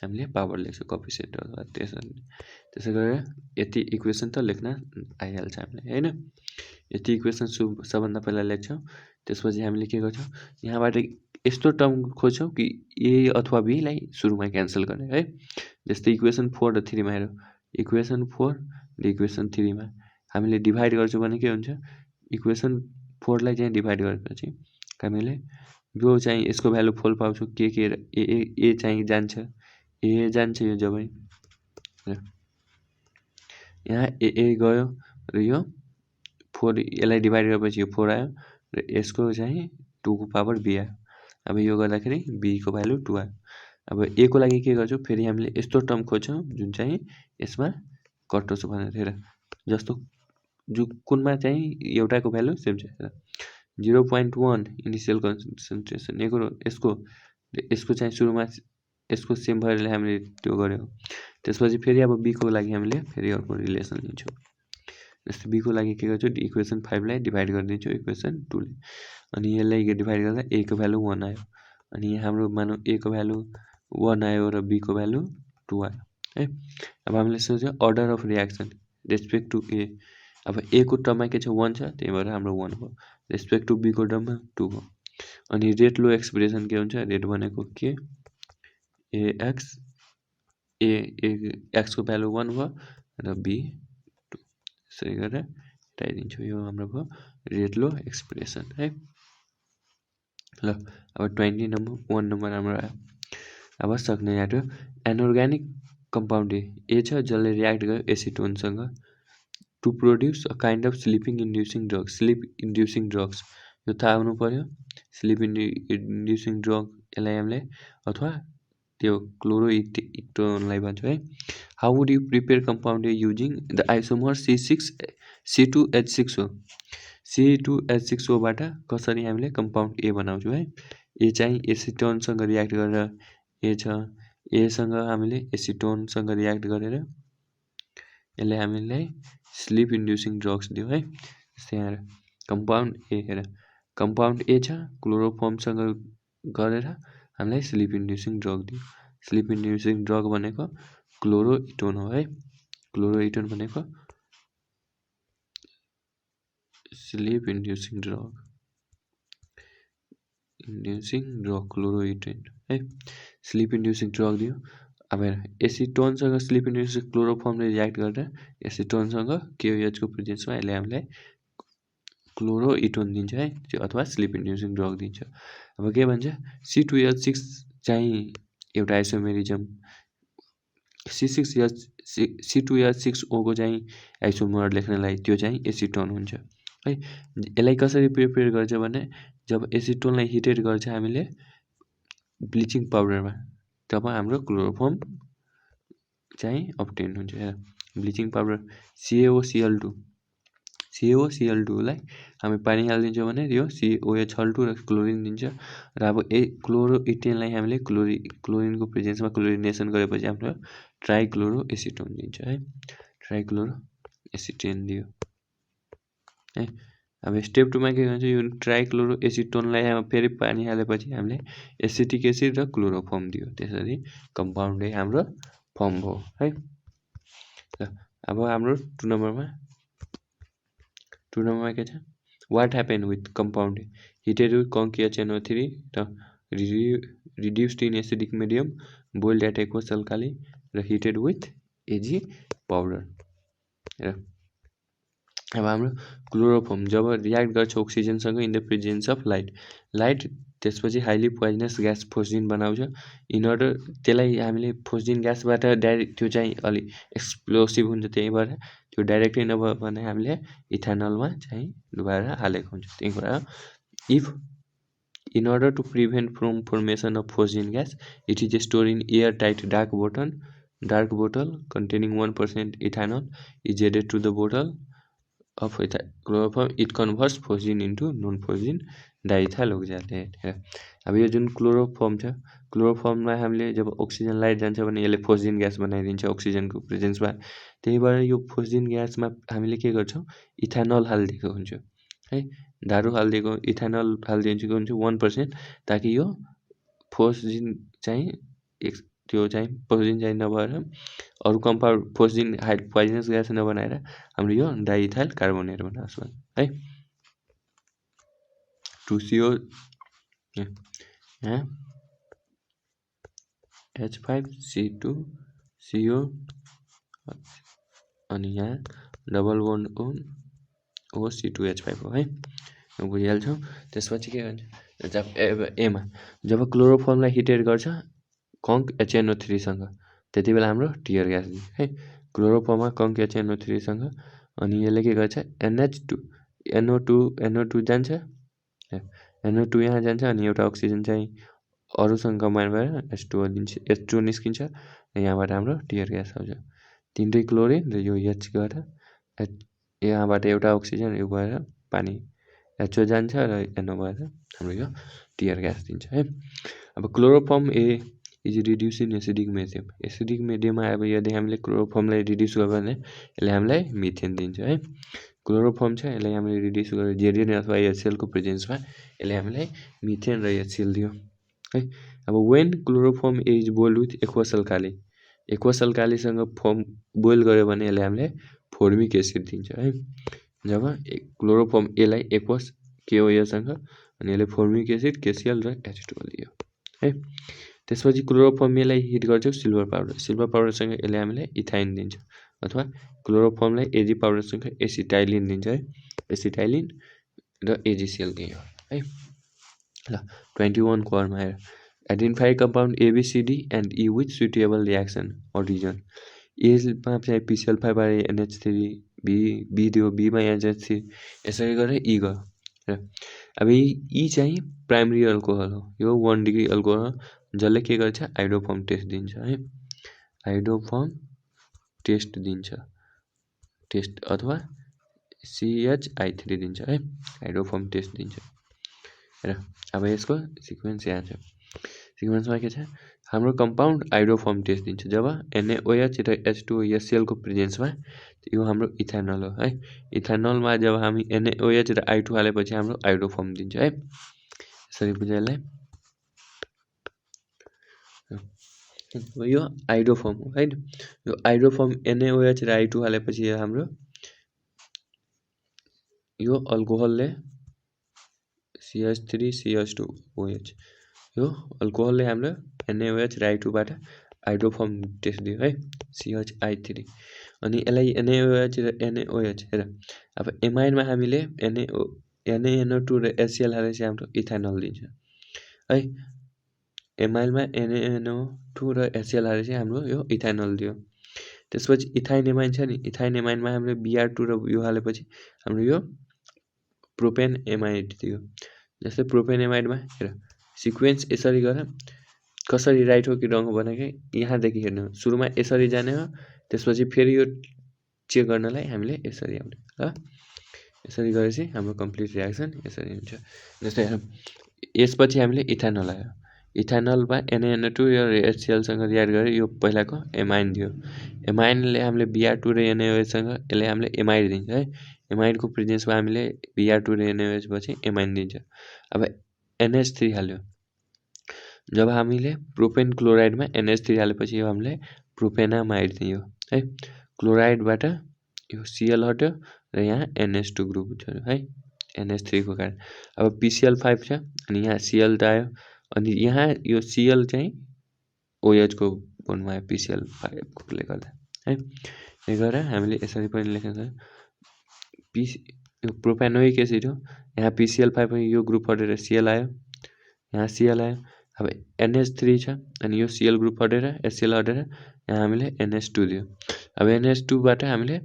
हामीले पावर लेख्छौँ कोएफिसिएन्ट अथवा त्यसै गरेर यति इक्वेसन त लेख्न आइहाल्छ हामीलाई हैन। यति इक्वेसन सबभन्दा पहिला लेख्छौँ। त्यसपछि हामीले के गर्छौँ, यहाँबाट यस्तो टर्म खोज्छौँ कि ए अथवा बीलाई सुरुमा क्यान्सल गर्ने है। जस्तै इक्वेसन 4 र 3मा हेरौँ, इक्वेसन 4 र इक्वेसन 3मा हामीले डिभाइड गर्छौँ भने के हुन्छ, इक्वेसन 4लाई चाहिँ डिभाइड गरेपछि हामीले यो चाहिँ यसको भ्यालु 4 पाउँछौँ, के ए चाहिँ जान्छ, ए जान्छ यो जबै यहाँ ए गयो, र यो 4 यसलाई डिभाइड गरेपछि यो 4 आयो, र यसको चाहिँ 2 को पावर बी आयो। अब यो गर्दाखेरि बी को भ्यालु 2 आयो। अब ए को लागि के गर्छौँ, फेरि हामीले यस्तो टर्म खोज्छौँ जुन चाहिँ यसमा कटोस् भनेर। हेर जस्तो कुनमा चाहिँ एउटाको भ्यालु सेम छ। 0.1 इनिसियल कन्सन्ट्रेसन यसको चाहिँ सुरुमा यसको सेम भएर हामीले त्यो गर्यौँ। त्यसपछि फेरि अब बी को लागि हामीले फेरि अर्को रिलेसन लिन्छौँ। जस्तै बी को लागि के गर्छौँ, इक्वेसन 5लाई डिभाइड गरिदिन्छौँ इक्वेसन 2ले, अनि यसलाई डिभाइड गर्दा ए को भ्यालु 1 आयो। अनि हाम्रो मानौँ ए को भ्यालु 1 आयो र बी को भ्यालु 2 आयो है। अब हामीले सोच्यौँ order of reaction respect to a, अब ए को टर्ममा के छ 1 छ, त्यही भएर हाम्रो 1 भयो। रेस्पेक्ट टु बी को टर्ममा 2 भयो। अनि रेट लो एक्सप्रेसन के हुन्छ, रेट भनेको के एक्स एक्स को भ्यालु 1 भयो र बी 2, यसरी गरेर हटाइदिन्छु। यो हाम्रो भयो रेट लो एक्सप्रेसन है। ल अब 1 नम्बर हाम्रो आयो। अब सक्ने आयो एनअर्ग्यानिक कम्पाउन्ड ए छ जसले रियाक्ट गर्यो एसिटोनसँग to produce a kind of sleeping inducing drug. Sleep inducing drugs यो थाहा हुनु पर्यो। स्लिप इन्ड्युसिङ ड्रग यसलाई हामीले अथवा त्यो क्लोरोइटोनलाई भन्छ है। How would you prepare compound A using the isomer C2H6O। C2H6O बाट कसरी हामीले कम्पाउन्ड ए बनाउँछौँ है। ए चाहिँ एसिटोनसँग रियाक्ट गरेर ए छ, एसँग हामीले एसिटोनसँग रियाक्ट गरेर यसलाई हामीलाई स्लिप इन्ड्युसिङ ड्रग्स दियो है। त्यहाँ कम्पाउन्ड ए हेर, कम्पाउन्ड ए छ क्लोरोफर्मसँग गरेर हामीलाई स्लिप इन्ड्युसिङ ड्रग दियो। स्लिप इन्ड्युसिङ ड्रग भनेको क्लोरोइटोन हो है। क्लोरोइटोन भनेको स्लिप इन्ड्युसिङ ड्रग क्लोरोइटोन है। स्लिप इन्ड्युसिङ ड्रग दियो। अब हेर एसिटोनसँग स्लिप इन्ड्युसिङ क्लोरोफर्मले रियाक्ट गरेर एसिटोनसँग KOH को प्रेजेन्समा यसले हामीलाई क्लोरोइटोन दिन्छ है, अथवा स्लिप इन्ड्युसिङ ड्रग दिन्छ। अब के भन्छ C2H6 चाहिँ एउटा आइसोमेरिजम, C2H6O को चाहिँ आइसोमर लेख्नलाई त्यो चाहिँ एसिटोन हुन्छ है। यसलाई कसरी प्रिपेयर गर्छ भने जब एसिटोनलाई हिटेड गर्छ हामीले ब्लिचिङ पाउडरमा, तब हाम्रो क्लोरोफर्म चाहिँ अब्टेन हुन्छ। ब्लिचिङ पाउडर CaOCl2 लाई हामी पानी हालिदिन्छौँ भने यो COH2 र क्लोरिन दिन्छ। र अब क्लोरोइटेनलाई हामीले क्लोरिनको प्रेजेन्समा क्लोरिनेसन गरेपछि हाम्रो ट्राइक्लोरो एसिटोन दिन्छ है। ट्राइक्लोरो एसिटेन दियो है। अब स्टेप 2 मा के गर्छ, यो ट्राइक्लोरो एसिटोनलाई फेरि पानी हालेपछि हामीले एसिटिक एसिड र क्लोरोफर्म दियो। त्यसरी कम्पाउन्ड ए हाम्रो फर्म भयो है। अब हाम्रो 2 नम्बरमा के छ, what happen with compound heated with CnO3 र reduced in acidic medium boiled at aqueous alkali र हिटेड विथ Ag पाउडर। अब हाम्रो क्लोरोफर्म जब रियाक्ट गर्छ अक्सिजनसँग in the presence of light त्यसपछि हाइली पोइजनस ग्यास फोस्जिन बनाउँछ। इन अर्डर त्यसलाई हामीले फोस्जिन ग्यासबाट डाइरेक्ट त्यो चाहिँ अलि एक्सप्लोसिभ हुन्छ, त्यही भएर त्यो डाइरेक्टली नभए भने हामीले इथानलमा चाहिँ डुबाएर हालेको हुन्छ। त्यही भएर if in order to prevent from formation of phosgene gas it is store in air tight dark bottle containing 1% ethanol is added to the bottle of chloroform it converts phosgene into non phosgene diethyl oxalate. अब यो जुन chloroform छ, क्लोरोफर्ममा हामीले जब oxygen light जान्छ भने यसले phosgene gas बनाइदिन्छ अक्सिजनको प्रेजेन्समा। त्यही भएर यो फोस्जिन ग्यासमा हामीले के गर्छौँ, इथानल हालिदिएको हुन्छ है। दारू हालिदिएको इथानल हालिदिएको हुन्छ 1%, ताकि यो फोस्जिन चाहिँ त्यो चाहिँ फोस्जिन चाहिँ नभएर अरू कम्पाउन्ड फोस्जिन पोइजनस ग्यास नबनाएर हाम्रो यो डाइइथाइल कार्बोनेट बनाउँछ है। 2CO यहाँ H5C2CO अनि यहाँ डबल बोन्ड OC2H5 हो है, बुझिहाल्छौँ। त्यसपछि के भन्छ, जब एमा जब क्लोरोफर्मलाई हिटेड गर्छ कङ्क HNO3 सँग, त्यति बेला हाम्रो टियर ग्यास दिन्छ है। क्लोरोफर्ममा कङ्क HNO3 सँग, अनि यसले के गर्छ NO2 जान्छ, NO2 यहाँ जान्छ, अनि एउटा अक्सिजन चाहिँ अरूसँग कम्बाइन भएर H2O दिन्छ, H2O निस्किन्छ, यहाँबाट हाम्रो टियर ग्यास आउँछ। 3 क्लोरिन र यो H गएर यहाँबाट एउटा अक्सिजन यो गएर पानी HO जान्छ र NO भएर हाम्रो यो टियर ग्यास दिन्छ है। अब chloroform a is reduce in acidic medium. Acidic मिडियममा अब यदि हामीले क्लोरोफर्मलाई रिड्युस गर्यो भने यसले हामीलाई मिथेन दिन्छ है। क्लोरोफर्म छ, यसलाई हामीले रिड्युस गरेर जेडिएन अथवा HCl को प्रेजेन्समा यसले हामीलाई मिथेन र HCl दियो है। अब when chloroform a is boiled with aqueous alkali, aqueous अल्कालीसँग बोइल गर्यो भने यसले हामीलाई फर्मिक एसिड दिन्छ है। जब क्लोरोफर्म एलाई एक्वस KOH सँग अनि यसले फर्मिक एसिड KCl र H2O दियो है। त्यसपछि क्लोरोफर्म एलाई हिट गर्छौँ सिल्भर पाउडरसँग यसले हामीले इथाइन दिन्छ अथवा क्लोरोफर्मलाई एजी पाउडरसँग एसिटाइलिन दिन्छ है। एसिटाइलिन र AgCl दियो है। ल 21 कोरमा आएर identify compound ABCD and E with suitable reaction or reason. एमा चाहिँ PCl5 NH3 बी दियो, बीमा NH3 यसरी गरेर E गयो र अब E चाहिँ प्राइमरी अल्कोहल हो, यो 1 डिग्री अल्कोहल हो जसले के गर्छ आइडोफर्म टेस्ट दिन्छ है। आइडोफर्म टेस्ट दिन्छ अथवा CHI3 दिन्छ है। आइडोफर्म टेस्ट दिन्छ र अब यसको सिक्वेन्स यहाँ छ। सिक्वेन्समा के छ हाम्रो कम्पाउन्ड आइडोफर्म टेस्ट दिन्छ जब NaOH र H2O HCl को प्रेजेन्समा, यो हाम्रो इथानल हो है। इथानलमा जब हामी NaOH र I2 हालेपछि हाम्रो आइडोफर्म दिन्छ है। यसरी बुझ्यो यसलाई। यो आइडोफर्म हो है। यो आइडोफर्म NaOH र I2 हालेपछि हाम्रो यो अल्कोहलले CH3CH2OH, यो अल्कोहलले हाम्रो NaOH र I2 बाट आइडोफर्म टेस्ट दियो है CHI3। अनि यसलाई NaOH र NaOH हेर अब एमाइनमा हामीले NaNO2 र HCl हालेपछि हाम्रो इथानल दिन्छ है। एमाइनमा NaNO2 र HCl हालेपछि हाम्रो यो इथानल दियो। त्यसपछि इथाइन एमाइन छ नि, इथाइन एमाइनमा हामीले Br2 र यो हालेपछि हाम्रो यो प्रोपेन एमाइड दियो। जस्तै प्रोपेन एमाइडमा हेर सिक्वेन्स यसरी गर, कसरी राइट हो कि रङ हो भनेकै यहाँदेखि हेर्नु, सुरुमा यसरी जाने हो, त्यसपछि फेरि यो चेक गर्नलाई हामीले यसरी आउने ल। यसरी गरेपछि हाम्रो कम्प्लिट रियाक्सन यसरी हुन्छ। जस्तै यसपछि हामीले इथानल आयो, इथानलमा NaNO2 र HCl सँग रियाक्ट गरेर यो पहिलाको एमाइन दियो। एमाइनले हामीले Br2 र NaOH सँग यसले हामीले एमाइड दिन्छ है। एमाइडको प्रेजेन्समा हामीले Br2 र NaOH पछि एमाइन दिन्छ। अब NH3 हाल्यो, जब हामीले प्रोपेन क्लोराइडमा NH3 हालेपछि यो हामीले प्रोपेनामाइड दियो है। क्लोराइडबाट यो Cl हट्यो र यहाँ NH2 ग्रुप छ है NH3 को कारण। अब PCl5 छ अनि यहाँ Cl त आयो अनि यहाँ यो Cl चाहिँ OH को बोन्डमा आयो PCl5 कोले गर्दा है। यो गरेर हामीले यसरी पनि लेख्न सक्छौँ, यो प्रोपेनोइक एसिड हो, यहाँ PCl5 यो ग्रुप हटेर Cl आयो, यहाँ Cl आयो। अब NH3 छ अनि यो Cl ग्रुप हटेर HCl हटेर यहाँ हामीले NH2 दियो। अब NH2 बाट हामीले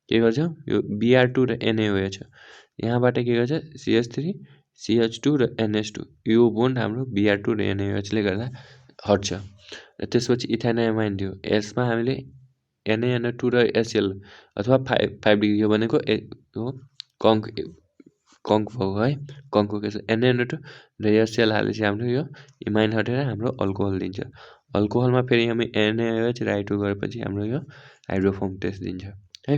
के गर्छौँ, यो Br2 र NaOH यहाँबाट के गर्छ CH3 CH2 र NH2, यो बोन्ड हाम्रो Br2 र NaOH ले गर्दा हट्छ र त्यसपछि इथाइनामाइन दियो। यसमा हामीले NaNO2 र HCl अथवा 5 डिग्री यो भनेको हो कङ्क भएको है। कङ्कको केस NaNO2 र HCl हालेपछि हाम्रो यो इमाइन हटेर हाम्रो अल्कोहल दिन्छ। अल्कोहलमा फेरि हामी NaOH र I2 गरेपछि हाम्रो यो हाइड्रोफर्म टेस्ट दिन्छ है।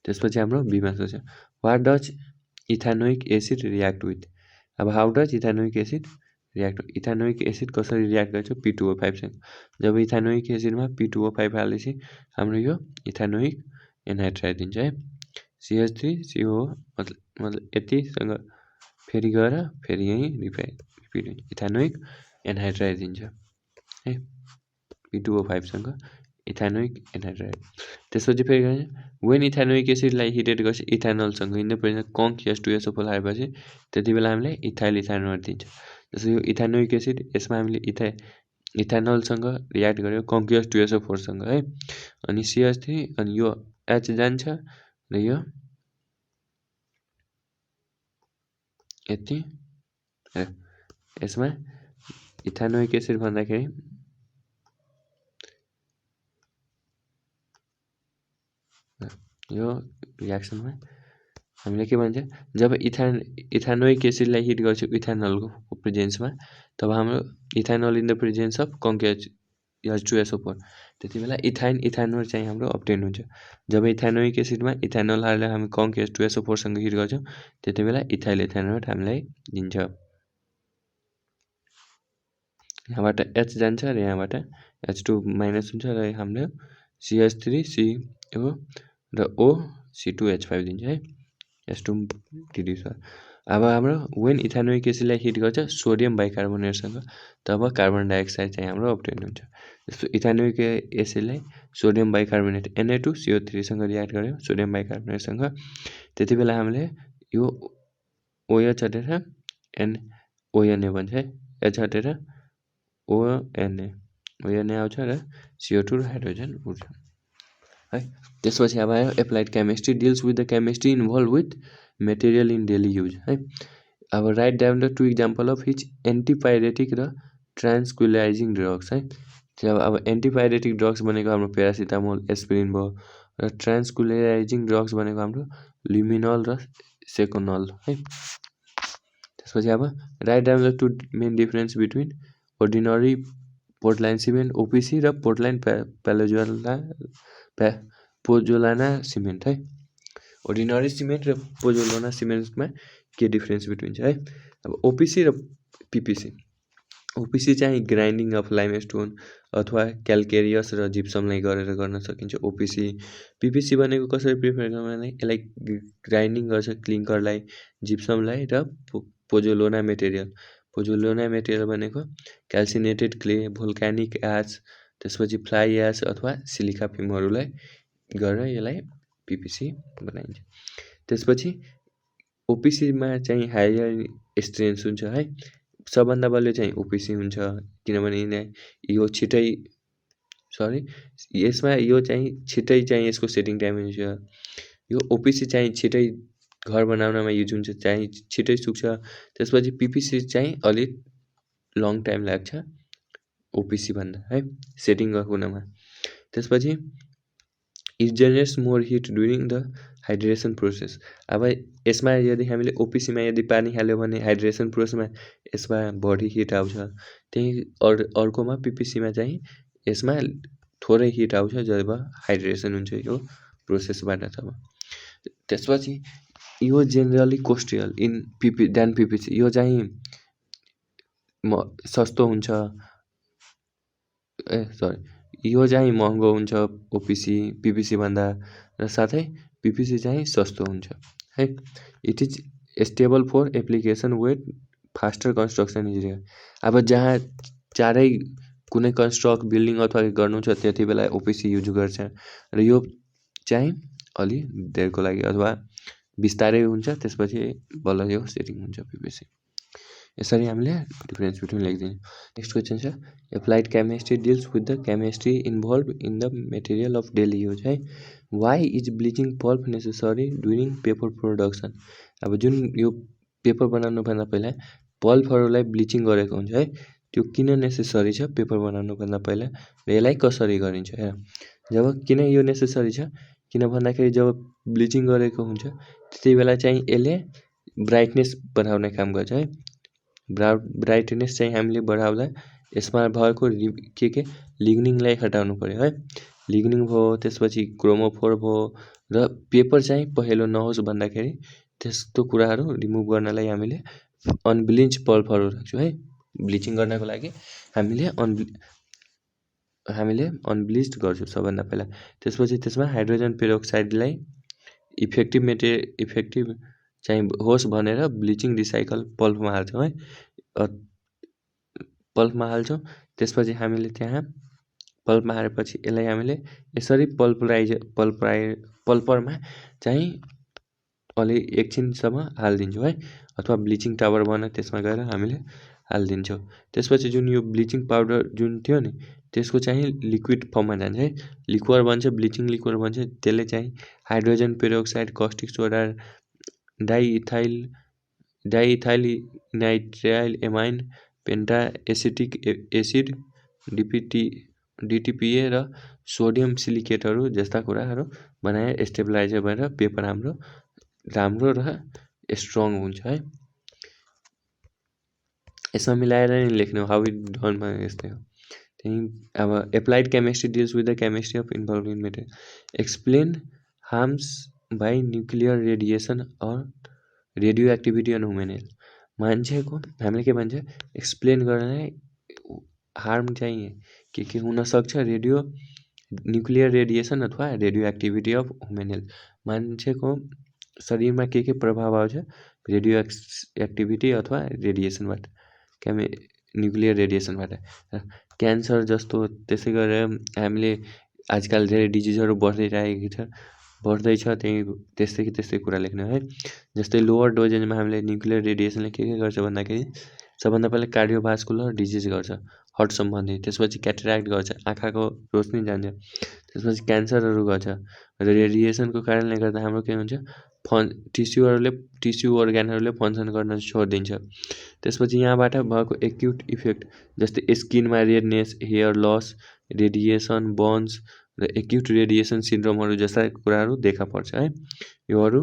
त्यसपछि हाम्रो बीमा सोच what does ethanoic acid react with. अब how does ethanoic acid react, ethanoic acid कसरी रियाक्ट गर्छ P2O5 सँग। जब इथानोइक एसिडमा P2O5 हालेपछि हाम्रो यो इथानोइक एनहाइड्राइड दिन्छ है। CH3CO मतलब यतिसँग फेरि गएर फेरि यहीँ रिपिट इथानोइक एनहाइड्राइड दिन्छ है P2O5 सँग इथानोइक एनहाइड्राइड। त्यसपछि फेरि वेन इथानोइक एसिडलाई हिटेड गर्छ इथानलसँग इन द प्रेजेन्स कङ्क H2SO4 हालेपछि त्यति बेला हामीले इथाइल इथानोइड दिन्छ। जस्तो यो इथानोइक एसिड यसमा हामीले इथानलसँग रियाक्ट गर्यो कङ्क H2SO4 सँग है। अनि CH3 अनि यो H जान्छ र यो यति यसमा इथानोइक एसिड भन्दाखेरि यो रियाक्सनमा हामीले के भन्छ, जब इथानोइक एसिडलाई हिट गर्छ इथानलको प्रेजेन्समा तब हाम्रो ethanol in the presence of conc H2SO4 त्यति बेला इथानोल चाहिँ हाम्रो अब्टेन हुन्छ। जब इथानोइक एसिडमा इथानल हालेर हामी कङ्क H2SO4 सँग हिट गर्छौँ त्यति बेला इथाइल इथानोल हामीलाई दिन्छ। यहाँबाट H जान्छ र यहाँबाट H2- हुन्छ र हाम्रो CH3CO र OC2H5 दिन्छ है, H2 अब हाम्रो वेन इथानोइक एसिडलाई हिट गर्छ सोडियम बाइकार्बोनेटसँग तब कार्बन डाइअक्साइड चाहिँ हाम्रो अब्टेन हुन्छ। जस्तो इथानोइक एसिडलाई सोडियम बाइकार्बोनेट Na2CO3सँग रियाक्ट गर्यो सोडियम बाइकार्बोनेटसँग, त्यति बेला हामीले यो OH हटेर ONA बन्छ है, H हटेर ONA आउँछ र CO2 र हाइड्रोजन उड्छ है। त्यसपछि अब आयो applied chemistry deals with the chemistry involve with material in daily use है। अब write down the 2 example of which antipyretic र ट्रान्सक्युलाइजिङ ड्रग्स है। अब एन्टिपाइरेटिक ड्रग्स भनेको हाम्रो प्यारासिटामोल एस्पिरिन भयो र ट्रान्सक्युलाइजिङ ड्रग्स भनेको हाम्रो ल्युमिनल र सेकोनल है। त्यसपछि अब write down the 2 main difference between ordinary Portland cement OPC र पोर्टल्यान्ड पोजोलाना सिमेन्ट है। अर्डिनरी सिमेन्ट र पोजोलाना सिमेन्टमा के डिफरेन्स बिट्विन छ है। अब OPC र PPC, OPC चाहिँ ग्राइन्डिङ अफ लाइमस्टोन अथवा क्याल्केरियस र जिप्समलाई गरेर गर्न सकिन्छ OPC। PPC भनेको कसरी प्रिपेयर गर्नु भने यसलाई ग्राइन्डिङ गर्छ क्लिङ्करलाई, जिप्समलाई र पोजोलोना मेटेरियल भनेको क्याल्सिनेटेड क्ले, भोल्कानिक एच, त्यसपछि फ्लाइ एच अथवा सिलिका फिल्महरूलाई गरेर यसलाई PPC बनाइन्छ। त्यसपछि OPCमा चाहिँ हायर स्ट्रेन्थ हुन्छ है, सबभन्दा बलियो चाहिँ OPC हुन्छ किनभने यो छिटै यसमा यो चाहिँ छिटै चाहिँ यसको सेटिङ टाइम हुन्छ। यो OPC चाहिँ छिटै घर बनाउनमा युज हुन्छ, चाहिँ छिटै सुक्छ। त्यसपछि PPC चाहिँ अलिक लङ टाइम लाग्छ OPC भन्दा है सेटिङ हुनमा। त्यसपछि it generates more heat during the hydration process. अब यसमा यदि हामीले OPCमा यदि पानी हाल्यो भने हाइड्रेसन प्रोसेसमा यसमा बढी हिट आउँछ, त्यही अर्कोमा PPCमा चाहिँ यसमा थोरै हिट आउँछ जब हाइड्रेसन हुन्छ यो प्रोसेसबाट तब। त्यसपछि यो जेनरली कोस्टियल इन PPC, यो चाहिँ सस्तो हुन्छ यो चाहिँ महँगो हुन्छ PPC भन्दा र साथै PPC चाहिँ सस्तो हुन्छ है। It is stable for application with faster construction is. अब जहाँ चाँडै कुनै कन्स्ट्रक्ट बिल्डिङ अथवा गर्नु छ त्यति बेला OPC युज गर्छ र यो चाहिँ अलि धेरको लागि अथवा बिस्तारै हुन्छ, त्यसपछि बल्ल यो सेटिङ हुन्छ PPC। यसरी हामीले डिफरेन्स बिट्विन लेखिदिने। नेक्स्ट क्वेसन छ applied chemistry deals with the chemistry involve in the material of daily use है। Why is bleaching pulp necessary during paper production. अब जुन यो पेपर बनाउनुभन्दा पहिला पल्पहरूलाई ब्लिचिङ गरेको हुन्छ है, त्यो किन नेसेसरी छ पेपर बनाउनुभन्दा पहिला र यसलाई कसरी गरिन्छ हेर। जब किन यो नेसेसरी छ किन भन्दाखेरि जब ब्लिचिङ गरेको हुन्छ त्यति बेला चाहिँ यसले ब्राइटनेस बढाउने काम गर्छ है। ब्राइटनेस चाहिँ हामीले बढाउँदा यसमा भएको के लिग्निङलाई हटाउनु पर्यो है। लिग्निङ भयो, त्यसपछि क्रोमोफोर भयो र पेपर चाहिँ पहेँलो नहोस् भन्दाखेरि त्यस्तो कुराहरू रिमुभ गर्नलाई हामीले अनब्लिच पल्पहरू राख्छौँ है। ब्लिचिङ गर्नको लागि हामीले अनब्लिच्ड गर्छौँ सबभन्दा पहिला। त्यसपछि त्यसमा हाइड्रोजन पेरोक्साइडलाई इफेक्टिभ चाहिँ होस् भनेर ब्लिचिङ रिसाइकल पल्पमा हाल्छौँ है। पल्पमा हाल्छौँ, त्यसपछि हामीले त्यहाँ पल्पमा हालेपछि यसलाई हामीले यसरी पल्परमा चाहिँ अलि एकछिनसम्म हालिदिन्छौँ है, अथवा ब्लिचिङ टावर बना त्यसमा गएर हामीले हालिदिन्छौँ। त्यसपछि जुन यो ब्लिचिङ पाउडर जुन थियो नि त्यसको चाहिँ लिक्विड फर्ममा जान्छ है, लिक्वर बन्छ, ब्लिचिङ लिक्वर बन्छ। त्यसले चाहिँ hydrogen peroxide, caustic soda, diethyl nitrile amine, penta acetic acid, DTPA र सोडियम सिलिकेटहरू जस्ता कुराहरू बनाएर स्टेबलाइजर भएर पेपर हाम्रो राम्रो र स्ट्रङ हुन्छ है। यसमा मिलाएर नै लेख्नु हाउ इट डनमा यस्तै हो। त्यही अब applied chemistry deals with the chemistry of involve in material. Explain harms by nuclear radiation or radioactivity on human health. मान्छेको हामीले के भन्छ एक्सप्लेन गर्न हार्म चाहिँ के हुनसक्छ रेडियो न्युक्लियर रेडिएसन अथवा radio activity of human health मान्छेको शरीरमा के प्रभाव आउँछ रेडियो एक्टिभिटी अथवा रेडिएसनबाट न्युक्लियर रेडिएसनबाट क्यान्सर जस्तो त्यसै गरेर हामीले आजकल धेरै डिजिजहरू बढ्दैछ त्यस्तै कुरा लेख्नु है। जस्तै लोवर डोजेजमा हामीले न्युक्लियर रेडिएसनले के गर्छ भन्दाखेरि सबभन्दा पहिला कार्डियोभास्कुलर डिजिज गर्छ हार्ट सम्बन्धी, त्यसपछि क्याटरेक्ट गर्छ आँखाको रोशनी जान्छ, त्यसपछि क्यान्सरहरू गर्छ। र रेडिएसनको कारणले गर्दा हाम्रो के हुन्छ टिस्यु अर्ग्यानहरूले फङ्सन गर्न छोडिदिन्छ। त्यसपछि यहाँबाट भएको एक्युट इफेक्ट जस्तै स्किनमा redness, hair loss, radiation burns र एक्युट रेडिएसन सिन्ड्रोमहरू जस्ता कुराहरू देखा पर्छ है। योहरू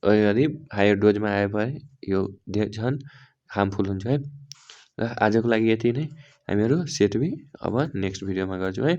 यदि हायर डोजमा आयो भने यो झन् हार्मफुल हुन्छ है। र आजको लागि यति नै, हामीहरू सेट बी अब नेक्स्ट भिडियोमा गर्छौँ है।